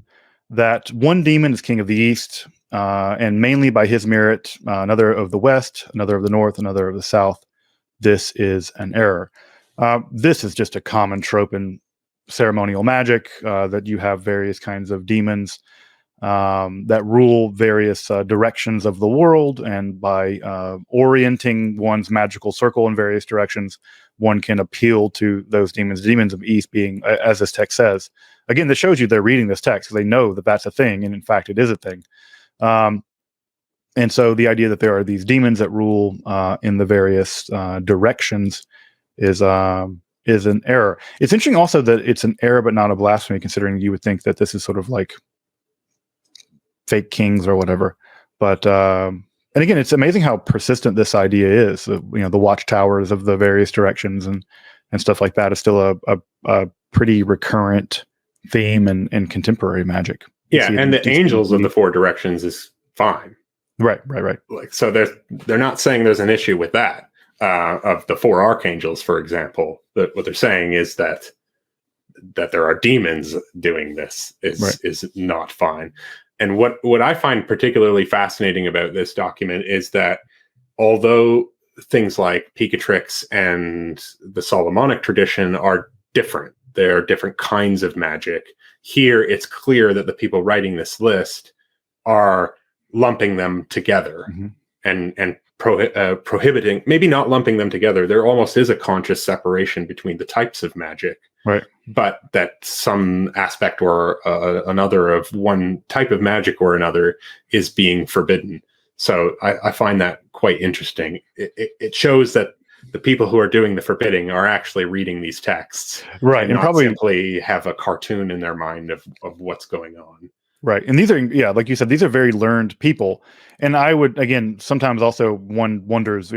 That one demon is king of the east, and mainly by his merit, another of the west, another of the north, another of the south. This is an error. This is just a common trope in ceremonial magic, that you have various kinds of demons that rule various directions of the world, and by orienting one's magical circle in various directions, one can appeal to those demons. Demons of East being, as this text says, again, this shows you they're reading this text because they know that that's a thing, and in fact, it is a thing. And so the idea that there are these demons that rule in the various directions is an error. It's interesting also that it's an error but not a blasphemy, considering you would think that this is sort of like fake kings or whatever. But and again, it's amazing how persistent this idea is. The watchtowers of the various directions and stuff like that is still a pretty recurrent theme in contemporary magic. Yeah, and the angels of the four directions is fine. Right. Like, so they're not saying there's an issue with that. Of the four archangels, for example, what they're saying is that there are demons doing this is not fine. And what I find particularly fascinating about this document is that although things like Picatrix and the Solomonic tradition are different, there are different kinds of magic. Here, it's clear that the people writing this list are lumping them together and prohibiting, maybe not lumping them together. There almost is a conscious separation between the types of magic. Right. But that some aspect or another of one type of magic or another is being forbidden. So I find that quite interesting. It shows that the people who are doing the forbidding are actually reading these texts. Right. And not probably simply have a cartoon in their mind of what's going on. Right. And these are, yeah, like you said, these are very learned people. And I would, again, sometimes also one wonders,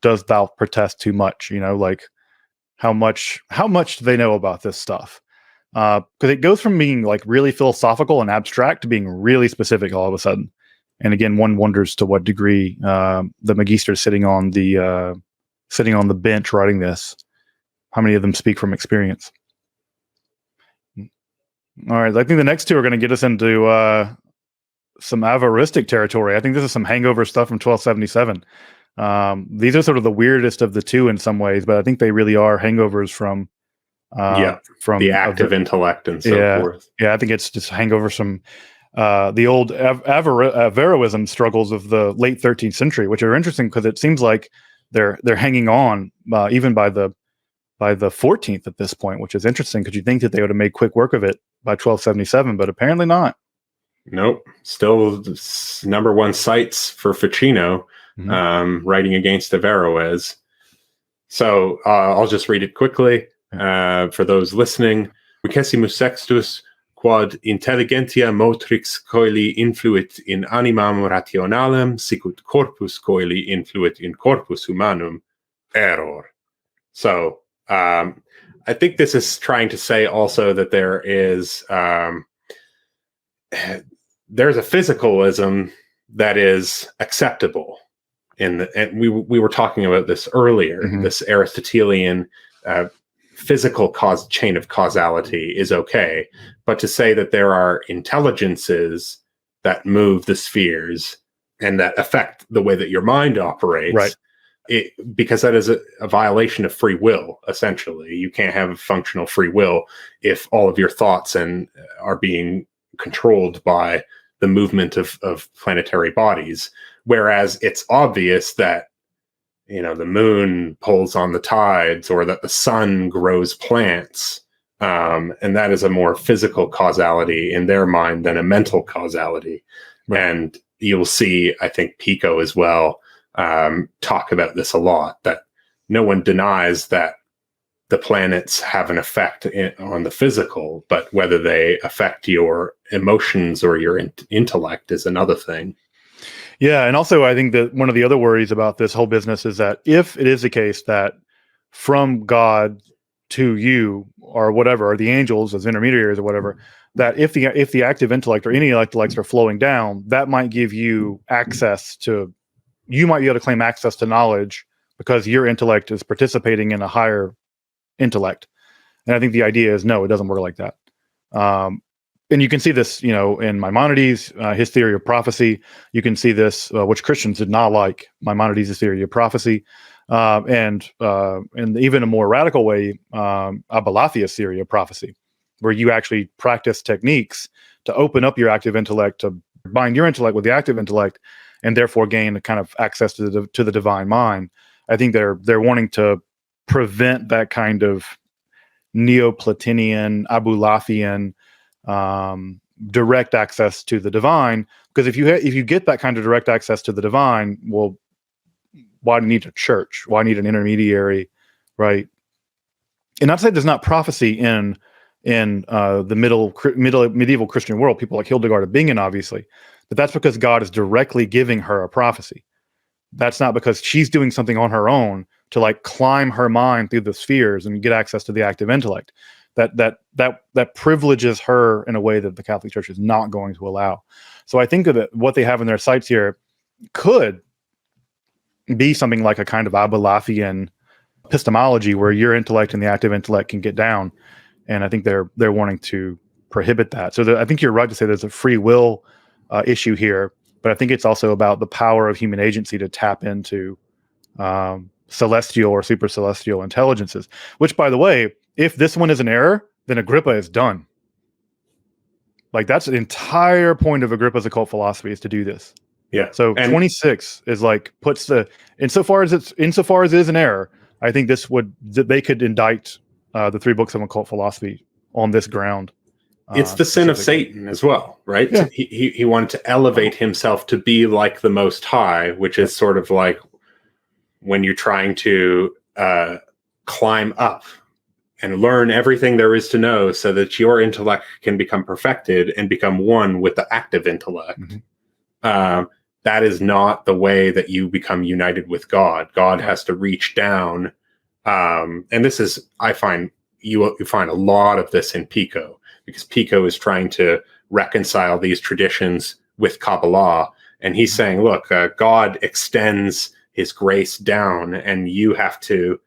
does thou protest too much? Like how much do they know about this stuff? Because it goes from being like really philosophical and abstract to being really specific all of a sudden. And again, one wonders to what degree the Magister sitting on the bench writing this, how many of them speak from experience? All right, I think the next two are going to get us into some avaristic territory. I think this is some hangover stuff from 1277. These are sort of the weirdest of the two in some ways, but I think they really are hangovers from the active intellect and so forth. Yeah, I think it's just hangovers from the old Averroism struggles of the late 13th century, which are interesting because it seems like they're hanging on even by the 14th at this point, which is interesting because you think that they would have made quick work of it by 1277, but apparently not. Nope. Still number one sites for Ficino, writing against Averroes. So I'll just read it quickly for those listening. Vicessimus sextus quod intelligentia motrix coeli influit in animam rationalem, sicut corpus coeli influit in corpus humanum, error. So I think this is trying to say also that there is there's a physicalism that is acceptable and we were talking about this earlier. This Aristotelian physical chain of causality is okay, but to say that there are intelligences that move the spheres and that affect the way that your mind operates, right? Because that is a violation of free will. Essentially, you can't have functional free will if all of your thoughts are being controlled by the movement of planetary bodies. Whereas it's obvious that the moon pulls on the tides, or that the sun grows plants, and that is a more physical causality in their mind than a mental causality. Right. And you'll see, I think, Pico as well talk about this a lot, that no one denies that the planets have an effect on the physical, but whether they affect your emotions or your intellect is another thing. Yeah, and also I think that one of the other worries about this whole business is that if it is the case that from God to you or whatever, or the angels as intermediaries or whatever, that if the active intellect or any intellects are flowing down, that might give you access to, you might be able to claim access to knowledge because your intellect is participating in a higher intellect. And I think the idea is, no, it doesn't work like that. And you can see this, in Maimonides, his theory of prophecy. You can see this, which Christians did not like, Maimonides' theory of prophecy. And even a more radical way, Abalatheus' theory of prophecy, where you actually practice techniques to open up your active intellect, to bind your intellect with the active intellect, and therefore gain a kind of access to the divine mind. I think they're wanting to prevent that kind of Neoplatonian, Abulafian direct access to the divine, because if you get that kind of direct access to the divine, well, why do you need a church? Why need an intermediary, right? And not to say there's not prophecy in the medieval Christian world, people like Hildegard of Bingen, obviously, but that's because God is directly giving her a prophecy. That's not because she's doing something on her own to like climb her mind through the spheres and get access to the active intellect. That privileges her in a way that the Catholic Church is not going to allow. So I think that what they have in their sites here could be something like a kind of Abulafian epistemology where your intellect and the active intellect can get down. And I think they're wanting to prohibit that. So I think you're right to say there's a free will issue here, but I think it's also about the power of human agency to tap into celestial or super celestial intelligences, which, by the way, if this one is an error, then Agrippa is done. Like, that's the entire point of Agrippa's occult philosophy, is to do this. Yeah. So 26 is like insofar as it is an error, I think they could indict the 3 books of occult philosophy on this ground. It's the sin of Satan as well, right? Yeah. He wanted to elevate himself to be like the Most High, which is sort of like when you're trying to climb up learn everything there is to know so that your intellect can become perfected and become one with the active intellect. That is not the way that you become united with God. God has to reach down. And this is, I find, you find a lot of this in Pico, because Pico is trying to reconcile these traditions with Kabbalah. And he's saying, look, God extends his grace down, and you have to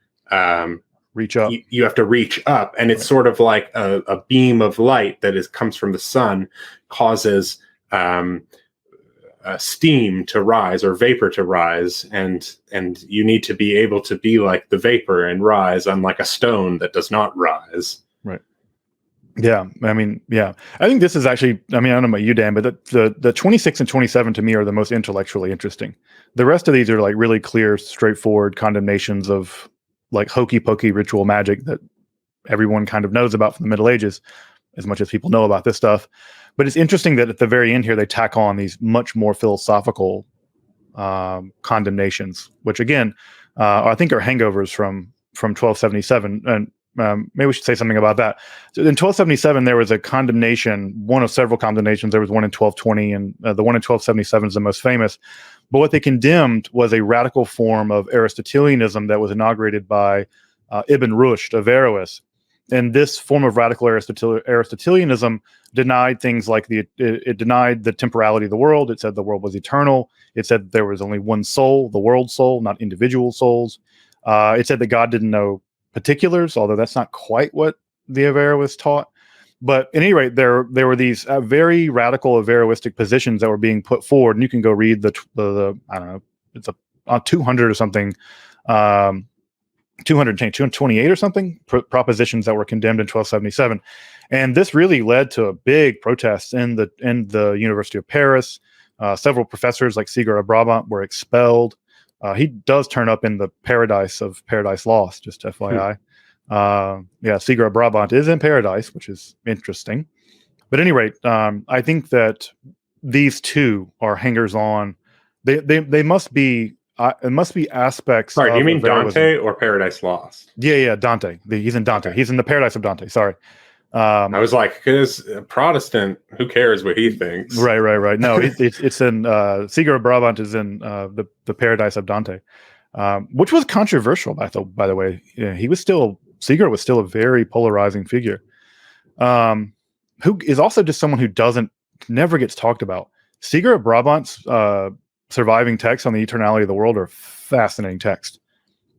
reach up. You have to reach up, and it's sort of like a beam of light that comes from the sun causes steam to rise or vapor to rise, and you need to be able to be like the vapor and rise, unlike a stone that does not rise. Right. Yeah. I mean, yeah. I think this is actually, I mean, I don't know about you, Dan, but the 26 and 27 to me are the most intellectually interesting. The rest of these are like really clear, straightforward condemnations of like hokey pokey ritual magic that everyone kind of knows about from the Middle Ages, as much as people know about this stuff. But it's interesting that at the very end here, they tack on these much more philosophical condemnations, which again, I think are hangovers from 1277. And maybe we should say something about that. So in 1277, there was a condemnation, one of several condemnations. There was one in 1220, and the one in 1277 is the most famous. But what they condemned was a radical form of Aristotelianism that was inaugurated by Ibn Rushd, Averroes. And this form of radical Aristotelianism denied things like it denied the temporality of the world. It said the world was eternal. It said there was only one soul, the world soul, not individual souls. It said that God didn't know particulars, although that's not quite what the Averroes taught. But at any rate, there were these very radical Averroistic positions that were being put forward, and you can go read the I don't know, it's a 200 or something, 228 or something propositions that were condemned in 1277, and this really led to a big protest in the University of Paris. Several professors like Sigurd of Brabant were expelled. He does turn up in the Paradise Lost, just FYI. Sigurd of Brabant is in Paradise, which is interesting. But at any rate, I think that these two are hangers on. They must be. It must be aspects. Sorry, do you mean Averroism. Dante or Paradise Lost? Yeah, Dante. He's in Dante. Okay. He's in the Paradise of Dante. Sorry. I was like, because Protestant, who cares what he thinks? Right. No, it's in Sigurd of Brabant is in the Paradise of Dante, which was controversial. By the way, yeah, Sigurd was still a very polarizing figure, who is also just someone who never gets talked about. Sigurd of Brabant's surviving texts on the eternality of the world are fascinating texts.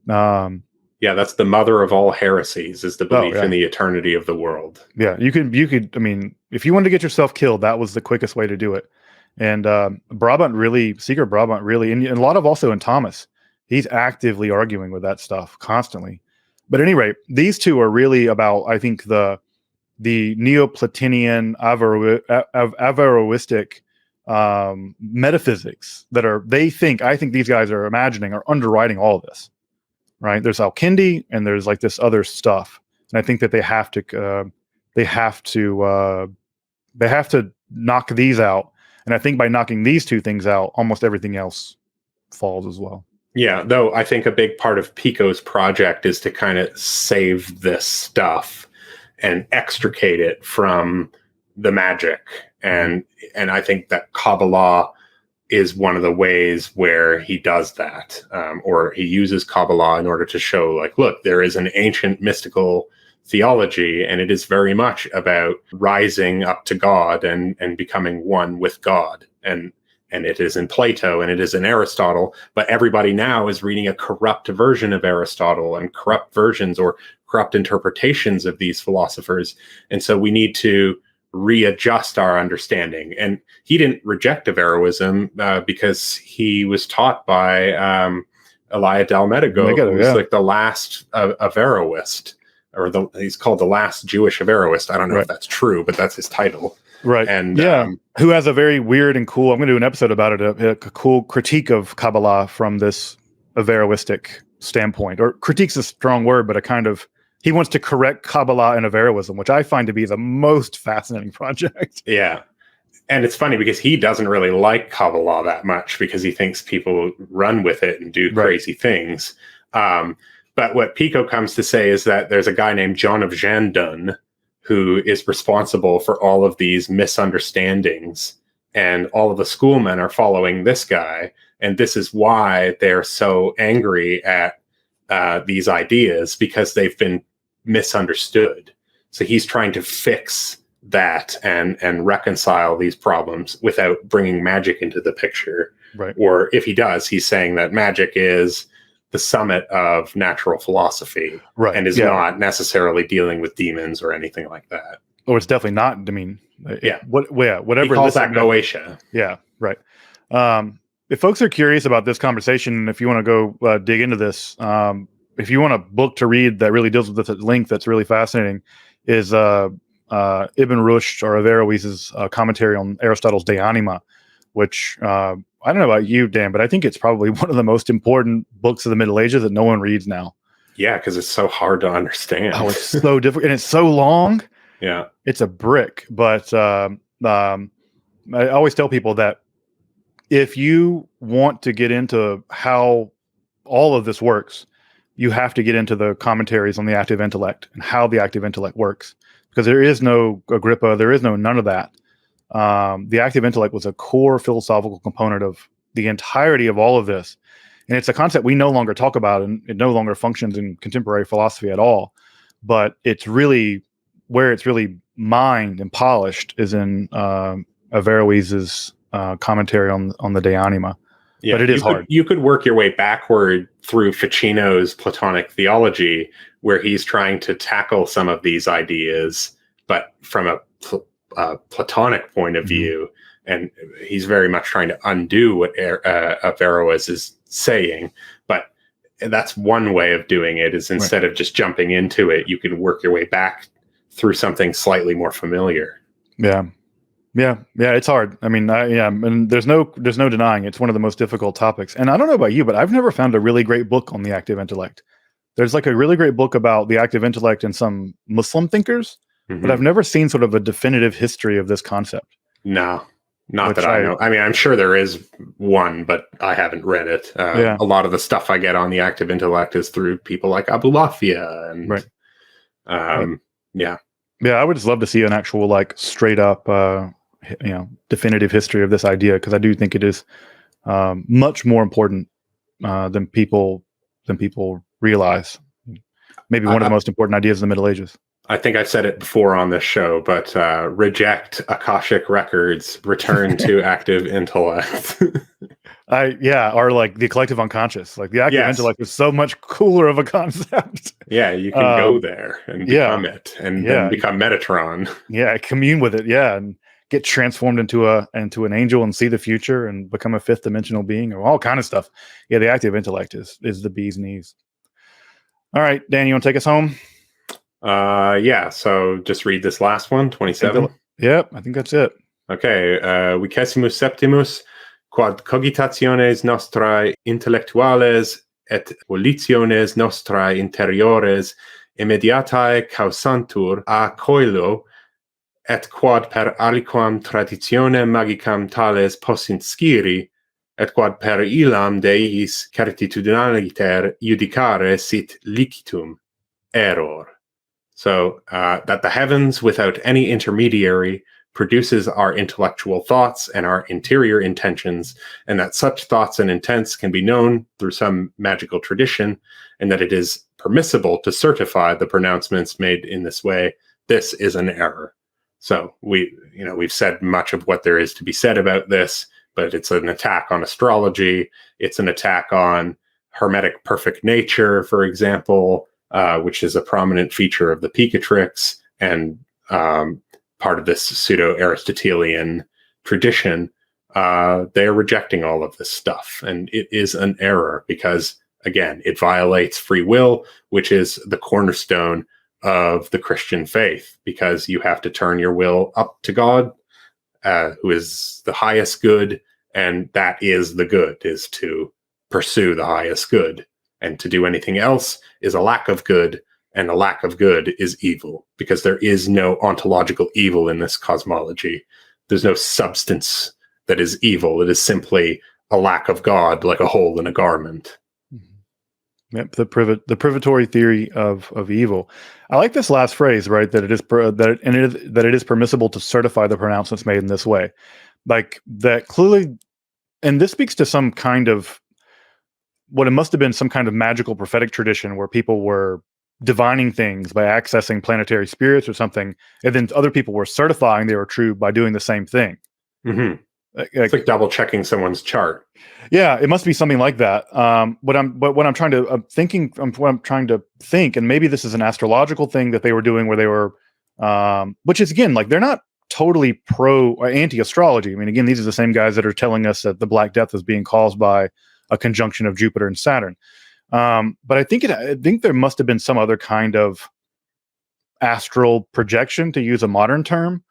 That's the mother of all heresies, is the belief in the eternity of the world. Yeah, you could. I mean, if you wanted to get yourself killed, that was the quickest way to do it. And Sigurd Brabant really, and a lot of also in Thomas, he's actively arguing with that stuff constantly. But at any rate, these two are really about, I think, the Neoplatonian Averroistic metaphysics that I think these guys are imagining are underwriting all of this, right? There's Al-Kindi and there's like this other stuff, and I think that they have to knock these out, and I think by knocking these two things out, almost everything else falls as well. Yeah, though I think a big part of Pico's project is to kind of save this stuff and extricate it from the magic. And I think that Kabbalah is one of the ways where he does that, or he uses Kabbalah in order to show, like, look, there is an ancient mystical theology, and it is very much about rising up to God and becoming one with God. And it is in Plato and it is in Aristotle, but everybody now is reading a corrupt version of Aristotle and corrupt versions or corrupt interpretations of these philosophers. And so we need to readjust our understanding. And he didn't reject Averroism because he was taught by Elia Dalmedigo, who was like the last Averroist, or he's called the last Jewish Averroist. I don't know if that's true, but that's his title. Right. And who has a very weird and cool, I'm going to do an episode about it, a cool critique of Kabbalah from this Averroistic standpoint. Or critique's a strong word, but he wants to correct Kabbalah and Averroism, which I find to be the most fascinating project. Yeah. And it's funny because he doesn't really like Kabbalah that much because he thinks people run with it and do crazy things. But what Pico comes to say is that there's a guy named John of Jandun who is responsible for all of these misunderstandings, and all of the schoolmen are following this guy, and this is why they're so angry at these ideas, because they've been misunderstood. So he's trying to fix that and reconcile these problems without bringing magic into the picture. Right. Or if he does, he's saying that magic is the summit of natural philosophy, Right. and is not necessarily dealing with demons or anything like that. Or it's definitely not. I mean, whatever. He calls that Goetia. Yeah, right. If folks are curious about this conversation, and if you want to go dig into this, if you want a book to read that really deals with this at length, that's really fascinating, is Ibn Rushd or Averroes's commentary on Aristotle's De Anima, which I don't know about you, Dan, but I think it's probably one of the most important books of the Middle Ages that no one reads now. Yeah, because it's so hard to understand. Oh, it's so difficult, and it's so long. Yeah, it's a brick. But I always tell people that if you want to get into how all of this works, you have to get into the commentaries on the active intellect and how the active intellect works, because there is no Agrippa, there is none of that. The active intellect was a core philosophical component of the entirety of all of this. And it's a concept we no longer talk about, and it no longer functions in contemporary philosophy at all. But it's really where it's really mined and polished is in Averroes's commentary on the De Anima. Yeah, but it is hard. You could work your way backward through Ficino's Platonic theology, where he's trying to tackle some of these ideas, but from a Platonic point of view, and he's very much trying to undo what Averroes is saying. But that's one way of doing it, is instead of just jumping into it, you can work your way back through something slightly more familiar. Yeah, it's hard. I mean, and there's no denying it's one of the most difficult topics. And I don't know about you, but I've never found a really great book on the active intellect. There's like a really great book about the active intellect and some Muslim thinkers, but I've never seen sort of a definitive history of this concept. No, not that I know. I mean, I'm sure there is one, but I haven't read it. A lot of the stuff I get on the active intellect is through people like Abulafia. And, Yeah, I would just love to see an actual, like, straight up, definitive history of this idea, because I do think it is much more important than people realize. Maybe one of the most important ideas of the Middle Ages. I think I've said it before on this show, but reject Akashic records, return to active intellect. Or like the collective unconscious. Like the active intellect is so much cooler of a concept. Yeah, you can go there and become it, and then become Metatron. Yeah, commune with it. Yeah, and get transformed into an angel and see the future and become a fifth dimensional being, or all kind of stuff. Yeah, the active intellect is the bee's knees. All right, Dan, you want to take us home? So just read this last one, 27. Yep, I think that's it. Okay, Vicesimus septimus, quod cogitationes nostrae intellectuales et volitiones nostrae interiores immediatae causantur a coelo, et quod per aliquam traditione magicam tales possint sciri, et quod per illam deis certitudinaliter judicare sit licitum error. So that the heavens, without any intermediary, produces our intellectual thoughts and our interior intentions, and that such thoughts and intents can be known through some magical tradition, and that it is permissible to certify the pronouncements made in this way. This is an error. So we've said much of what there is to be said about this, but it's an attack on astrology. It's an attack on Hermetic perfect nature, for example, which is a prominent feature of the Picatrix and part of this pseudo-Aristotelian tradition. They're rejecting all of this stuff, and it is an error because, again, it violates free will, which is the cornerstone of the Christian faith, because you have to turn your will up to God, who is the highest good, and that is the good, is to pursue the highest good. And to do anything else is a lack of good, and a lack of good is evil, because there is no ontological evil in this cosmology. There's no substance that is evil. It is simply a lack of God, like a hole in a garment. Yep, the privatory theory of evil. I like this last phrase, right? That it is permissible to certify the pronouncements made in this way, like that clearly, and this speaks to some kind of what it must have been some kind of magical prophetic tradition where people were divining things by accessing planetary spirits or something, and then other people were certifying they were true by doing the same thing. Mm-hmm. It's like double checking someone's chart. Yeah, it must be something like that. What I'm trying to think, and maybe this is an astrological thing that they were doing, where they were, which is again, like they're not totally pro or anti astrology. I mean, again, these are the same guys that are telling us that the Black Death is being caused by a conjunction of Jupiter and Saturn. But I think there must have been some other kind of astral projection, to use a modern term,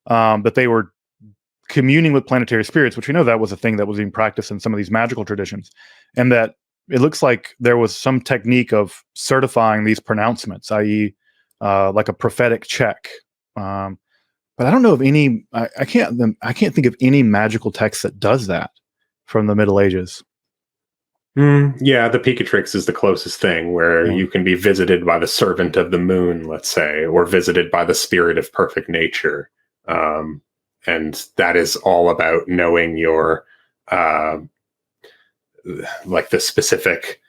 that they were communing with planetary spirits, which we know that was a thing that was being practiced in some of these magical traditions, and that it looks like there was some technique of certifying these pronouncements, i.e., like a prophetic check. But I don't know of any. I can't think of any magical text that does that from the Middle Ages. Yeah, the Picatrix is the closest thing, where you can be visited by the servant of the moon, let's say, or visited by the spirit of perfect nature. And that is all about knowing your, like the specific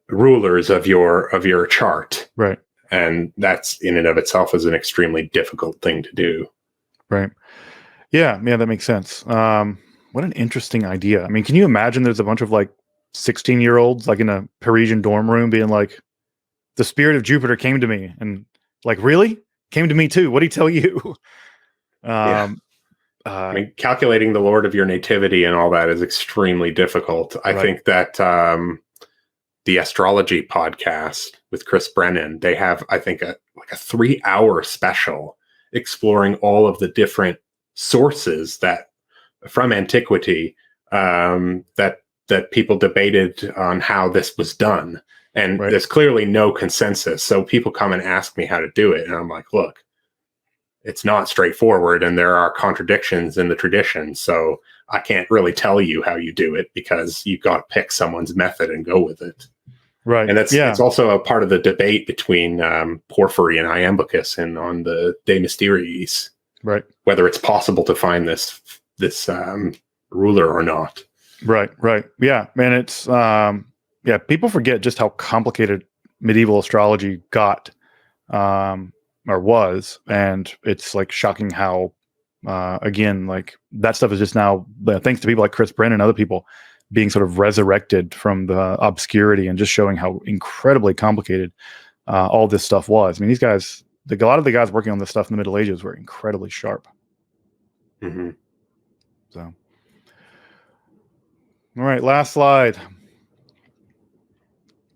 rulers of your chart. Right. And that's in and of itself is an extremely difficult thing to do. Right. Yeah, that makes sense. What an interesting idea. I mean, can you imagine there's a bunch of like 16-year-olds like in a Parisian dorm room being like, the spirit of Jupiter came to me, and like, really? Came to me too. What did he tell you? I mean, calculating the Lord of your nativity and all that is extremely difficult. I think that the astrology podcast with Chris Brennan, they have, I think, a 3-hour special exploring all of the different sources that from antiquity that people debated on how this was done. And there's clearly no consensus. So people come and ask me how to do it. And I'm like, look, it's not straightforward, and there are contradictions in the tradition. So I can't really tell you how you do it, because you've got to pick someone's method and go with it. Right. And it's also a part of the debate between Porphyry and Iamblichus and on the De Mysteriis. Right. Whether it's possible to find this ruler or not. Right. Yeah. Man, it's people forget just how complicated medieval astrology got. Or was, and it's like shocking how again, like that stuff is just now, thanks to people like Chris Brennan and other people, being sort of resurrected from the obscurity and just showing how incredibly complicated all this stuff was. I mean, these guys, a lot of the guys working on this stuff in the Middle Ages were incredibly sharp. Mm-hmm. So, all right, last slide.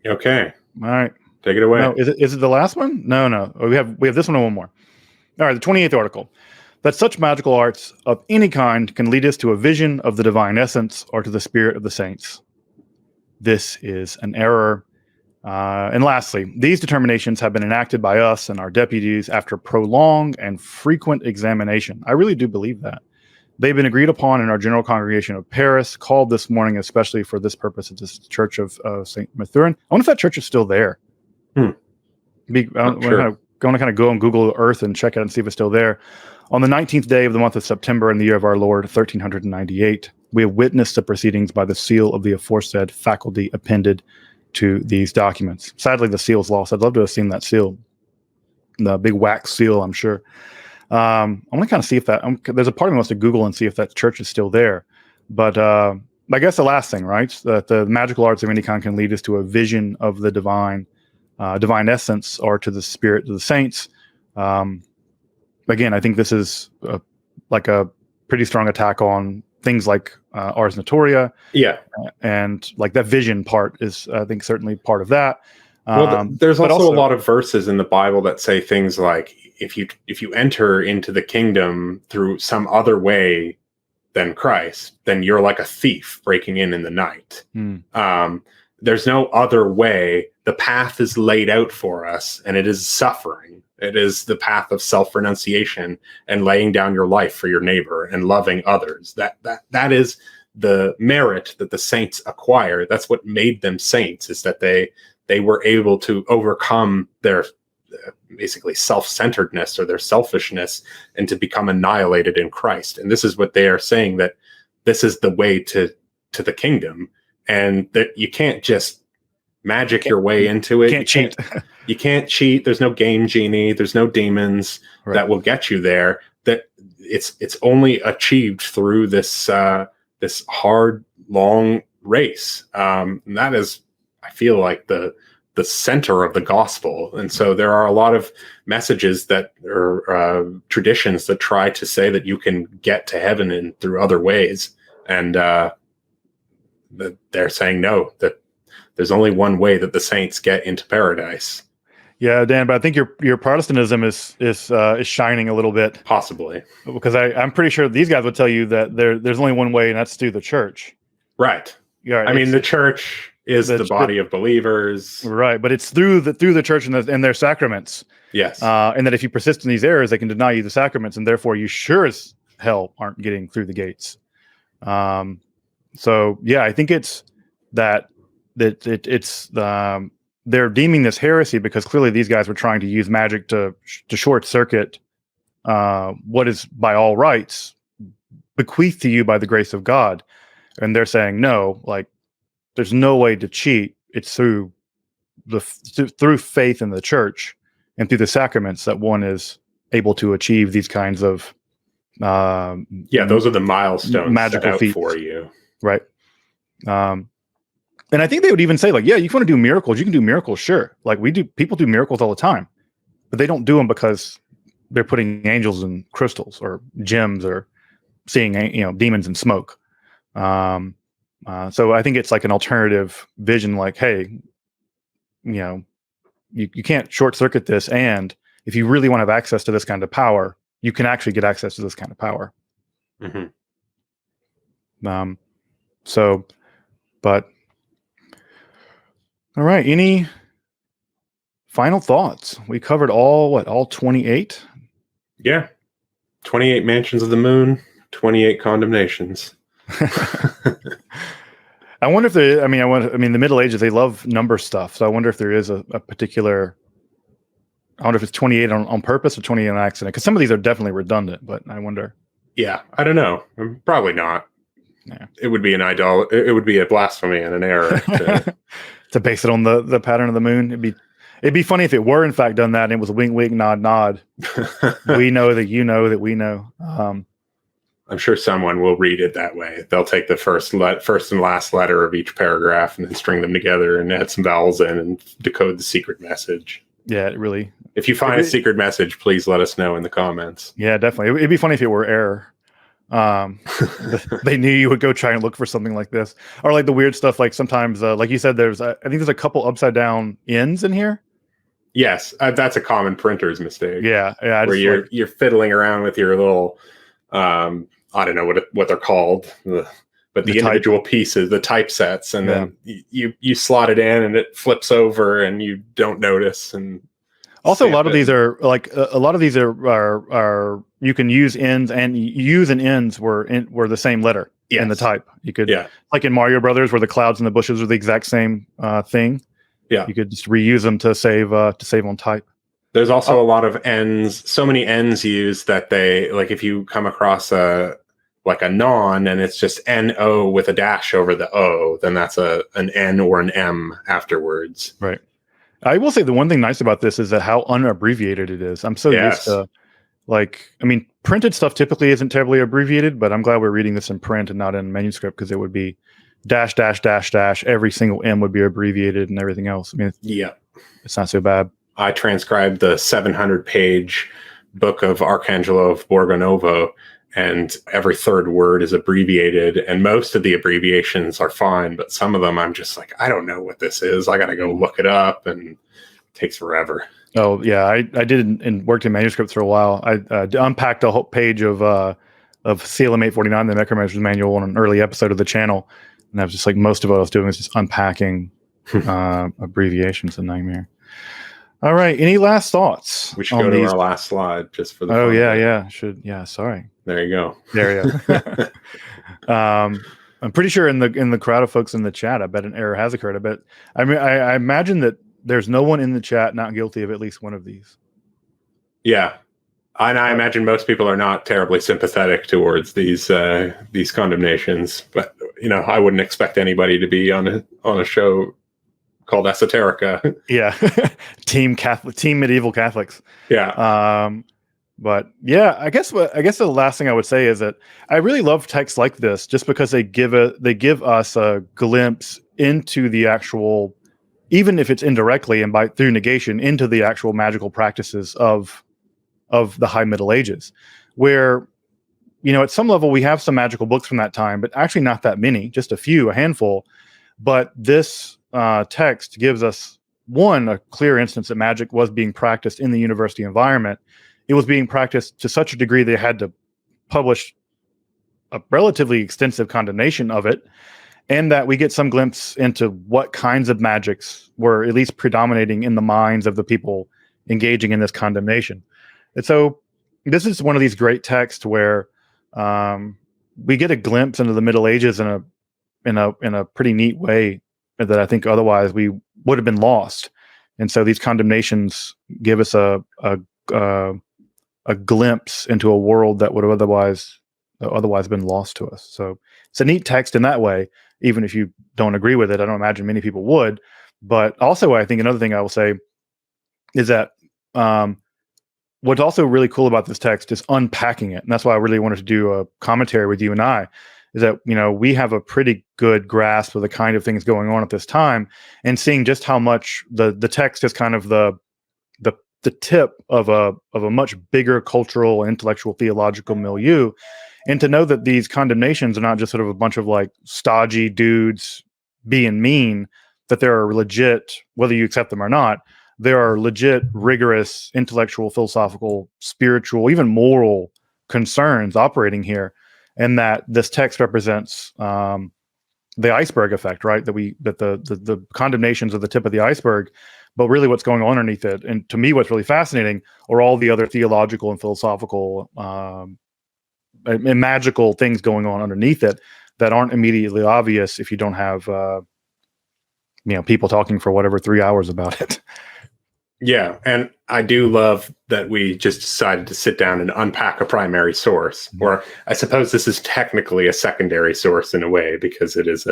Okay. All right. Take it away. No, is it the last one? No. We have this one and one more. All right, the 28th article. That such magical arts of any kind can lead us to a vision of the divine essence or to the spirit of the saints. This is an error. And lastly, these determinations have been enacted by us and our deputies after prolonged and frequent examination. I really do believe that. They've been agreed upon in our General Congregation of Paris, called this morning especially for this purpose at this Church of St. Mathurin. I wonder if that church is still there. I'm going to kind of go on Google Earth and check it and see if it's still there. On the 19th day of the month of September in the year of our Lord, 1398, we have witnessed the proceedings by the seal of the aforesaid faculty appended to these documents. Sadly, the seal is lost. I'd love to have seen that seal, the big wax seal, I'm sure. I want to kind of see if that, there's a part of me wants to Google and see if that church is still there. But I guess the last thing, right, that the magical arts of any kind can lead us to a vision of the divine essence or to the spirit of the saints. Again, I think this is like a pretty strong attack on things like Ars Notoria. Yeah. And like that vision part is, I think, certainly part of that. Well, there's also a lot of verses in the Bible that say things like, if you enter into the kingdom through some other way than Christ, then you're like a thief breaking in the night. There's no other way. The path is laid out for us, and it is suffering. It is the path of self-renunciation and laying down your life for your neighbor and loving others. That is the merit that the saints acquire. That's what made them saints, is that they they were able to overcome their basically self-centeredness or their selfishness and to become annihilated in Christ. And this is what they are saying, that this is the way to the kingdom, and that you can't just magic your way into it. You can't cheat. You can't cheat. There's no game genie. There's no demons that will get you there. That it's only achieved through this this hard, long race. And that is, I feel like, the center of the gospel. And so there are a lot of messages that are traditions that try to say that you can get to heaven in through other ways. And they're saying no, that there's only one way that the saints get into paradise. Yeah, Dan, but I think your Protestantism is shining a little bit, possibly, because I'm pretty sure these guys would tell you that there's only one way, and that's through the church. Right. Yeah. I mean, the church is the body of believers. Right, but it's through the church and their sacraments. Yes. And that if you persist in these errors, they can deny you the sacraments, and therefore you sure as hell aren't getting through the gates. So yeah, I think it's that it's they're deeming this heresy because clearly these guys were trying to use magic to short circuit what is by all rights bequeathed to you by the grace of God, and they're saying no, like there's no way to cheat. It's through through faith in the church and through the sacraments that one is able to achieve these kinds of those are the milestones magical feats for you, right? And I think they would even say, like, yeah, you want to do miracles, you can do miracles, sure. Like people do miracles all the time, but they don't do them because they're putting angels in crystals or gems or seeing demons in smoke. So I think it's like an alternative vision, like, hey, you can't short circuit this, and if you really want to have access to this kind of power, you can actually get access to this kind of power. Mm-hmm. But all right, any final thoughts? We covered all 28? Yeah. 28 mansions of the moon, 28 condemnations. I wonder if the Middle Ages, they love number stuff. So I wonder if there is a particular, I wonder if it's 28 on purpose or 28 on accident. Because some of these are definitely redundant, but I wonder. Yeah, I don't know. Probably not. Yeah. It would be it would be a blasphemy and an error to base it on the pattern of the moon. It'd be funny if it were in fact done that and it was a wink, wink, nod, nod. We know that you know that we know. I'm sure someone will read it that way. They'll take the first and last letter of each paragraph and then string them together and add some vowels in and decode the secret message. Yeah, it really. If you find a secret message, please let us know in the comments. Yeah, definitely. It'd be funny if it were error. They knew you would go try and look for something like this, or like the weird stuff. Like sometimes, like you said, I think there's a couple upside down ends in here. Yes, that's a common printer's mistake. Yeah. Where you're fiddling around with your little, I don't know what they're called, but the individual pieces, the typesets, and then you slot it in and it flips over and you don't notice. And also, a lot of these are you can use ends, and use and ends were the same letter in the type. You could, like in Mario Brothers, where the clouds and the bushes are the exact same thing. Yeah, you could just reuse them to save on type. There's also a lot of ends, so many ends used that they, like, if you come across a non and it's just NO with a dash over the O, then that's an N or an M afterwards. Right. I will say the one thing nice about this is that how unabbreviated it is. I'm so used to, printed stuff typically isn't terribly abbreviated, but I'm glad we're reading this in print and not in manuscript, because it would be dash, dash, dash, dash. Every single M would be abbreviated and everything else. It's not so bad. I transcribed the 700-page book of Arcangelo of Borgonovo, and every third word is abbreviated, and most of the abbreviations are fine, but some of them I'm just like, I don't know what this is. I got to go look it up, and it takes forever. Oh, yeah. I did and worked in manuscripts for a while. I unpacked a whole page of CLM 849, the Necromancer's Manual, on an early episode of the channel, and I was just like, most of what I was doing was just unpacking abbreviations. A nightmare. All right. Any last thoughts? We should go to our last slide just for the fun. Yeah. Sorry. There you go. There you go. I'm pretty sure in the crowd of folks in the chat, I bet an error has occurred. I mean, I imagine that there's no one in the chat not guilty of at least one of these. Yeah. And I imagine most people are not terribly sympathetic towards these condemnations, but I wouldn't expect anybody to be on a show called Esoterica. Yeah, team medieval Catholics. Yeah. But yeah, I guess the last thing I would say is that I really love texts like this just because they give us a glimpse into the actual, even if it's indirectly and through negation, into the actual magical practices of the High Middle Ages, where, at some level we have some magical books from that time, but actually not that many, just a handful. But this text gives us, one, a clear instance that magic was being practiced in the university environment. It was being practiced to such a degree they had to publish a relatively extensive condemnation of it, and that we get some glimpse into what kinds of magics were at least predominating in the minds of the people engaging in this condemnation. And so this is one of these great texts where we get a glimpse into the Middle Ages in a pretty neat way that I think otherwise we would have been lost. And so these condemnations give us a glimpse into a world that would have otherwise been lost to us. So it's a neat text in that way, even if you don't agree with it. I don't imagine many people would. But also, I think another thing I will say is that what's also really cool about this text is unpacking it. And that's why I really wanted to do a commentary with you and I, is that, we have a pretty good grasp of the kind of things going on at this time, and seeing just how much the text is kind of the tip of a much bigger cultural, intellectual, theological milieu. And to know that these condemnations are not just sort of a bunch of like stodgy dudes being mean, that there are legit, whether you accept them or not, there are legit, rigorous, intellectual, philosophical, spiritual, even moral concerns operating here, and that this text represents the iceberg effect, right? That the condemnations are the tip of the iceberg, but really what's going on underneath it, and to me, what's really fascinating, are all the other theological and philosophical and magical things going on underneath it that aren't immediately obvious if you don't have people talking for whatever 3 hours about it. Yeah, and I do love that we just decided to sit down and unpack a primary source, or I suppose this is technically a secondary source in a way, because it is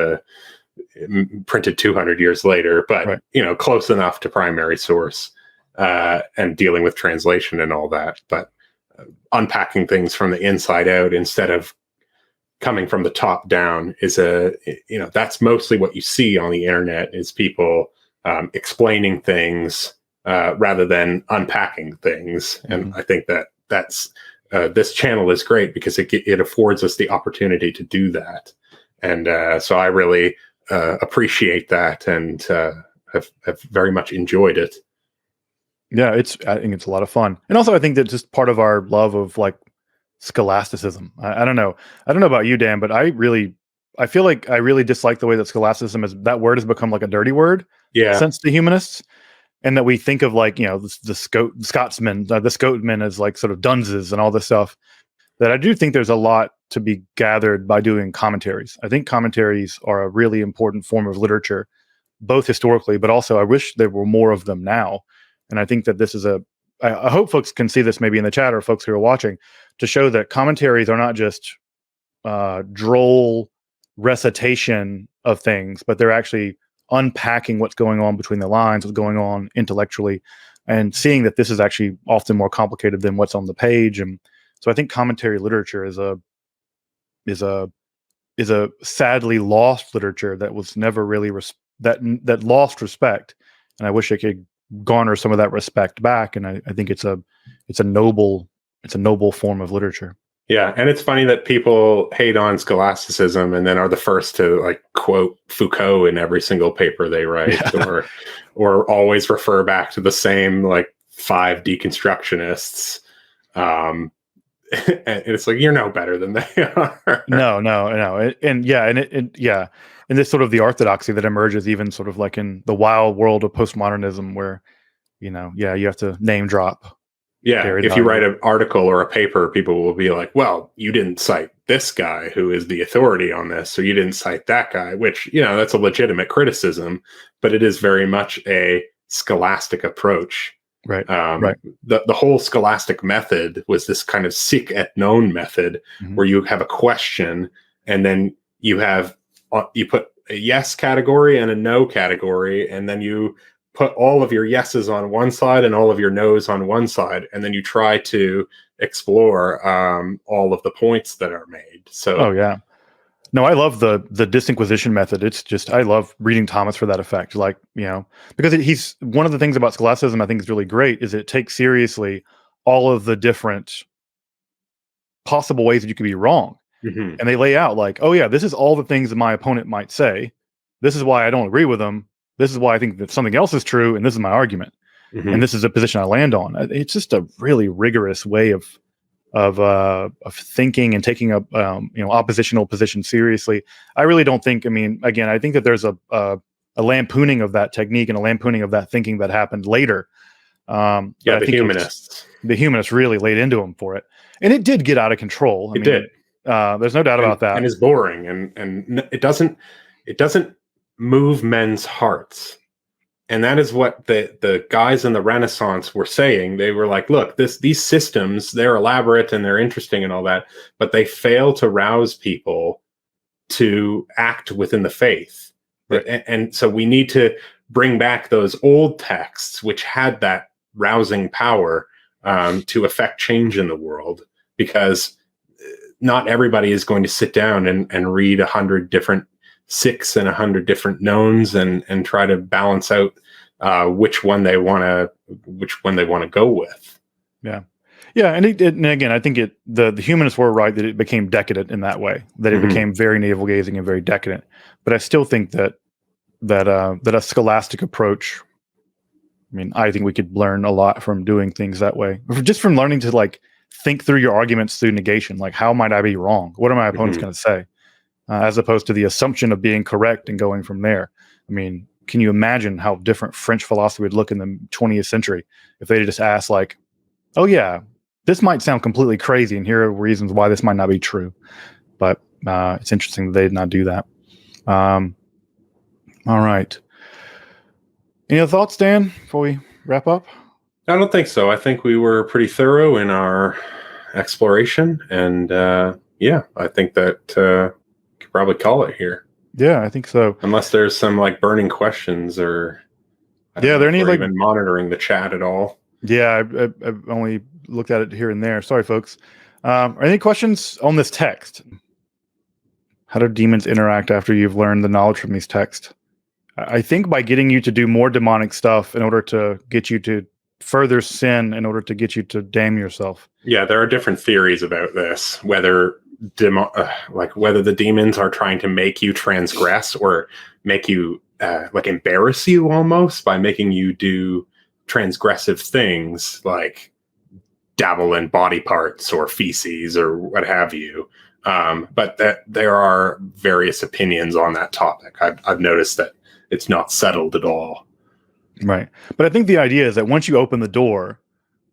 printed 200 years later, but right. Close enough to primary source, and dealing with translation and all that. But unpacking things from the inside out instead of coming from the top down is that's mostly what you see on the internet, is people explaining things rather than unpacking things. And I think that's this channel is great because it affords us the opportunity to do that. And so I really appreciate that, and have very much enjoyed it. Yeah, I think it's a lot of fun. And also I think that just part of our love of like scholasticism. I don't know. I don't know about you, Dan, but I feel like I really dislike the way that scholasticism that word has become like a dirty word since the humanists. And that we think of like, the Scotsmen, the Scotsmen as like sort of dunces and all this stuff. That I do think there's a lot to be gathered by doing commentaries. I think commentaries are a really important form of literature, both historically, but also I wish there were more of them now. And I think that this is I hope folks can see this maybe in the chat, or folks who are watching, to show that commentaries are not just droll recitation of things, but they're actually unpacking what's going on between the lines, what's going on intellectually, and seeing that this is actually often more complicated than what's on the page. And so I think commentary literature is a sadly lost literature that was never really that lost respect. And I wish it could garner some of that respect back. And I think it's a noble form of literature. Yeah, and it's funny that people hate on scholasticism and then are the first to like quote Foucault in every single paper they write, or always refer back to the same like 5 deconstructionists. And it's like, you're no better than they are. No. And this sort of the orthodoxy that emerges even sort of like in the wild world of postmodernism, where you have to name drop Yeah, Very if you write valuable. an article or a paper, people will be like, well, you didn't cite this guy who is the authority on this, or you didn't cite that guy, which, that's a legitimate criticism, but it is very much a scholastic approach. Right. Right. The whole scholastic method was this kind of sic et non method where you have a question and then you put a yes category and a no category, and then you put all of your yeses on one side and all of your no's on one side, and then you try to explore all of the points that are made. So, oh yeah, no, I love the disinquisition method. It's just I love reading Thomas for that effect. Like because he's one of the things about scholasticism I think is really great is it takes seriously all of the different possible ways that you could be wrong, and they lay out like, oh yeah, this is all the things that my opponent might say. This is why I don't agree with them. This is why I think that something else is true, and this is my argument, and this is a position I land on. It's just a really rigorous way of thinking and taking a oppositional position seriously. I really don't think. I mean, again, I think that there's a lampooning of that technique and a lampooning of that thinking that happened later. The humanists. The humanists really laid into him for it, and it did get out of control. It did. There's no doubt about that. And it's boring, and it doesn't move men's hearts. And that is what the guys in the Renaissance were saying. They were like, look, these systems, they're elaborate and they're interesting and all that, but they fail to rouse people to act within the faith. Right. And so we need to bring back those old texts, which had that rousing power to affect change in the world, because not everybody is going to sit down and read 100 different six and 100 different knowns and try to balance out which one they want to go with. Yeah. And again, I think the humanists were right that it became decadent in that way, that it became very navel gazing and very decadent. But I still think that a scholastic approach, I mean, I think we could learn a lot from doing things that way, just from learning to like think through your arguments through negation. Like, how might I be wrong? What are my opponents going to say? As opposed to the assumption of being correct and going from there. I mean, can you imagine how different French philosophy would look in the 20th century if they just asked like, oh yeah, this might sound completely crazy and here are reasons why this might not be true. But it's interesting that they did not do that. All right. Any other thoughts, Dan, before we wrap up? I don't think so. I think we were pretty thorough in our exploration, and I think that probably call it here. Yeah, I think so. Unless there's some like burning questions, or there any like even monitoring the chat at all. Yeah, I've only looked at it here and there. Sorry, folks. Are any questions on this text? How do demons interact after you've learned the knowledge from these texts? I think by getting you to do more demonic stuff in order to get you to further sin, in order to get you to damn yourself. Yeah, there are different theories about this, whether the demons are trying to make you transgress or make you embarrass you almost by making you do transgressive things like dabble in body parts or feces or what have you. But that there are various opinions on that topic. I've noticed that it's not settled at all. Right. But I think the idea is that once you open the door,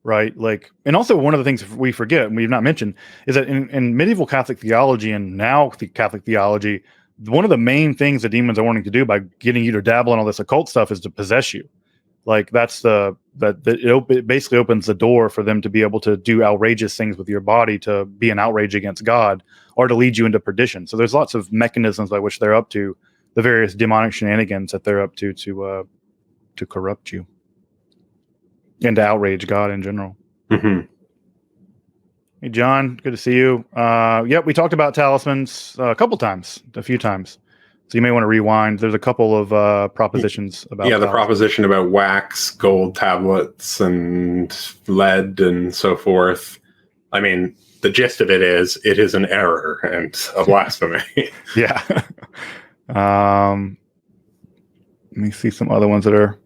right, like, and also one of the things we forget and we've not mentioned is that in medieval Catholic theology and now the Catholic theology, one of the main things that demons are wanting to do by getting you to dabble in all this occult stuff is to possess you. Like it basically opens the door for them to be able to do outrageous things with your body, to be an outrage against God or to lead you into perdition. So there's lots of mechanisms by which they're up to, the various demonic shenanigans that they're up to corrupt you and to outrage God in general. Mm-hmm. Hey, John, good to see you. Yep, we talked about talismans a few times. So you may want to rewind. There's a couple of propositions about the proposition about wax, gold tablets, and lead, and so forth. I mean, the gist of it is an error and a blasphemy. Yeah. Let me see some other ones that are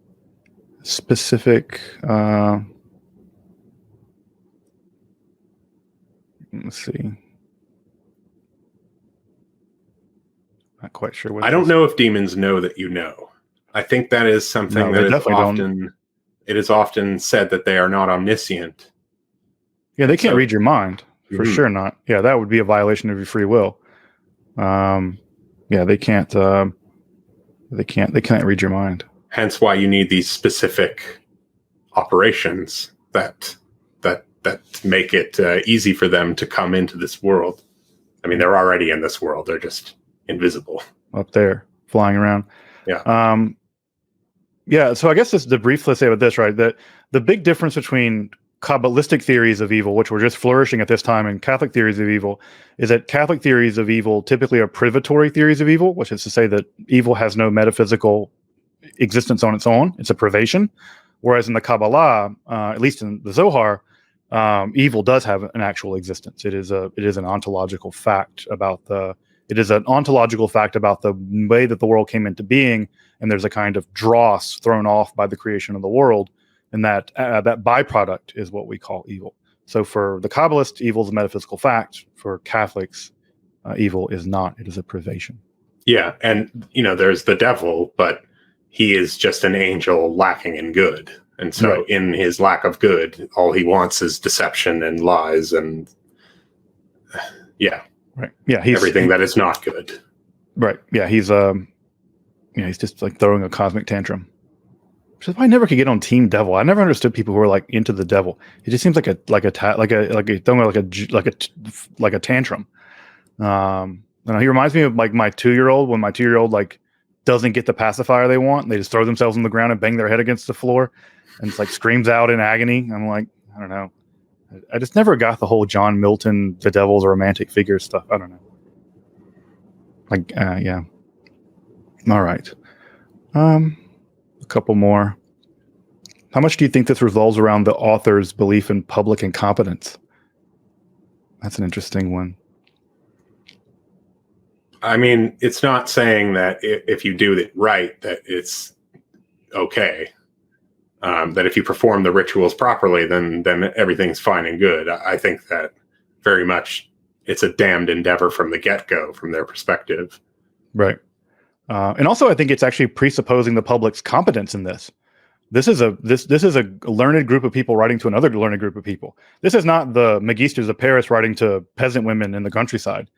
specific. Let's see. Not quite sure what I don't know if demons know that you know. I think that is something that is often said that they are not omniscient. Yeah, they can't read your mind for Mhm. sure. Not. Yeah, that would be a violation of your free will. Yeah, they can't. They can't read your mind. Hence, why you need these specific operations that make it easy for them to come into this world. I mean, they're already in this world; they're just invisible Up there, flying around. Yeah. Yeah. So I guess this the brief. Let's say about this, right? That the big difference between Kabbalistic theories of evil, which were just flourishing at this time, and Catholic theories of evil, is that Catholic theories of evil typically are privatory theories of evil, which is to say that evil has no metaphysical existence on its own; it's a privation. Whereas in the Kabbalah, at least in the Zohar, evil does have an actual existence. It is an ontological fact about the way that the world came into being, and there's a kind of dross thrown off by the creation of the world, and that byproduct is what we call evil. So for the Kabbalists, evil is a metaphysical fact. For Catholics, evil is not. It is a privation. Yeah, and there's the devil, but he is just an angel lacking in good. And so Right. in his lack of good, all he wants is deception and lies and Right. Yeah. everything that is not good. Right. Yeah. He's just like throwing a cosmic tantrum. Which is why I never could get on Team Devil. I never understood people who are like into the devil. It just seems like a tantrum. He reminds me of like my 2-year-old, when my 2-year-old like doesn't get the pacifier they want. They just throw themselves on the ground and bang their head against the floor and it's like screams out in agony. I'm like, I don't know. I just never got the whole John Milton, the devil's a romantic figure stuff. I don't know. Like, yeah. All right. A couple more. How much do you think this revolves around the author's belief in public incompetence? That's an interesting one. I mean, it's not saying that if you do it right, that it's okay. That if you perform the rituals properly, then everything's fine and good. I think that very much it's a damned endeavor from the get-go, from their perspective. Right. And also, I think it's actually presupposing the public's competence in this. This is a learned group of people writing to another learned group of people. This is not the magisters of Paris writing to peasant women in the countryside.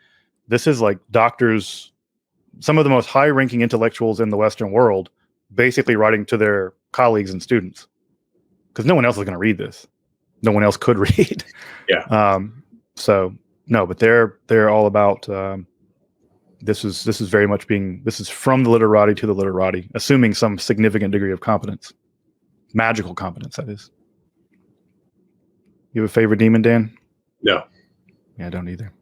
This is like doctors, some of the most high-ranking intellectuals in the Western world, basically writing to their colleagues and students, because no one else is going to read this. No one else could read. Yeah. So no, but they're all about. This is very much this is from the literati to the literati, assuming some significant degree of competence, magical competence, that is. You have a favorite demon, Dan? No. Yeah, I don't either.